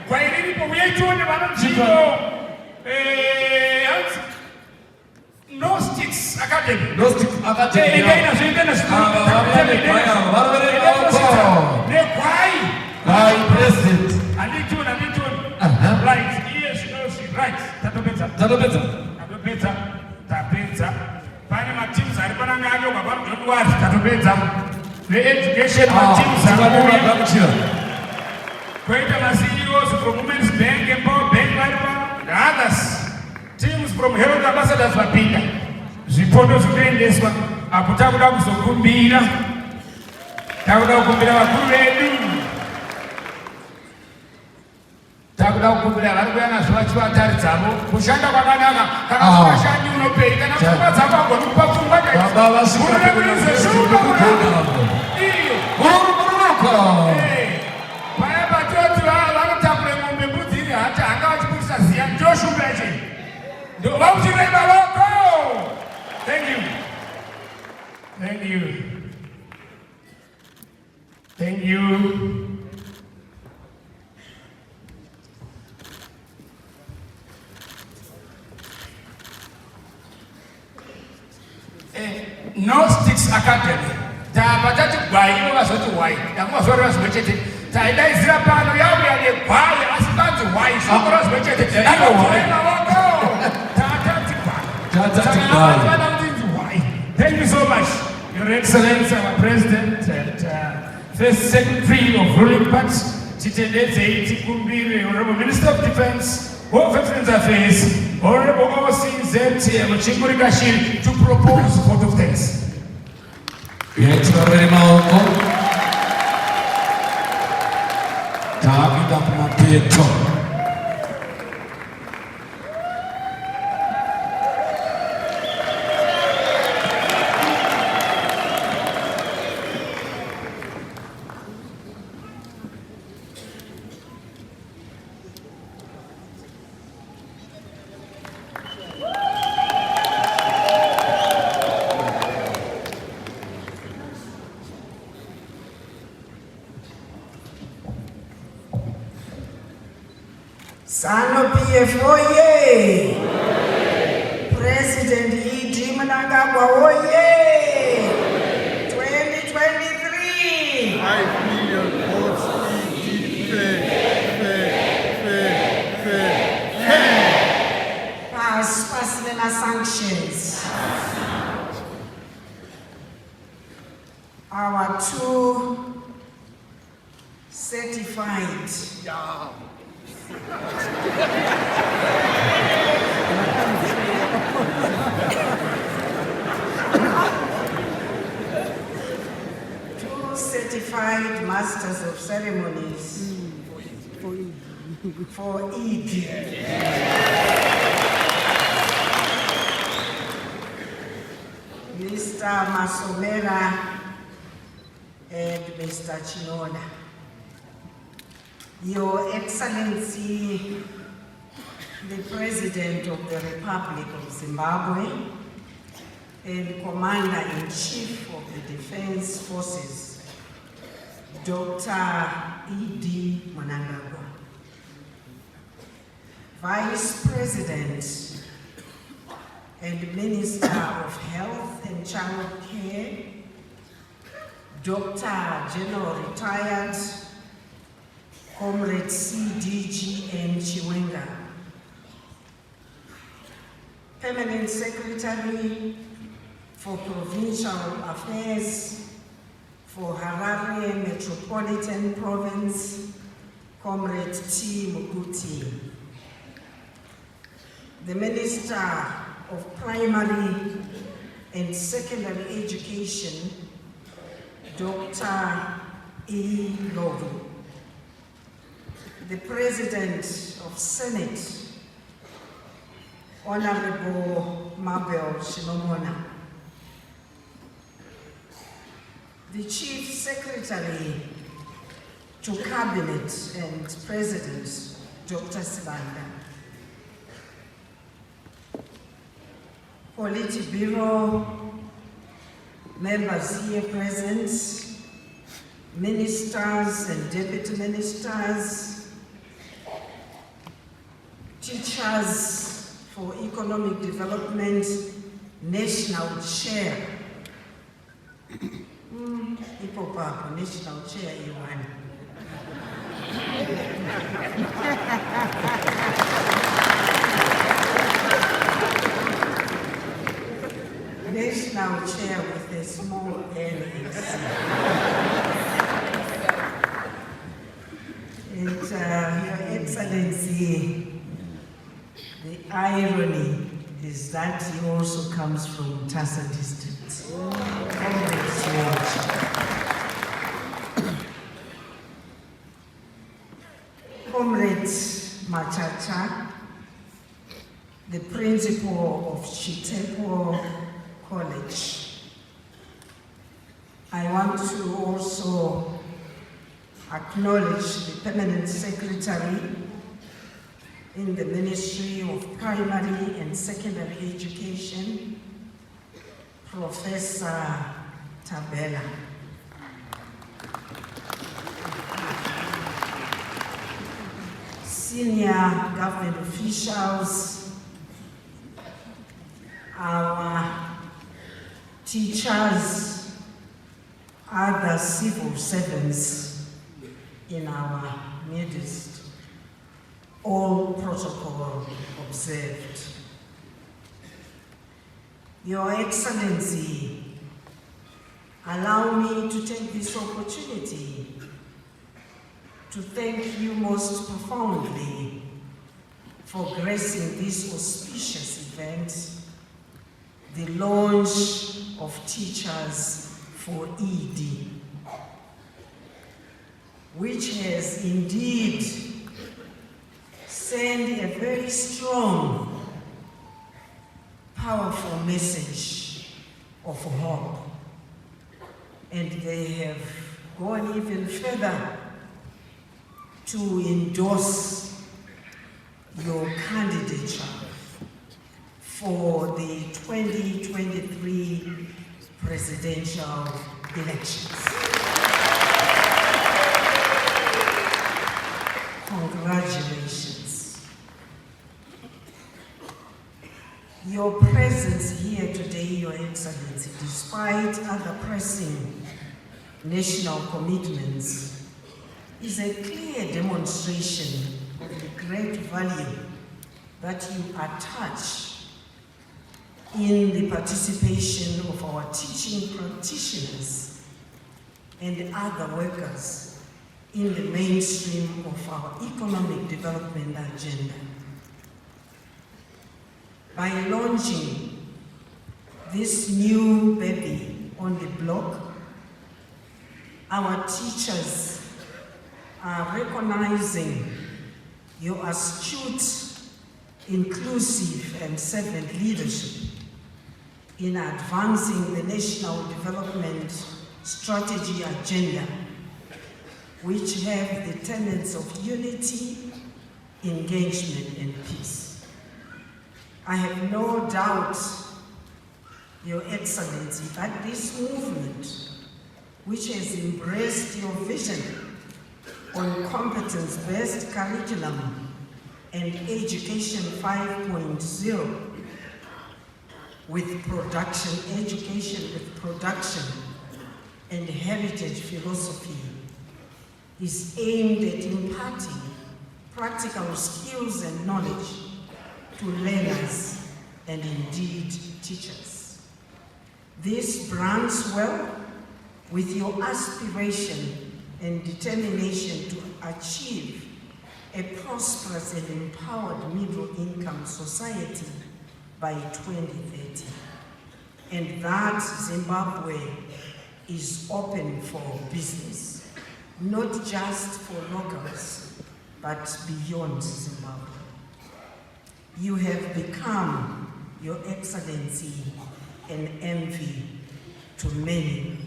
K: why didn't we doing no sticks academy. No sticks academy. Why president? I need to. Right. Right, Tapeta. Panama teams are going to the education teams are going to CEOs from Women's Bank and Power Bank, the others. from Herald Ambassadors vapinda zvipondo zvinoendeswa apo takuda kuzokumbira vakuru vedu takuda kukumbira vari kuuya nazvo vachivataridzawo kushanda kwakanaka kana usingashandi unoperi kana pfungwa dzako agoni kupa pfungwa paya patoti vanotakure mombe mbudzi iri hata hanga vachibudisa ziya ndoshumba cheni ndovakutirei mavoko. Thank you. Thank you. Thank you. Gnostics Academy. Tapatati gwai vazoti wai. Ndakuvazori vazimechete. Taidaizira pano yavo yane gwai asikanzi wai. Zvakora zvimechete. Ndakuvazori mavoko. Tatati gwai. Thank you so much, Your Excellency, our President and First Secretary of Ruling Party, Chitendeze Tikumbire, Honorable Minister of Defense, Home Veterans Affairs, Honorable Overseas ZTM Chingurikashiri, to propose vote of thanks.
I: Thank you very much.
O: ZANU-PF, oye! President Mnangagwa, oye! 2023!
P: 5 million votes, fair.
O: Pass the sanctions. Our two certified. Two certified masters of ceremonies for ED. Mr. Masomera and Mr. Chinoda. Your Excellency, the President of the Republic of Zimbabwe and Commander-in-Chief of the Defense Forces, Dr. E.D. Mnangagwa. Vice President and Minister of Health and Child Care, Dr. General Retired Comrade C.D.G.N. Chiwenga, Permanent Secretary for Provincial Affairs for Harare Metropolitan Province, Comrade T. Muguti, the Minister of Primary and Secondary Education, Dr. E. Lovu, the President of Senate, Honorable Mabel Shilomona, the Chief Secretary to Cabinet and President, Dr. Sibanda, Politburo members here present, ministers and deputy ministers, Teachers for Economic Development, National Chair. National Chair, National Chair with a small N-S. And Your Excellency, the irony is that he also comes from Tasa district. Comrade Machacha, the principal of Chitepo College. I want to also acknowledge the permanent secretary in the Ministry of Primary and Secondary Education, Professor Tabela. Senior government officials, our teachers, other civil servants in our midst, all protocol observed. Your Excellency, allow me to take this opportunity to thank you most profoundly for gracing this auspicious event, the launch of Teachers4-ED, which has indeed sent a very strong, powerful message of hope. And they have gone even further to endorse your candidature for the 2023 presidential elections. Congratulations. Your presence here today, Your Excellency, despite other pressing national commitments, is a clear demonstration of the great value that you attach in the participation of our teaching practitioners and other workers in the mainstream of our economic development agenda. By launching this new baby on the block, our teachers are recognizing your astute, inclusive, and servant leadership in advancing the national development strategy agenda, which have the tenets of unity, engagement, and peace. I have no doubt, Your Excellency, that this movement, which has embraced your vision on competence-based curriculum and Education 5.0 with production, education with production and heritage philosophy, is aimed at imparting practical skills and knowledge to learners and indeed teachers. This brands well with your aspiration and determination to achieve a prosperous and empowered middle-income society by 2030. And that Zimbabwe is open for business, not just for locals, but beyond Zimbabwe. You have become, Your Excellency, an envy to many,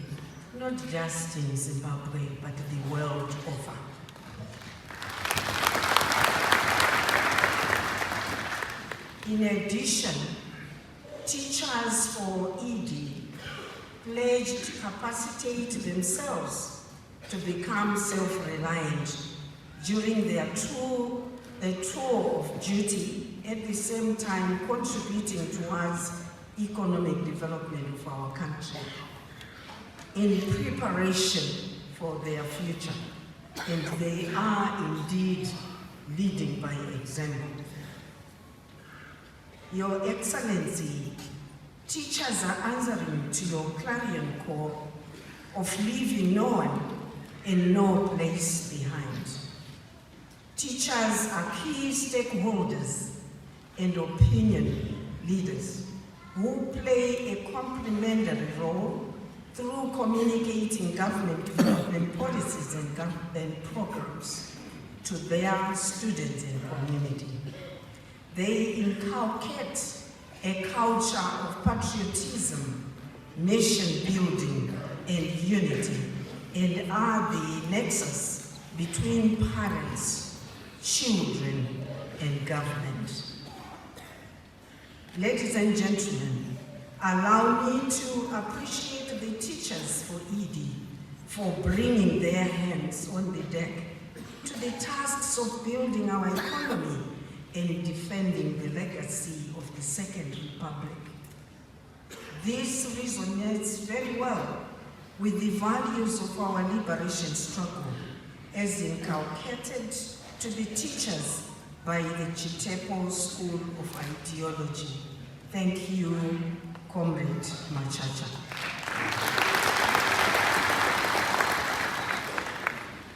O: not just in Zimbabwe, but the world over. In addition, Teachers4-ED pledged to capacitate themselves to become self-reliant during their tour of duty, at the same time contributing towards economic development of our country in preparation for their future. And they are indeed leading by example. Your Excellency, teachers are answering to your clarion call of leaving no one and no place behind. Teachers are key stakeholders and opinion leaders who play a complementary role through communicating government development policies and programs to their students and community. They inculcate a culture of patriotism, nation building, and unity, and are the nexus between parents, children, and government. Ladies and gentlemen, allow me to appreciate the Teachers4-ED for bringing their hands on the deck to the tasks of building our economy and defending the legacy of the Second Republic. This resonates very well with the values of our liberation struggle as inculcated to the teachers by the Chitepo School of Ideology. Thank you, Comrade Machacha.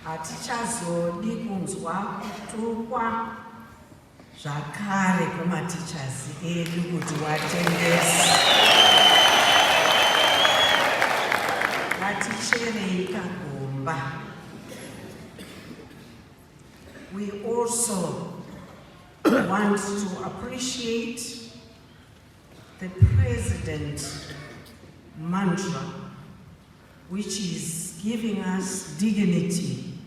O: Atichazodi kunzwa kutukwa zvakare kumatichers edu kuti watendesi. Ngaticherei kagomba. We also want to appreciate the President mantra, which is giving us dignity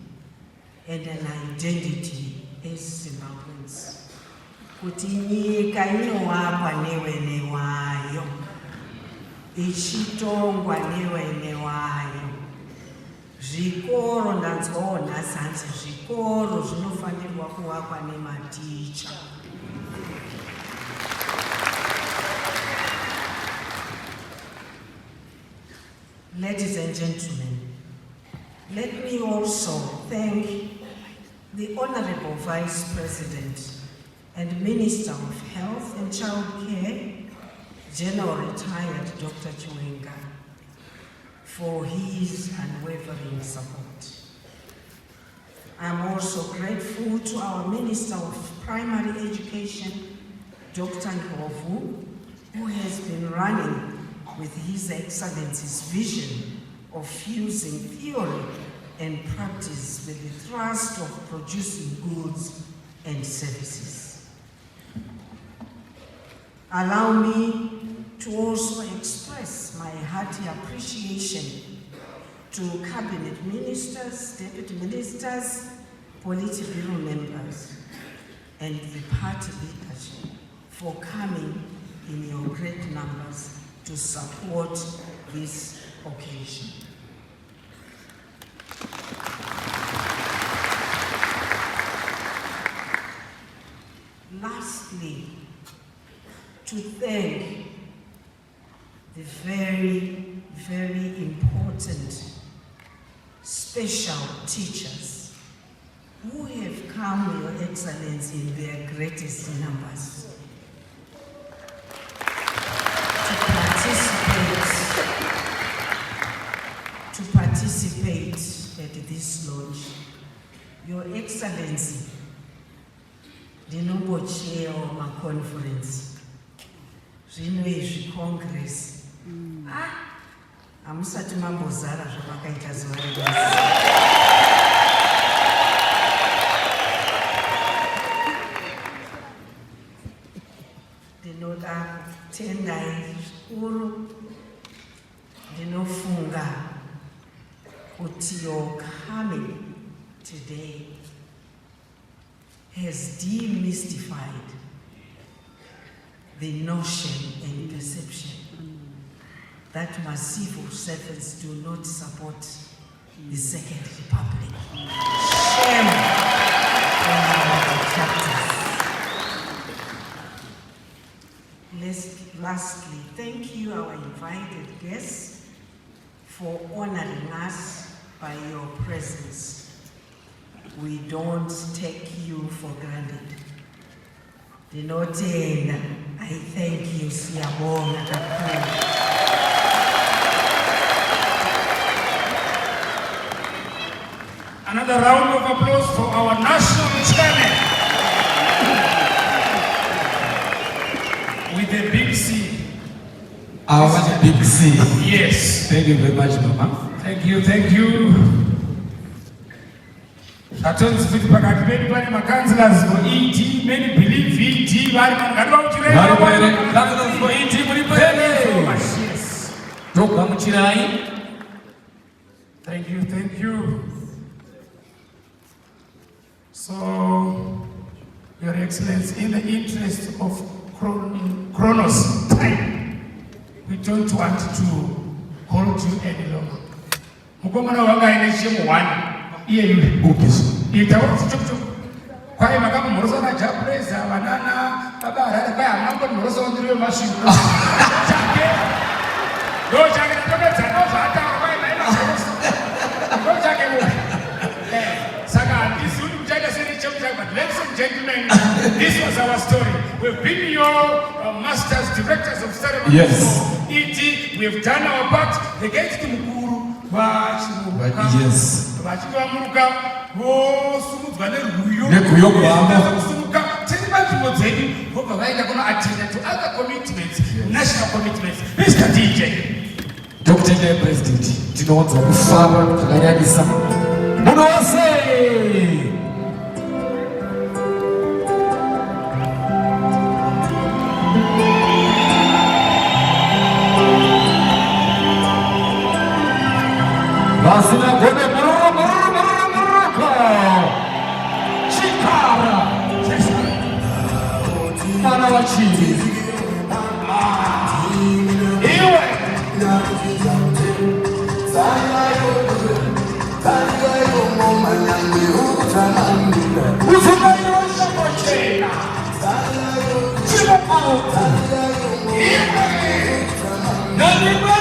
O: and an identity as Zimbabweans. Kuti nyika inowakwa newene wayo, ichitongwa newene wayo. Zvikoro ndanzwawo nhasi zvikoro zvinofanirwa kuvakwa nematicha. Ladies and gentlemen, let me also thank the Honorable Vice President and Minister of Health and Child Care, General Retired Dr. Chiwenga, for his unwavering support. I'm also grateful to our Minister of Primary Education, Dr. Ndlovu, who has been running with His Excellency's vision of fusing theory and practice with the thrust of producing goods and services. Allow me to also express my hearty appreciation to Cabinet Ministers, Deputy Ministers, Politburo members, and the party leadership for coming in your great numbers to support this occasion. Lastly, to thank the very, very important special teachers who have come, Your Excellency, in their greatest numbers to participate at this launch. Your Excellency, the noble chair of my conference, Rinwezvi Congress. Hamusati mambozara zvavakaita zuva renyasi. Ndinoda kutendai zvikuru. Ndinofunga kuti your coming today has demystified the notion and perception that massive servants do not support the Second Republic. Shame on our detractors. Lastly, thank you, our invited guests, for honoring us by your presence. We don't take you for granted. Dinotenda, I thank you, siyabonga kakhulu.
K: Another round of applause for our national chairman. With The big C.
I: Our big C.
K: Yes.
I: Thank you very much, Mama.
K: Thank you, thank you. Atonzi futhi pakati pedu pane ma-councillors for ED, many believe ED, vari vanhu
I: councillors for ED,
K: yes. Thank you, thank you. So, Your Excellency, in the interest of Chronos time, we don't want to hold you any longer. Mukomana wanga ine shemu 1 iye yule itawo chichuchu kwaye makamu moroso na japresa banana baba harare kwaye amambo moroso ndiriwe mashingo chake do chake natoka tsano zvata kwaye naina moroso do chake mu saka this would be just a chapter, but ladies and gentlemen, this was our story. We've been your masters, directors of ceremonies.
I: Yes.
K: For ED, we've done our part. The gate to Mukuru,
I: yes.
K: Vachivamuruka, vosumudzwa neruyo, sumuka, tirivanzvimbo vobva vaenda kunoattend to other commitments, national commitments. Mr. DJ.
I: Dr. J. President, tinowanzwa kufara zvakanyanyisa. Munhu wose! Vasina gome muruko chikara mwana wa chivi iwe uzumayiosha mochena chimopauta iwe nanimwe